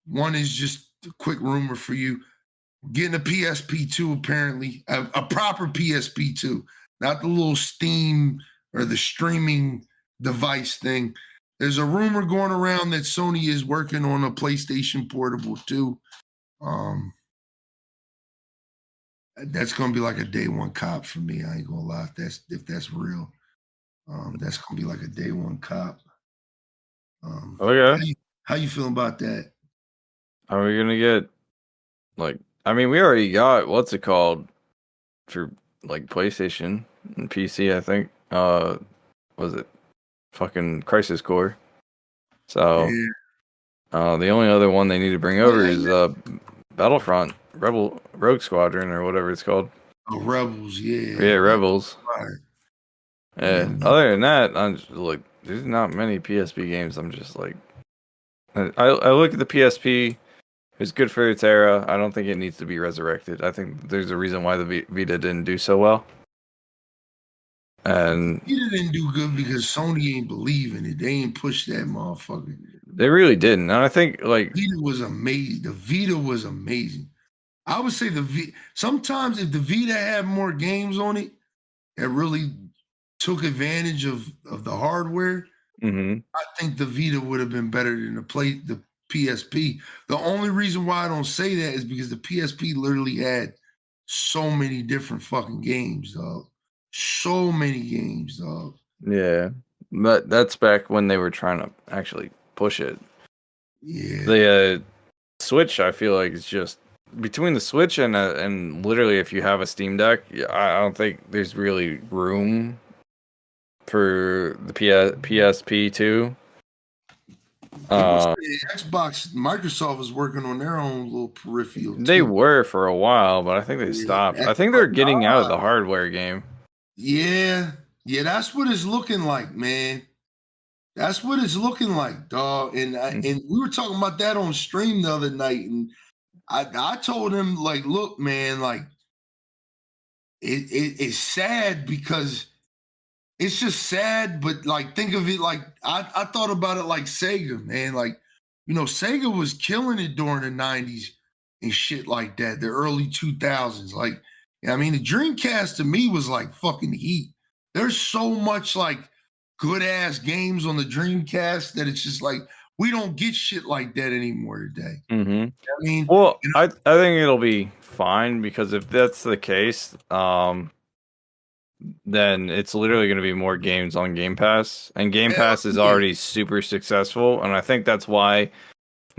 One is just a quick rumor for you. Getting a PSP2 apparently, a proper PSP2, not the little Steam or the streaming device thing. There's a rumor going around that Sony is working on a PlayStation Portable 2. That's gonna be like a day one cop for me. I ain't gonna lie. If that's real, that's gonna be like a day one cop. Okay. How you feeling about that? Are we gonna get like? I mean, we already got what's it called for like PlayStation and PC. I think. Was it fucking Crisis Core? So, the only other one they need to bring over is Battlefront Rogue Squadron or whatever it's called. Oh, Rebels, yeah. Yeah, Rebels. Right. Yeah. Other than that, I'm just like, there's not many PSP games. I'm just like, I look at the PSP. It's good for its era. I don't think it needs to be resurrected. I think there's a reason why the Vita didn't do so well. And Vita didn't do good because Sony ain't believe in it. They ain't push that motherfucker. They really didn't. And I think like Vita was amazing. The Vita was amazing. I would say sometimes if the Vita had more games on it that really took advantage of the hardware, Mm-hmm. I think the Vita would have been better than the PSP. The only reason why I don't say that is because the PSP literally had so many different fucking games, dog. So many games, dog. Yeah, but that's back when they were trying to actually push it. Yeah. The Switch, I feel like, is just between the Switch and literally, if you have a Steam Deck, I don't think there's really room for the PSP too. Xbox, Microsoft was working on their own little peripheral. They too. were for a while, but I think they stopped. I think they're getting out of the hardware game. Yeah, that's what it's looking like, man. That's what it's looking like, dog. And we were talking about that on stream the other night, and I told him, like, look, man, like it's sad because it's just sad, but like think of it like I thought about it like Sega, man. Like, Sega was killing it during the 90s and shit like that, the early 2000s. Like, I mean, the Dreamcast to me was like fucking heat. There's so much like good ass games on the Dreamcast that it's just like we don't get shit like that anymore today. Mm-hmm. I mean, well, I think it'll be fine, because if that's the case, then it's literally going to be more games on Game Pass, and Game Pass is already super successful, and I think that's why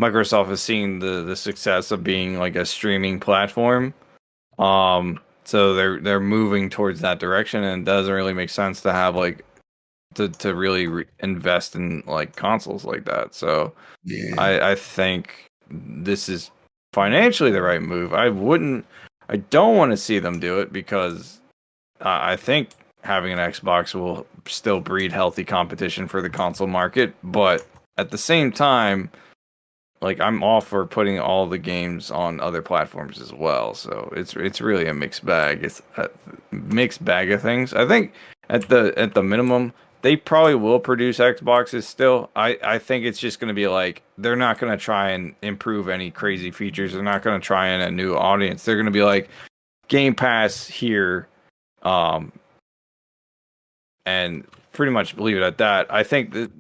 Microsoft has seen the success of being like a streaming platform. So they're moving towards that direction, and it doesn't really make sense to have like to really invest in like consoles like that. So I think this is financially the right move. I don't want to see them do it, because I think having an Xbox will still breed healthy competition for the console market, but at the same time, like, I'm all for putting all the games on other platforms as well. So it's really a mixed bag. It's a mixed bag of things. I think at the minimum, they probably will produce Xboxes still. I think it's just going to be like, they're not going to try and improve any crazy features. They're not going to try in a new audience. They're going to be like, Game Pass here, and pretty much leave it at that. I think that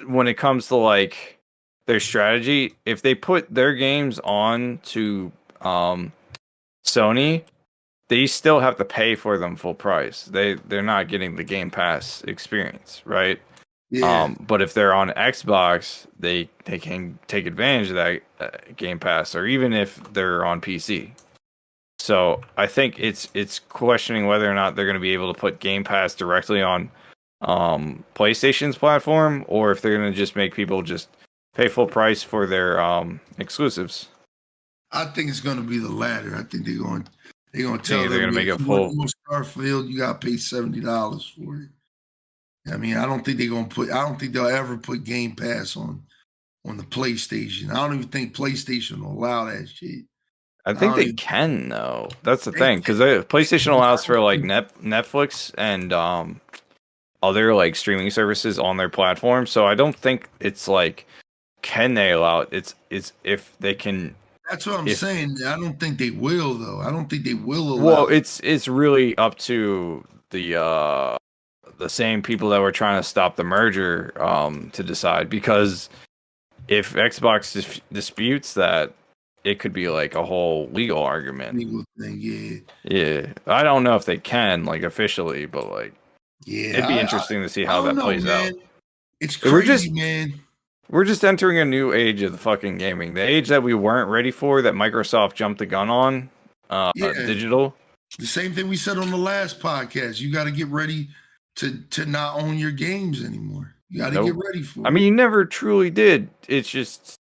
when it comes to like their strategy, if they put their games on to Sony, they still have to pay for them full price. They're not getting the Game Pass experience, right? Yeah. But if they're on Xbox, they can take advantage of that Game Pass, or even if they're on PC. So I think it's questioning whether or not they're going to be able to put Game Pass directly on PlayStation's platform, or if they're going to just make people just pay full price for their exclusives. I think it's going to be the latter. I think they're going to tell them, they're going to make it full. Starfield, you got to pay $70 for it. I mean, I don't think they'll ever put Game Pass on the PlayStation. I don't even think PlayStation will allow that shit. I think they can, though. That's the thing, because PlayStation allows for like Netflix and other like streaming services on their platform. So I don't think it's like, can they allow it? It's if they can. That's what I'm saying. I don't think they will, though. I don't think they will allow. Well, it's really up to the same people that were trying to stop the merger to decide, because if Xbox disputes that, it could be like a whole legal argument. Legal thing, yeah. I don't know if they can, like, officially, but like, it'd be interesting to see how that plays out. It's crazy, man. We're just entering a new age of the fucking gaming. The age that we weren't ready for, that Microsoft jumped the gun on. Digital. The same thing we said on the last podcast. You got to get ready to not own your games anymore. You got to get ready for it. I mean, you never truly did. It's just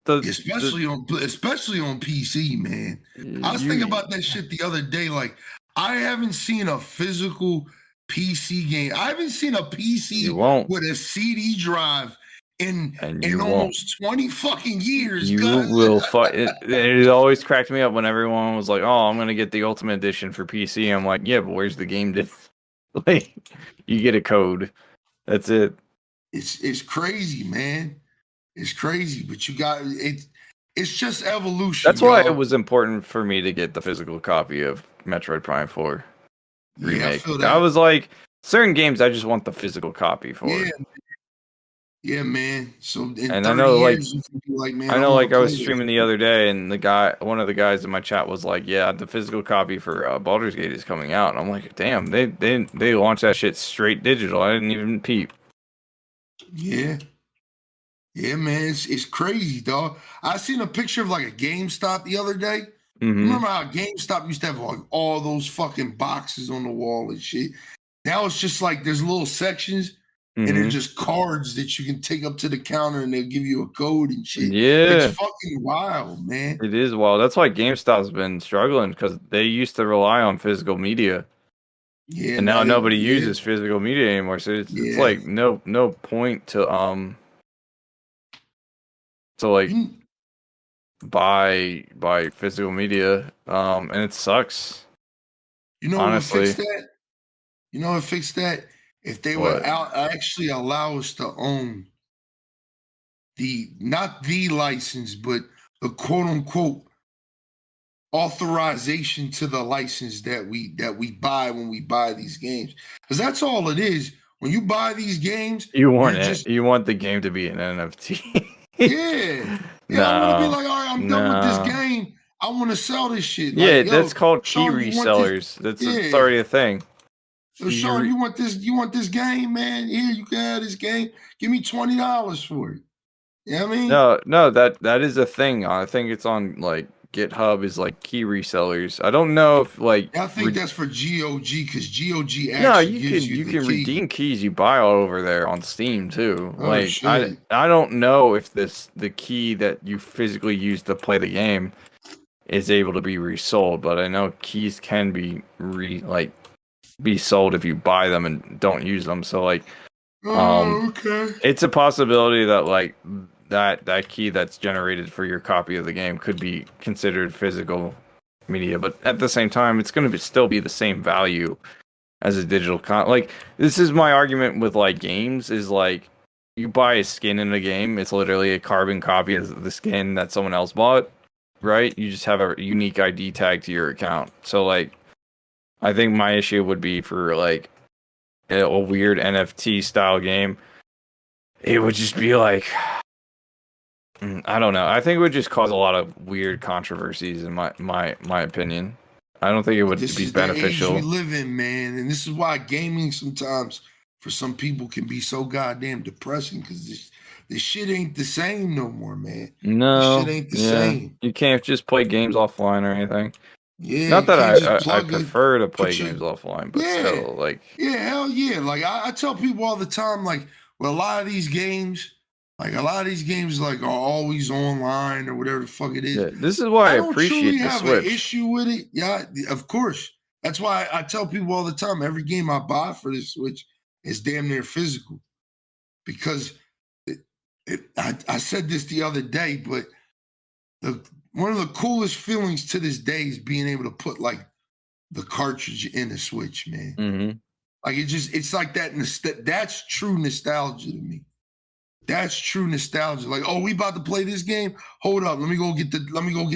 especially on PC, man. I was thinking about that shit the other day. Like, I haven't seen a physical PC game. I haven't seen a PC with a CD drive in almost 20 fucking years. You will fight. It always cracked me up when everyone was like, "Oh, I'm gonna get the Ultimate Edition for PC." I'm like, "Yeah, but where's the game disc?" Like, you get a code. That's it. It's crazy, man. It's crazy, but you got it. It's just evolution. That's why it was important for me to get the physical copy of Metroid Prime 4 remake. I was like, certain games I just want the physical copy for. Yeah, Yeah, man. So in And 30 years, you can be like, man, I I know, want like to I play was this. streaming the other day, and one of the guys in my chat was like, "Yeah, the physical copy for Baldur's Gate is coming out." And I'm like, "Damn, they launched that shit straight digital. I didn't even peep." Yeah. Yeah, man. It's crazy, dog. I seen a picture of like a GameStop the other day. Mm-hmm. Remember how GameStop used to have like all those fucking boxes on the wall and shit? Now it's just like there's little sections and they're Mm-hmm. just cards that you can take up to the counter and they'll give you a code and shit. It's Yeah, fucking wild, man. it is wild. That's why GameStop's been struggling because they used to rely on physical media, Yeah, and now now they, nobody yeah, uses physical media anymore. So it's yeah. like no point to like You, buy physical media. And it sucks, you know what would fix honestly. that? You know what would fix that? If they would What? actually allow us to own the not the license, but the quote unquote authorization to the license that we buy when we buy these games. Because that's all it is. When you buy these games, You you're want it? just You want the game to be an NFT? yeah. Yeah, I want to be No, like, all right, I'm done with this no. game. I want to sell this shit. Like, Yeah, that's yo, called key Sean, you want this? resellers. It's Yeah. already a thing. Yo, Sean, you want this game, man? Here, you can have this game. Give me $20 for it. You know what I mean? No, that is a thing. I think it's on like GitHub is like key resellers. I don't know if like I think that's for GOG because GOG no, actually gives you you the can key. redeem keys you buy all over there on Steam too. Oh Like shit. I don't know if the key that you physically use to play the game is able to be resold, but I know keys can be be sold if you buy them and don't use them. So like Oh, okay. it's a possibility that like that key that's generated for your copy of the game could be considered physical media, but at the same time it's going to still be the same value as a digital like this is my argument with like games is like you buy a skin in a game, it's literally a carbon copy of the skin that someone else bought, right? You just have a unique ID tag to your account. So like I think my issue would be for like a weird NFT style game. It would just be like I don't know. I think it would just cause a lot of weird controversies in my opinion. I don't think it would This be is the age we beneficial. live in, man. And this is why gaming sometimes for some people can be so goddamn depressing because this shit ain't the same no more, man. This shit No, ain't the yeah. same. You can't just play games offline or anything. Yeah, Not you that can't just I plug it, prefer to play put your games offline, but yeah. still, like, Yeah, hell yeah. Like I tell people all the time, like, well, a lot of these games, like are always online or whatever the fuck it is. yeah, this is why I I don't truly appreciate the have an Switch. issue with it. Yeah, of course. That's why I tell people all the time, every game I buy for this Switch is damn near physical. Because I said this the other day, but one of the coolest feelings to this day is being able to put like the cartridge in the Switch, man. Mm-hmm. Like it's like that. That's true nostalgia to me. That's true nostalgia. Like, oh, we about to play this game. Hold up, let me go get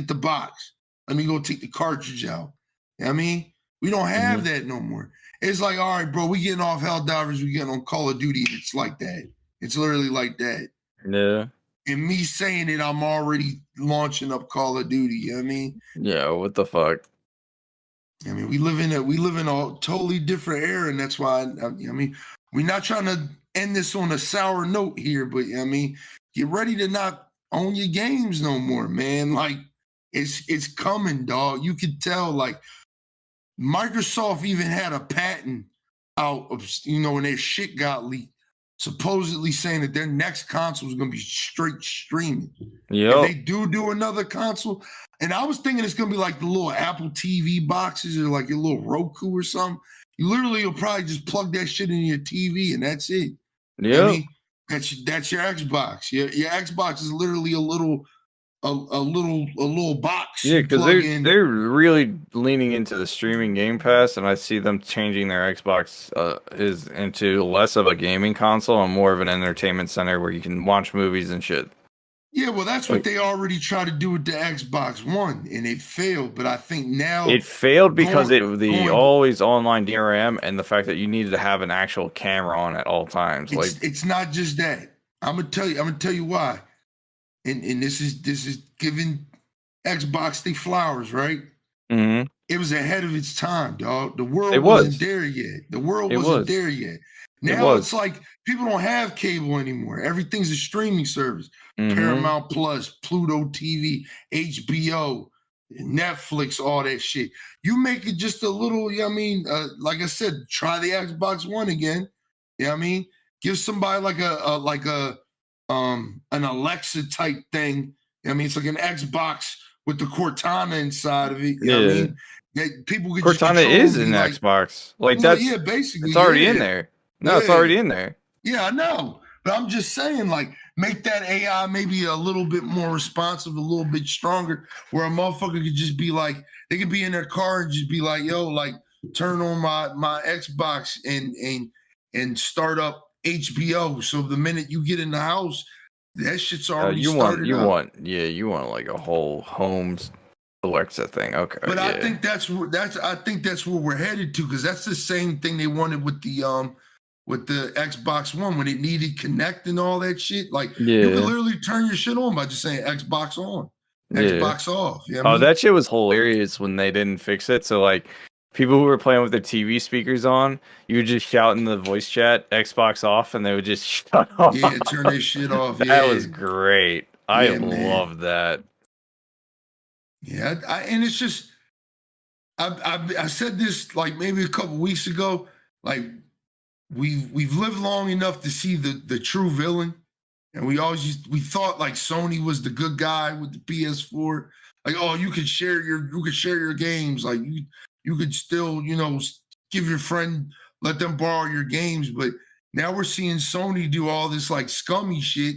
the box. Let me go take the cartridge out. You know what I mean, we don't have that no more. It's like, all right, bro, we getting off Helldivers, we getting on Call of Duty. It's like that. It's literally like that. Yeah. And me saying it, I'm already launching up Call of Duty. You know what I mean? Yeah, what the fuck? I mean, we live in a totally different era, and that's why I mean, we're not trying to end this on a sour note here, but I mean, get ready to not own your games no more, man. Like it's coming, dog. You could tell. Like Microsoft even had a patent out of when their shit got leaked, supposedly saying that their next console is going to be straight streaming. Yep. If they do another console, and I was thinking it's going to be like the little Apple TV boxes or like your little Roku or something. You literally will probably just plug that shit in your TV and that's it. Yeah. I mean, that's your Xbox. Your Xbox is literally a little box. Yeah, because in. they're really leaning into the streaming Game Pass, and I see them changing their Xbox is into less of a gaming console and more of an entertainment center where you can watch movies and shit. Yeah, well, that's what they already tried to do with the Xbox One, and it failed. But I think now it failed because the always online DRM and the fact that you needed to have an actual camera on at all times. It's not just that. I'm gonna tell you why. And this is giving Xbox the flowers, right? Mm-hmm. It was ahead of its time, dog. The It world wasn't was. there yet. The world It wasn't was. there yet. It Now it's was. like people don't have cable anymore. Everything's a streaming service. Mm-hmm. Paramount Plus, Pluto TV, HBO, Netflix, all that shit. You make it just a little, you know what I mean? Like I said, try the Xbox One again. You know what I mean? Give somebody like a an Alexa type thing. You know what I mean? It's like an Xbox with the Cortana inside of it. You know what I Yeah. mean? That people could just Cortana control is and in be like, Xbox. Like well, that's yeah, basically, it's already in yeah, there. No, it's yeah, already in there. yeah, I know. But I'm just saying, like, make that AI maybe a little bit more responsive, a little bit stronger, where a motherfucker could just be like, they could be in their car and just be like, yo, like, turn on my Xbox and start up HBO. So the minute you get in the house, that shit's already started up. You want like a whole home Alexa thing. Okay, But yeah. I think that's where we're headed to, because that's the same thing they wanted with the Xbox One when it needed Connect and all that shit. Like you could literally turn your shit on by just saying Xbox on, Xbox off. You know what I mean? That shit was hilarious when they didn't fix it. So like people who were playing with their TV speakers on, you would just shout in the voice chat Xbox off, and they would just shut off. Yeah, turn their shit off. That was great. I love that. Yeah, and it's just I said this like maybe a couple weeks ago. Like we've lived long enough to see the true villain, and we thought like Sony was the good guy with the PS4. Like, oh, you could share your games. Like you could still give your friend, let them borrow your games. But now we're seeing Sony do all this like scummy shit.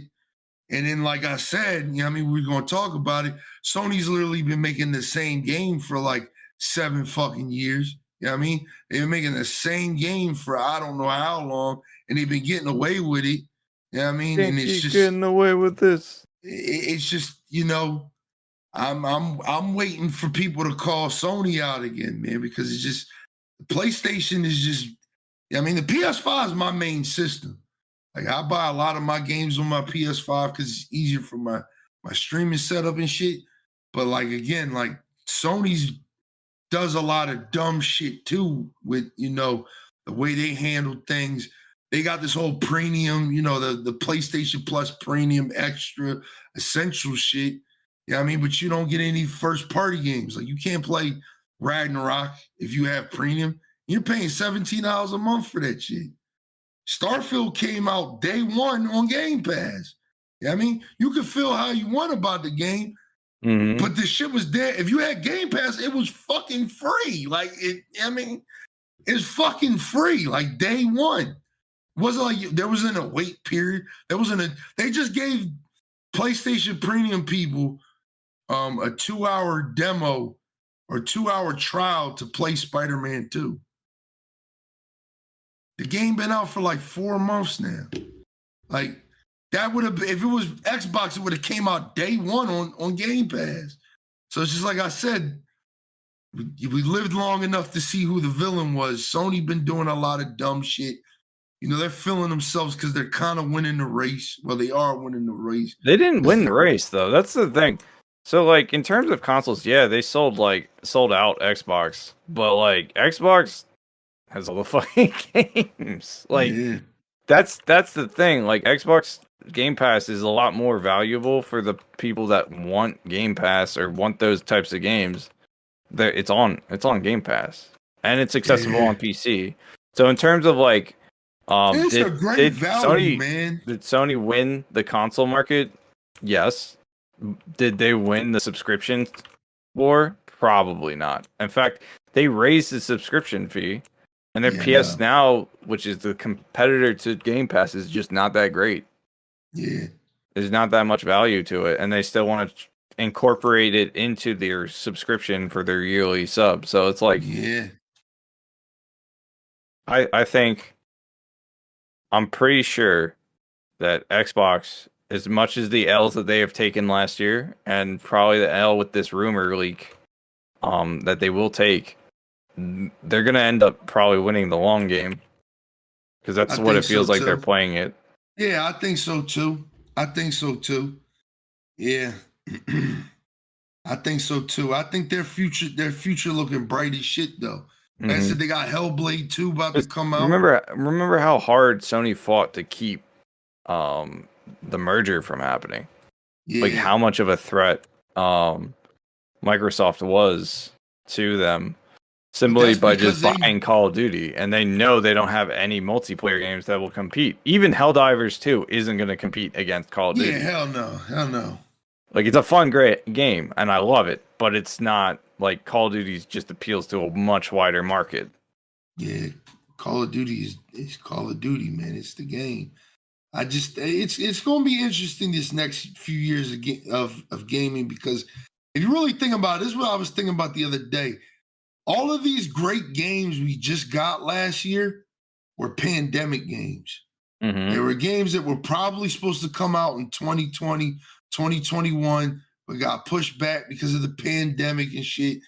And then, like I said, I mean, we're gonna talk about it. Sony's literally been making the same game for like 7 fucking years. You know what I mean? They've been making the same game for I don't know how long, and they've been getting away with it. You know what I mean? And it's just getting away with this. It's just, I'm waiting for people to call Sony out again, man, because it's just PlayStation is just. I mean, the PS5 is my main system. Like I buy a lot of my games on my PS5 because it's easier for my streaming setup and shit. But like again, like Sony's does a lot of dumb shit too with the way they handle things. They got this whole premium, the PlayStation Plus premium extra essential shit. Yeah, I mean, but you don't get any first party games. Like you can't play Ragnarok if you have premium. You're paying $17 a month for that shit. Starfield came out day one on Game Pass. Yeah, I mean, you can feel how you want about the game, but the shit was dead. If you had Game Pass, it was fucking free. Like it's fucking free. Like day one. It wasn't like there wasn't a wait period. They just gave PlayStation Premium people a 2-hour demo or 2-hour trial to play Spider-Man 2. The game been out for like 4 months now. Like that would have, if it was Xbox, it would have came out day one on Game Pass. So it's just like I said, we lived long enough to see who the villain was. Sony been doing a lot of dumb shit. They're feeling themselves because they're kind of winning the race. Well, they are winning the race. They didn't win the race though. That's the thing. So like in terms of consoles, yeah, they sold out Xbox, but like Xbox has all the fucking games. Like that's the thing. Like Xbox Game Pass is a lot more valuable for the people that want Game Pass or want those types of games. It's on Game Pass and it's accessible on PC. So in terms of like it's a great value, man. Did Sony win the console market? Yes. Did they win the subscription war? Probably not. In fact, they raised the subscription fee, and their PS Now, which is the competitor to Game Pass, is just not that great. Yeah. There's not that much value to it, and they still want to incorporate it into their subscription for their yearly sub. So it's like, I think, I'm pretty sure that Xbox, as much as the L's that they have taken last year, and probably the L with this rumor leak, that they will take, they're gonna end up probably winning the long game because that's what it feels like they're playing it. Yeah, I think so too. I think so too. Yeah. I think so too. I think their future looking bright as shit though. Like I Mm-hmm. said, they got Hellblade 2 about to come out. Remember how hard Sony fought to keep the merger from happening. Like Yeah. how much of a threat Microsoft was to them But simply that's by just because they buying Call of Duty, and they know they don't have any multiplayer games that will compete. Even Helldivers 2 isn't going to compete against Call of yeah, Duty. hell no. Hell no. Like it's a fun, great game, and I love it, but it's not like Call of Duty just appeals to a much wider market. Yeah. Call of Duty is Call of Duty, man. It's the game. It's going to be interesting this next few years of gaming because if you really think about it, this is what I was thinking about the other day. All of these great games we just got last year were pandemic games. Mm-hmm. There were games that were probably supposed to come out in 2020, 2021, but got pushed back because of the pandemic and shit.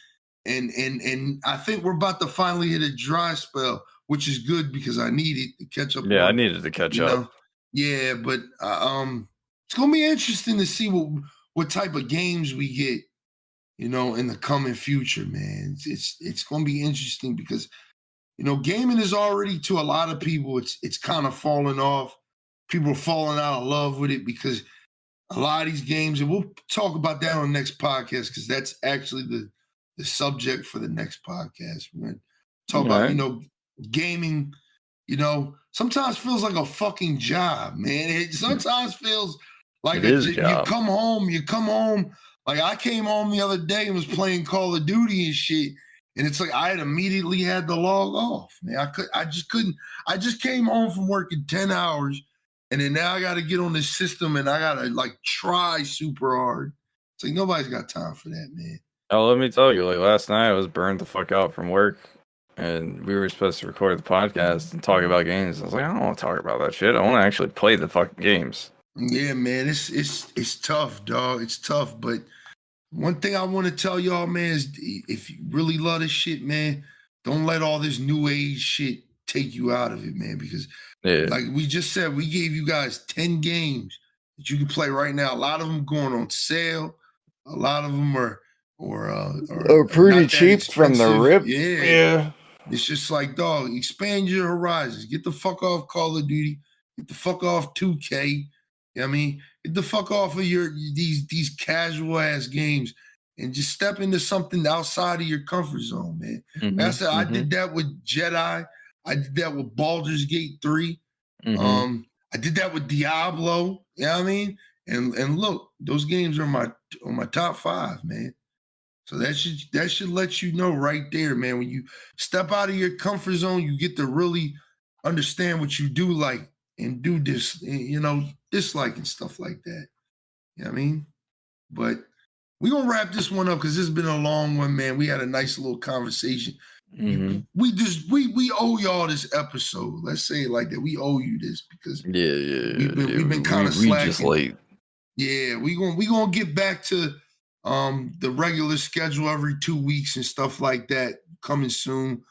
And I think we're about to finally hit a dry spell, which is good because I need it to catch up Yeah, I on, needed to catch you up. know. Yeah, but it's gonna be interesting to see what type of games we get, in the coming future, man. It's gonna be interesting because gaming is already to a lot of people, it's kind of falling off. People are falling out of love with it because a lot of these games, and we'll talk about that on the next podcast because that's actually the subject for the next podcast. We're gonna talk about, gaming, sometimes feels like a fucking job, man. It sometimes feels like It is a you job. come home. Like I came home the other day and was playing Call of Duty and shit. And it's like I had immediately had to log off, man. I just couldn't. I just came home from working 10 hours, and then now I got to get on this system and I got to like try super hard. It's like nobody's got time for that, man. Oh, let me tell you, like last night I was burned the fuck out from work, and we were supposed to record the podcast and talk about games. I was like, I don't want to talk about that shit. I want to actually play the fucking games. Yeah, man. It's tough, dog. It's tough, but one thing I want to tell y'all, man, is if you really love this shit, man, don't let all this new age shit take you out of it, man. Because, like we just said, we gave you guys 10 games that you can play right now. A lot of them going on sale. A lot of them are pretty not that cheap from the expensive. rip. Yeah. It's just like, dog, expand your horizons. Get the fuck off Call of Duty. Get the fuck off 2K. You know what I mean? Get the fuck off of these casual ass games and just step into something outside of your comfort zone, man. Mm-hmm, Like I said, I did that with Jedi. I did that with Baldur's Gate 3. Mm-hmm. I did that with Diablo. You know what I mean? And look, those games are on my top 5, man. So that should let you know right there, man. When you step out of your comfort zone, you get to really understand what you do like and do this, dislike and stuff like that. You know what I mean? But we're gonna wrap this one up because this has been a long one, man. We had a nice little conversation. Mm-hmm. We owe y'all this episode. Let's say it like that. We owe you this because we've been kind of slacking. Just late. Yeah, we gonna get back to the regular schedule every 2 weeks and stuff like that coming soon.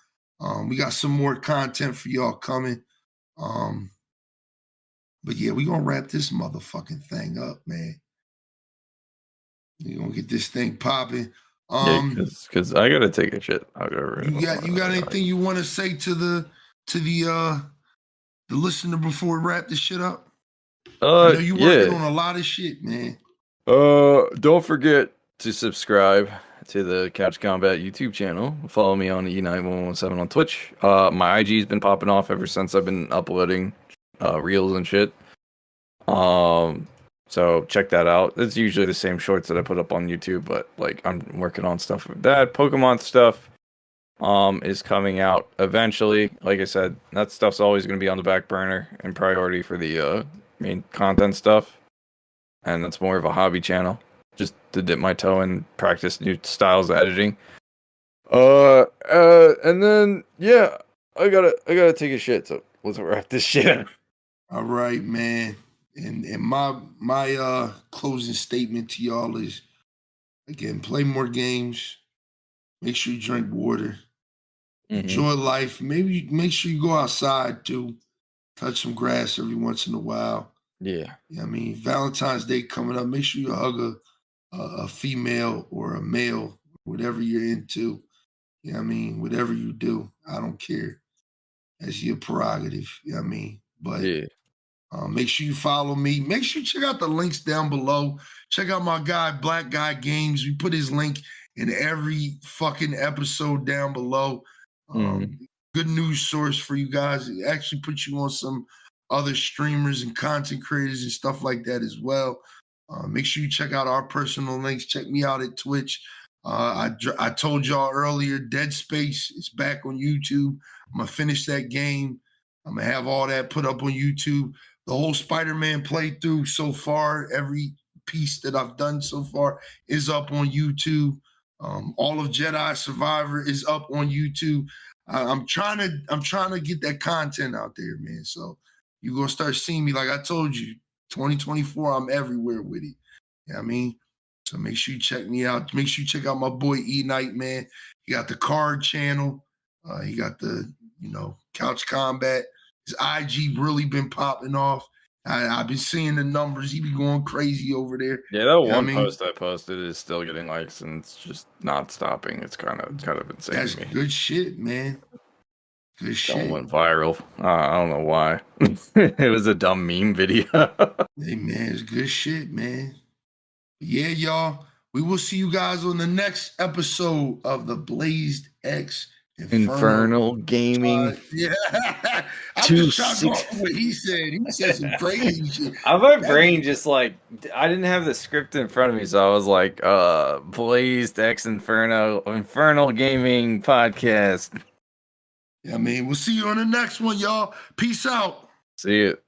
We got some more content for y'all coming. But yeah, we gonna wrap this motherfucking thing up, man. We gonna get this thing popping. Because I gotta take a shit. I'll go. You got anything you want to say to the listener before we wrap this shit up? I know you working on a lot of shit, man. Don't forget to subscribe to the Couch Combat YouTube channel. Follow me on ENFERNO on Twitch. My IG's been popping off ever since I've been uploading reels and shit. So check that out. It's usually the same shorts that I put up on YouTube, but like I'm working on stuff with that. Pokemon stuff is coming out eventually. Like I said, that stuff's always going to be on the back burner and priority for the main content stuff. And that's more of a hobby channel, just to dip my toe and practice new styles of editing. And then yeah, I gotta take a shit. So let's wrap this shit up. All right, man. And my closing statement to y'all is, again, play more games. Make sure you drink water. Enjoy life. Maybe make sure you go outside too. touch some grass every once in a while. Yeah. I mean, Valentine's Day coming up. Make sure you hug a female or a male, whatever you're into. I mean, whatever you do, I don't care. That's your prerogative. I mean, but Yeah. make sure you follow me. Make sure you check out the links down below. Check out my guy, Black Guy Games. We put his link in every fucking episode down below. Good news source for you guys. It actually puts you on some other streamers and content creators and stuff like that as well. Make sure you check out our personal links. Check me out at Twitch. I told y'all earlier, Dead Space is back on YouTube. I'm going to finish that game. I'm going to have all that put up on YouTube. The whole Spider-Man playthrough so far, every piece that I've done so far is up on YouTube. All of Jedi Survivor is up on YouTube. I'm trying to get that content out there, man. So you're going to start seeing me. Like I told you, 2024, I'm everywhere with it. You know what I mean? So make sure you check me out. Make sure you check out my boy Eknight, man. He got the card channel. He got the, Couch Combat. His IG really been popping off. I've been seeing the numbers. He be going crazy over there. Yeah, that one post I posted is still getting likes and it's just not stopping. It's kind of insane. That's to me. Good shit, man. Good shit. It went viral. I don't know why. It was a dumb meme video. Hey, man, it's good shit, man. Yeah, y'all. We will see you guys on the next episode of the BLAZEDxENFERNO Gaming. Yeah. I'm just shocked off what he said. He said some crazy shit. My brain just I didn't have the script in front of me, so I was like, BLAZEDxENFERNO Infernal Gaming Podcast. I mean, we'll see you on the next one, y'all. Peace out. See you.